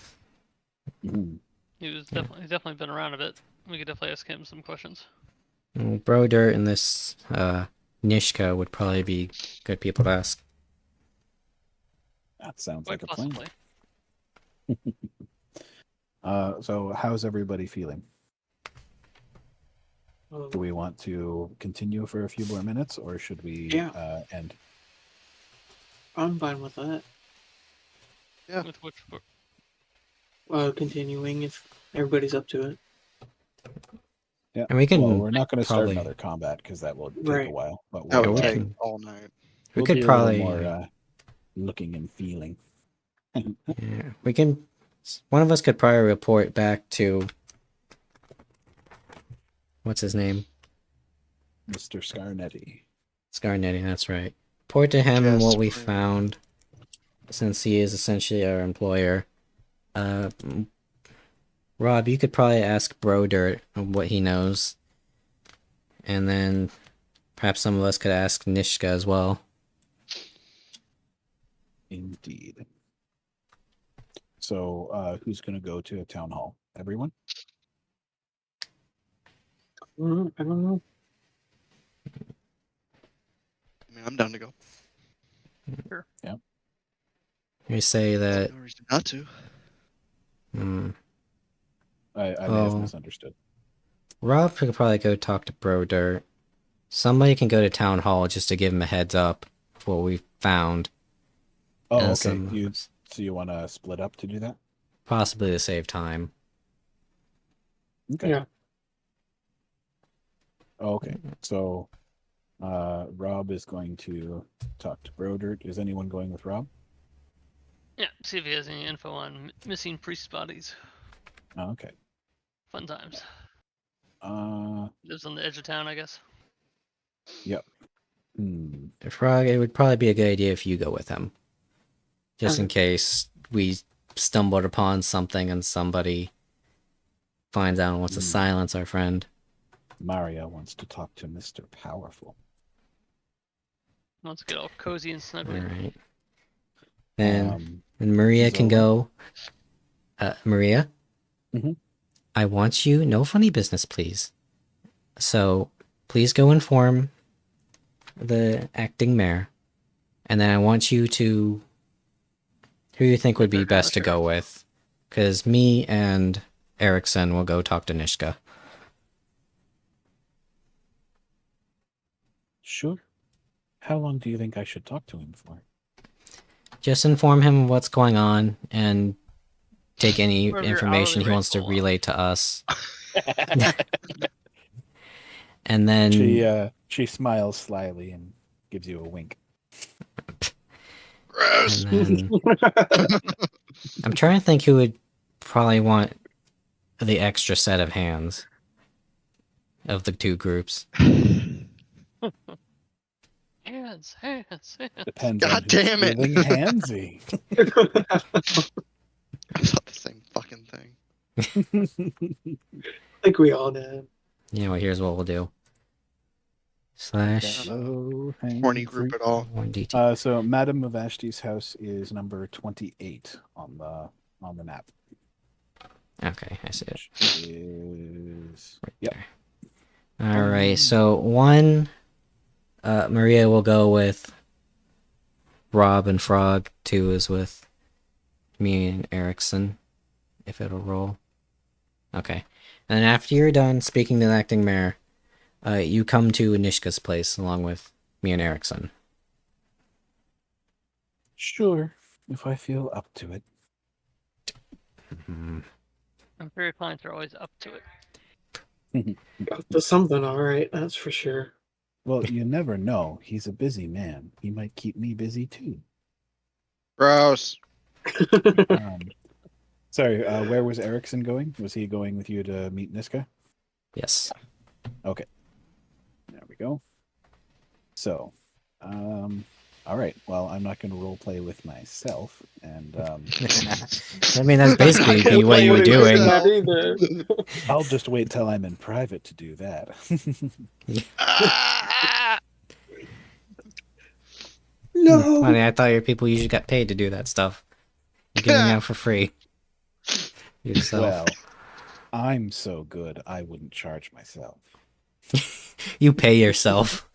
Mhm. He was definitely been around a bit. We could definitely ask him some questions. Brodert and this Nishka would probably be good people to ask. That sounds Quite like a plan. possibly. So how's everybody feeling? Oh, Do we want to continue for a few more minutes, or should we end? I'm fine with that. Yeah. With which book? Continuing if everybody's up to it. Yeah. And we can Well, we're not going to start probably- another combat because that will take a Right. while. But That we'll, would we take can- all night. We we'll could be a probably little more looking and feeling. yeah, we can. One of us could probably report back to what's his name, Mr. Scarnetti. Scarnetti. That's right. Report to him Yes, what we please. found, since he is essentially our employer. Rob, you could probably ask Brodert what he knows, and then perhaps some of us could ask Nishka as well. Indeed. So, who's going to go to a town hall? Everyone? I don't know. I mean, I'm down to go. You say that. No reason not to. I may have Oh. misunderstood. Rob could probably go talk to Brodert. Somebody can go to town hall just to give him a heads up of what we found. Oh, and okay. So you want to split up to do that? possibly to save time. Okay. Yeah. Oh, okay. So Rob is going to talk to Brodert. Is anyone going with Rob? Yeah, see if he has any info on missing priest bodies. Oh, okay. Fun times. Uh, Lives on the edge of town, I guess. yep. Hmm. Phrog, it would probably be a good idea if you go with him. Just in Okay. case we stumbled upon something and somebody finds out and wants to silence our friend. Mharia wants to talk to Mr. Powerful. Let's get all cozy and snuggly. Alright. Then Um, Mharia can Zola? go. Mharia? Mhm. I want you, no funny business, please. So, please go inform the acting mayor. And then I want you to... Who you think would be best to go with? Because me and Erikson will go talk to Nishka. Sure. How long do you think I should talk to him for? Just inform him what's going on and take any Wherever your information hourly he wants to rate's full. relay to us. And then She smiles slyly and gives you a wink. Gross. and then I'm trying to think who would probably want the extra set of hands of the two groups. Hands, hands, hands. Depends God on who's damn it. feeling handsy. I thought the same fucking thing. I think we all did. You know what? Here's what we'll do. Slash So Horny group at all. 1d2. So Madame of Ashti's house is number 28 on the map. Okay, I see it. Which is yep. All right, so one, Mharia will go with Rob and Phrog. 2 is with me and Erikson, if it'll roll. Okay, and then after you're done speaking to the acting mayor, you come to Nishka's place along with me and Erikson. Sure, if I feel up to it. I'm sure your clients are always up to it. Up to something, all right. That's for sure. Well, you never know. He's a busy man. He might keep me busy too. Gross. Sorry, where was Erikson going? Was he going with you to meet Niska? Yes. Okay. There we go. So, all right. Well, I'm not going to role play with myself, and I mean, that's basically what you were doing. I'll just wait till I'm in private to do that. No. Funny, I thought your people usually got paid to do that stuff. You're giving out for free. Yourself. Well, I'm so good, I wouldn't charge myself. You pay yourself.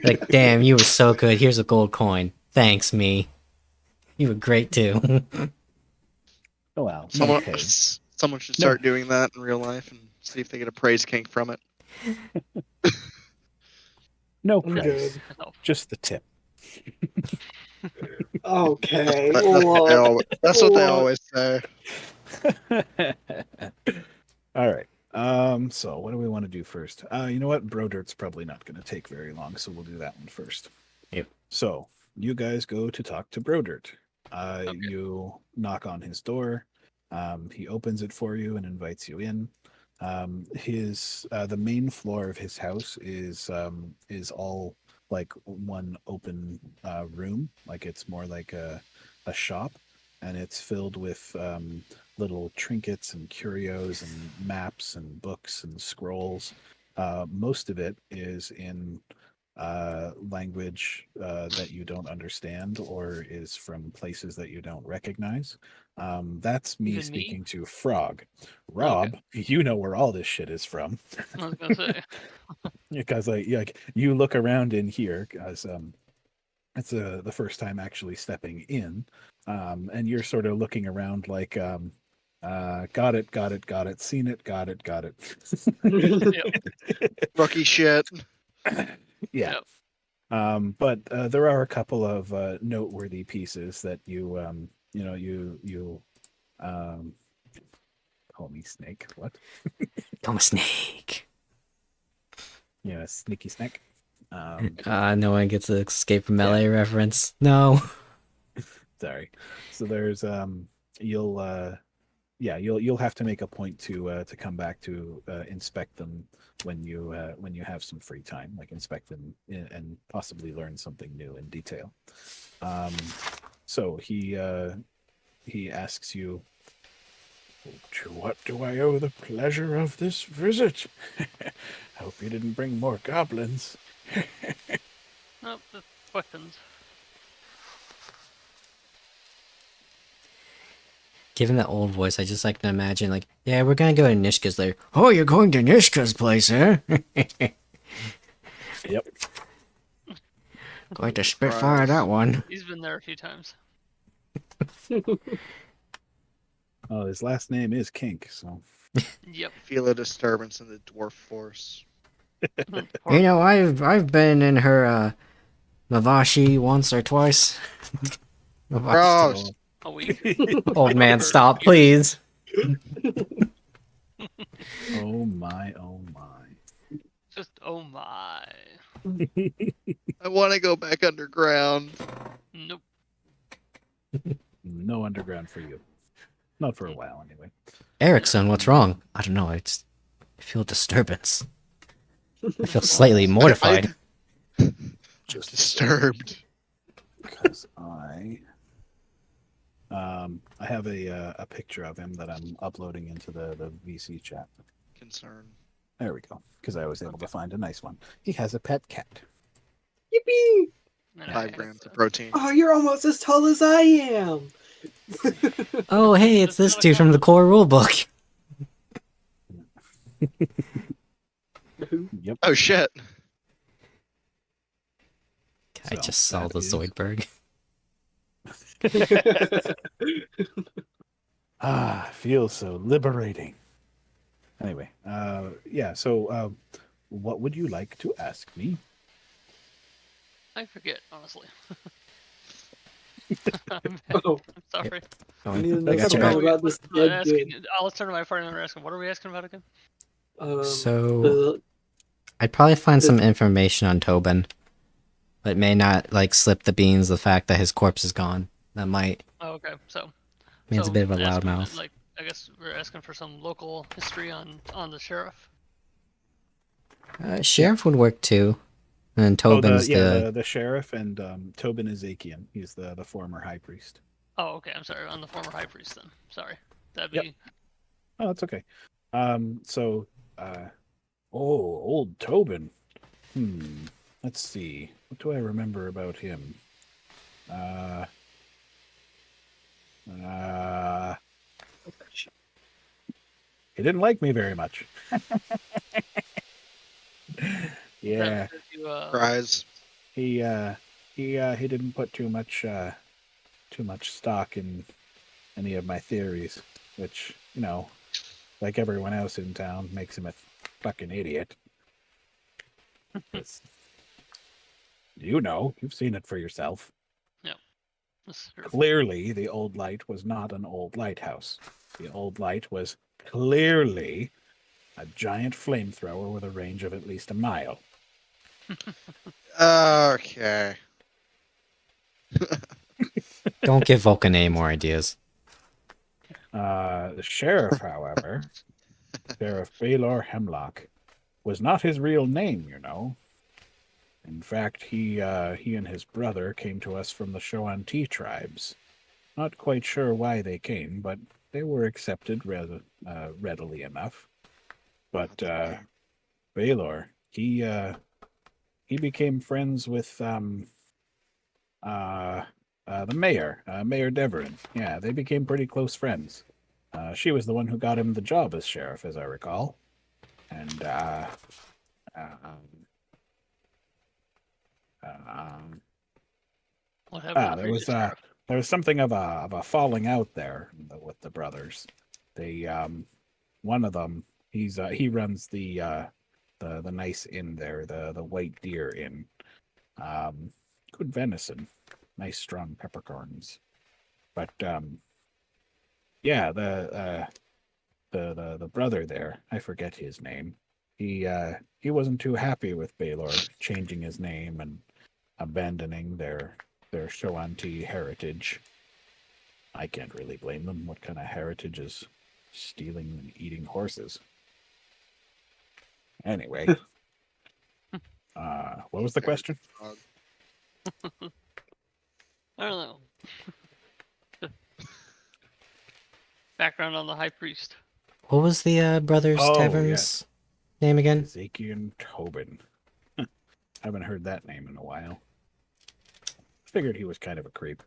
Like, damn, you were so good. Here's a gold coin. Thanks, me. You were great too. Oh well. Someone, okay. someone should start doing that in real life and see if they get a praise kink from it. No I'm price, good. Oh, just the tip. Okay. That's what they What? always say. All right. So what do we want to do first? You know what? Brodert's probably not going to take very long, so we'll do that one first. Yep. So you guys go to talk to Brodert. Okay. You knock on his door. He opens it for you and invites you in. The main floor of his house is all like one open room, like it's more like a shop, and it's filled with little trinkets and curios and maps and books and scrolls. Most of it is in language that you don't understand or is from places that you don't recognize. That's me Even me? speaking to Phrog. Rob, you know where all this shit is from. I was gonna say. Because like you look around in here, because it's the first time actually stepping in, and you're sort of looking around like got it, seen it, got it. Rookie shit. Yeah. Yep. But there are a couple of noteworthy pieces that you call me Snake. What? I'm a snake. Yeah, sneaky snake. No one gets an escape from melee reference. No. Sorry. So there's you'll you'll have to make a point to come back to inspect them when you have some free time, like inspect them and possibly learn something new in detail. So he asks you, to what do I owe the pleasure of this visit? Hope you didn't bring more goblins. Nope, the weapons. Given that old voice, I just like to imagine, like, yeah, we're gonna go to Nishka's lair. Oh, you're going to Nishka's place, huh? Yep. Going to spitfire that one. He's been there a few times. Oh, his last name is Kink, so Yep. Feel a disturbance in the dwarf force. You know, I've been in her Mavashi once or twice. Gross. A week. Old man, stop, please. Oh my, oh my. Just oh my. I want to go back underground. Nope. No underground for you. Not for a while, anyway. Erikson, what's wrong? I don't know. I feel a disturbance. I feel slightly mortified. Just Disturbed. because I have a picture of him that I'm uploading into the VC chat. Concern. There we go. Because I was able to find a nice one. He has a pet cat. Yippee! And 5 grams of protein. Oh, you're almost as tall as I am. Oh, hey, it's this dude from the core rulebook. Yep. Oh shit. I So, just saw that the is- Zoidberg. Feels so liberating. Anyway, so what would you like to ask me? I forget, honestly. Oh, I'm sorry. I need to know I got you something back. about this What- dead asking- dude. I'll turn to my party and ask him, what are we asking about again? So- the- I'd probably find some information on Tobin, but may not like slip the beans the fact that his corpse is gone. That might Oh, okay. So mean it's a bit of a ask him, loudmouth. Like, I guess we're asking for some local history on the sheriff. Sheriff would work too. And Tobin's the sheriff, and Tobin is Achaean. He's the former high priest. Oh, okay. I'm sorry. On the former high priest, then. Sorry. That'd Yep. be. Oh, that's okay. Old Tobin. Let's see. What do I remember about him? He didn't like me very much. Yeah, Cries. he didn't put too much stock in any of my theories, which, you know, like everyone else in town, makes him a fucking idiot. You know, you've seen it for yourself. Clearly, the old light was not an old lighthouse. The old light was clearly a giant flamethrower with a range of at least a mile. Okay. Don't give Vulcan any more ideas. The sheriff, however, Sheriff Baylor Hemlock, was not his real name, you know. In fact, he and his brother came to us from the Shoanti tribes. Not quite sure why they came, but they were accepted rather readily enough. But Baylor, he became friends with the mayor, Mayor Deverin. Yeah, they became pretty close friends. She was the one who got him the job as sheriff, as I recall. And What happened? there was something of a falling out there with the brothers. They one of them, he runs the nice inn there, the White Deer Inn. Good venison, nice strong peppercorns. But yeah, the brother there, I forget his name. he wasn't too happy with Baylor changing his name and abandoning their Shoanti heritage. I can't really blame them. What kind of heritage is stealing and eating horses? Anyway, what was the question? Phrog. I don't know. Background on the High Priest. What was the Brothers Oh, Tavern's name again? Ezekiel Tobin. Haven't heard that name in a while. Figured he was kind of a creep.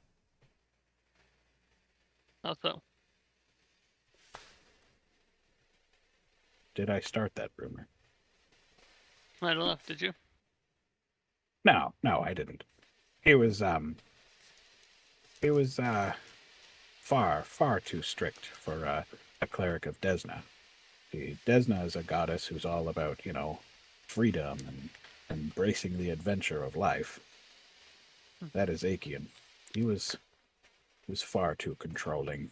How so? Did I start that rumor? I don't know. Did you? No, I didn't. He was far too strict for a cleric of Desna. Desna is a goddess who's all about, freedom and embracing the adventure of life. That is Achaean. He was far too controlling.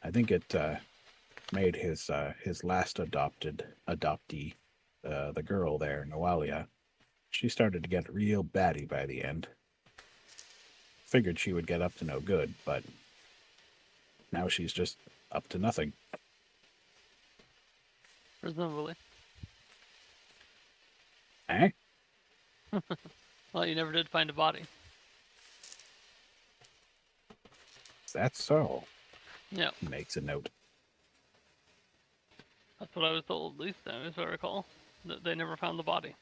I think it made his last adoptee, the girl there, Noalia. She started to get real batty by the end. Figured she would get up to no good, but now she's just up to nothing. Presumably. Eh? Well, you never did find a body. That's so. Yeah, He makes a note. that's what I was told, at least, as I recall. That they never found the body.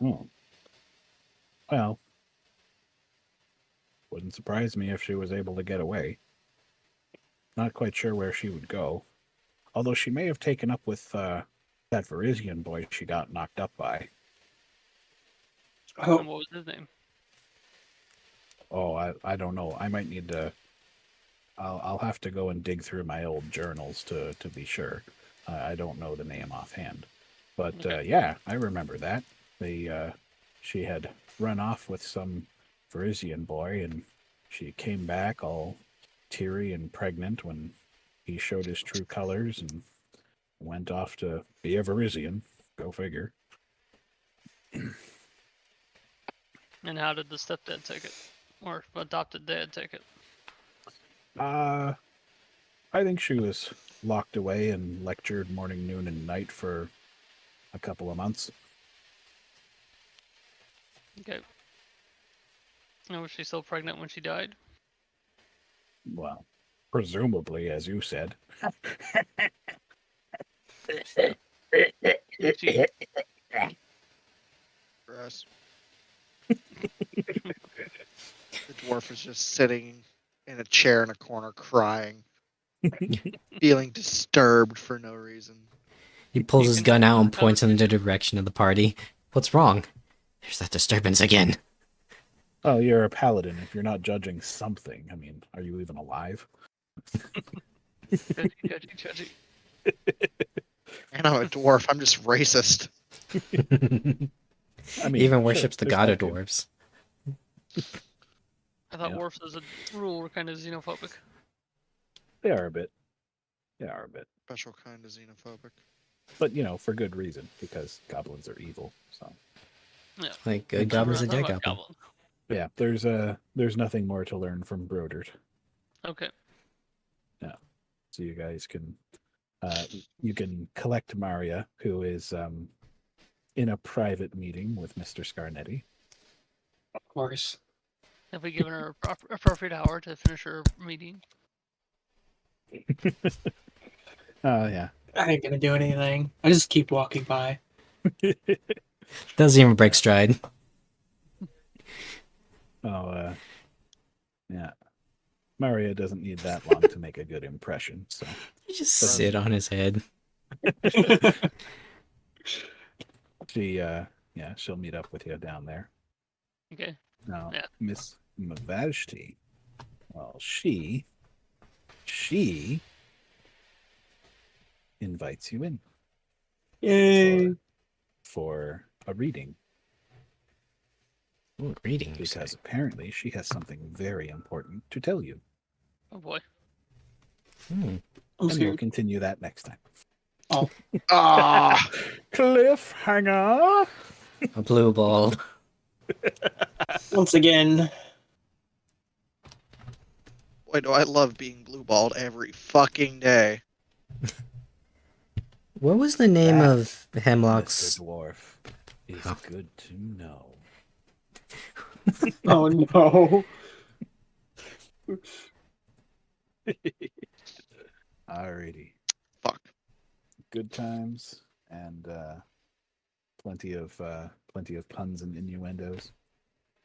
Hmm. Well, wouldn't surprise me if she was able to get away. Not quite sure where she would go. Although she may have taken up with that Varisian boy she got knocked up by. And Oh, what was his name? Oh, I don't know. I might need to. I'll have to go and dig through my old journals to be sure. I don't know the name offhand, but Okay. yeah, I remember that. She had run off with some Varisian boy, and she came back all teary and pregnant when he showed his true colors and went off to be a Varisian. Go figure. And how did the stepdad take it? Or adopted dad take it? I think she was locked away and lectured morning, noon, and night for a couple of months. Okay. And was she still pregnant when she died? Well, presumably, as you said. Did she, Gross. The dwarf is just sitting in a chair in a corner crying, feeling disturbed for no reason. He pulls You his can gun just out and tell points it- in the direction of the party. What's wrong? There's that disturbance again. Oh, you're a paladin. If you're not judging something, I mean, are you even alive? judgy. And I'm a dwarf. I'm just racist. I mean, He even sure, worships the there's god that of too. dwarves. I thought Yeah. dwarfs as a rule were kind of xenophobic. They are a bit. They are a bit. Special kind of xenophobic. But, for good reason, because goblins are evil. So, Like, good Thanks, goblin's a We're not dead talking about goblin. yeah, there's nothing more to learn from Brodert. Okay. So you guys can collect Mharia, who is in a private meeting with Mr. Scarnetti. of course. Have we given her appropriate hour to finish her meeting? Yeah. I ain't gonna do anything. I just keep walking by. Doesn't even break stride. Oh, yeah. Mharia doesn't need that long to make a good impression, so. You just sit on his head. She'll meet up with you down there. Okay. Now, Yeah. Miss Mavashti, well, she invites you in Yay! for a reading Ooh, reading, you say. because apparently she has something very important to tell you. Oh boy. Hmm. I'm And we'll scared. continue that next time. Ah, Cliffhanger. A blue ball. Once again, boy, do I love being blue balled every fucking day. What was the name That, of Hemlock's? Mr. Dwarf is Oh. good to know. oh no. Alrighty. Fuck. Good times and plenty of puns and innuendos.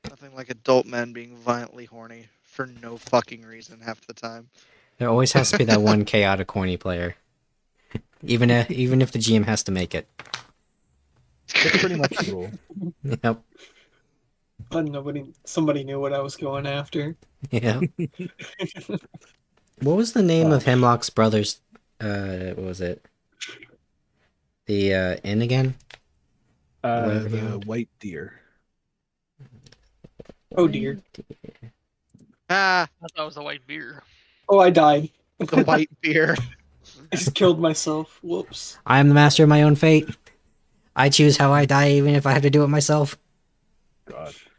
Nothing like adult men being violently horny for no fucking reason half the time. There always has to be that one chaotic horny player. Even if the GM has to make it. That's pretty much the rule. Yep. But somebody knew what I was going after. Yep. What was the name of Oh. Hemlock's brothers? What was it? The inn again? Whatever he The owned. white deer. Oh dear. Ah, I thought it was the white beer. Oh, I died. the white beer. I just killed myself. Whoops. I am the master of my own fate. I choose how I die, even if I have to do it myself. God.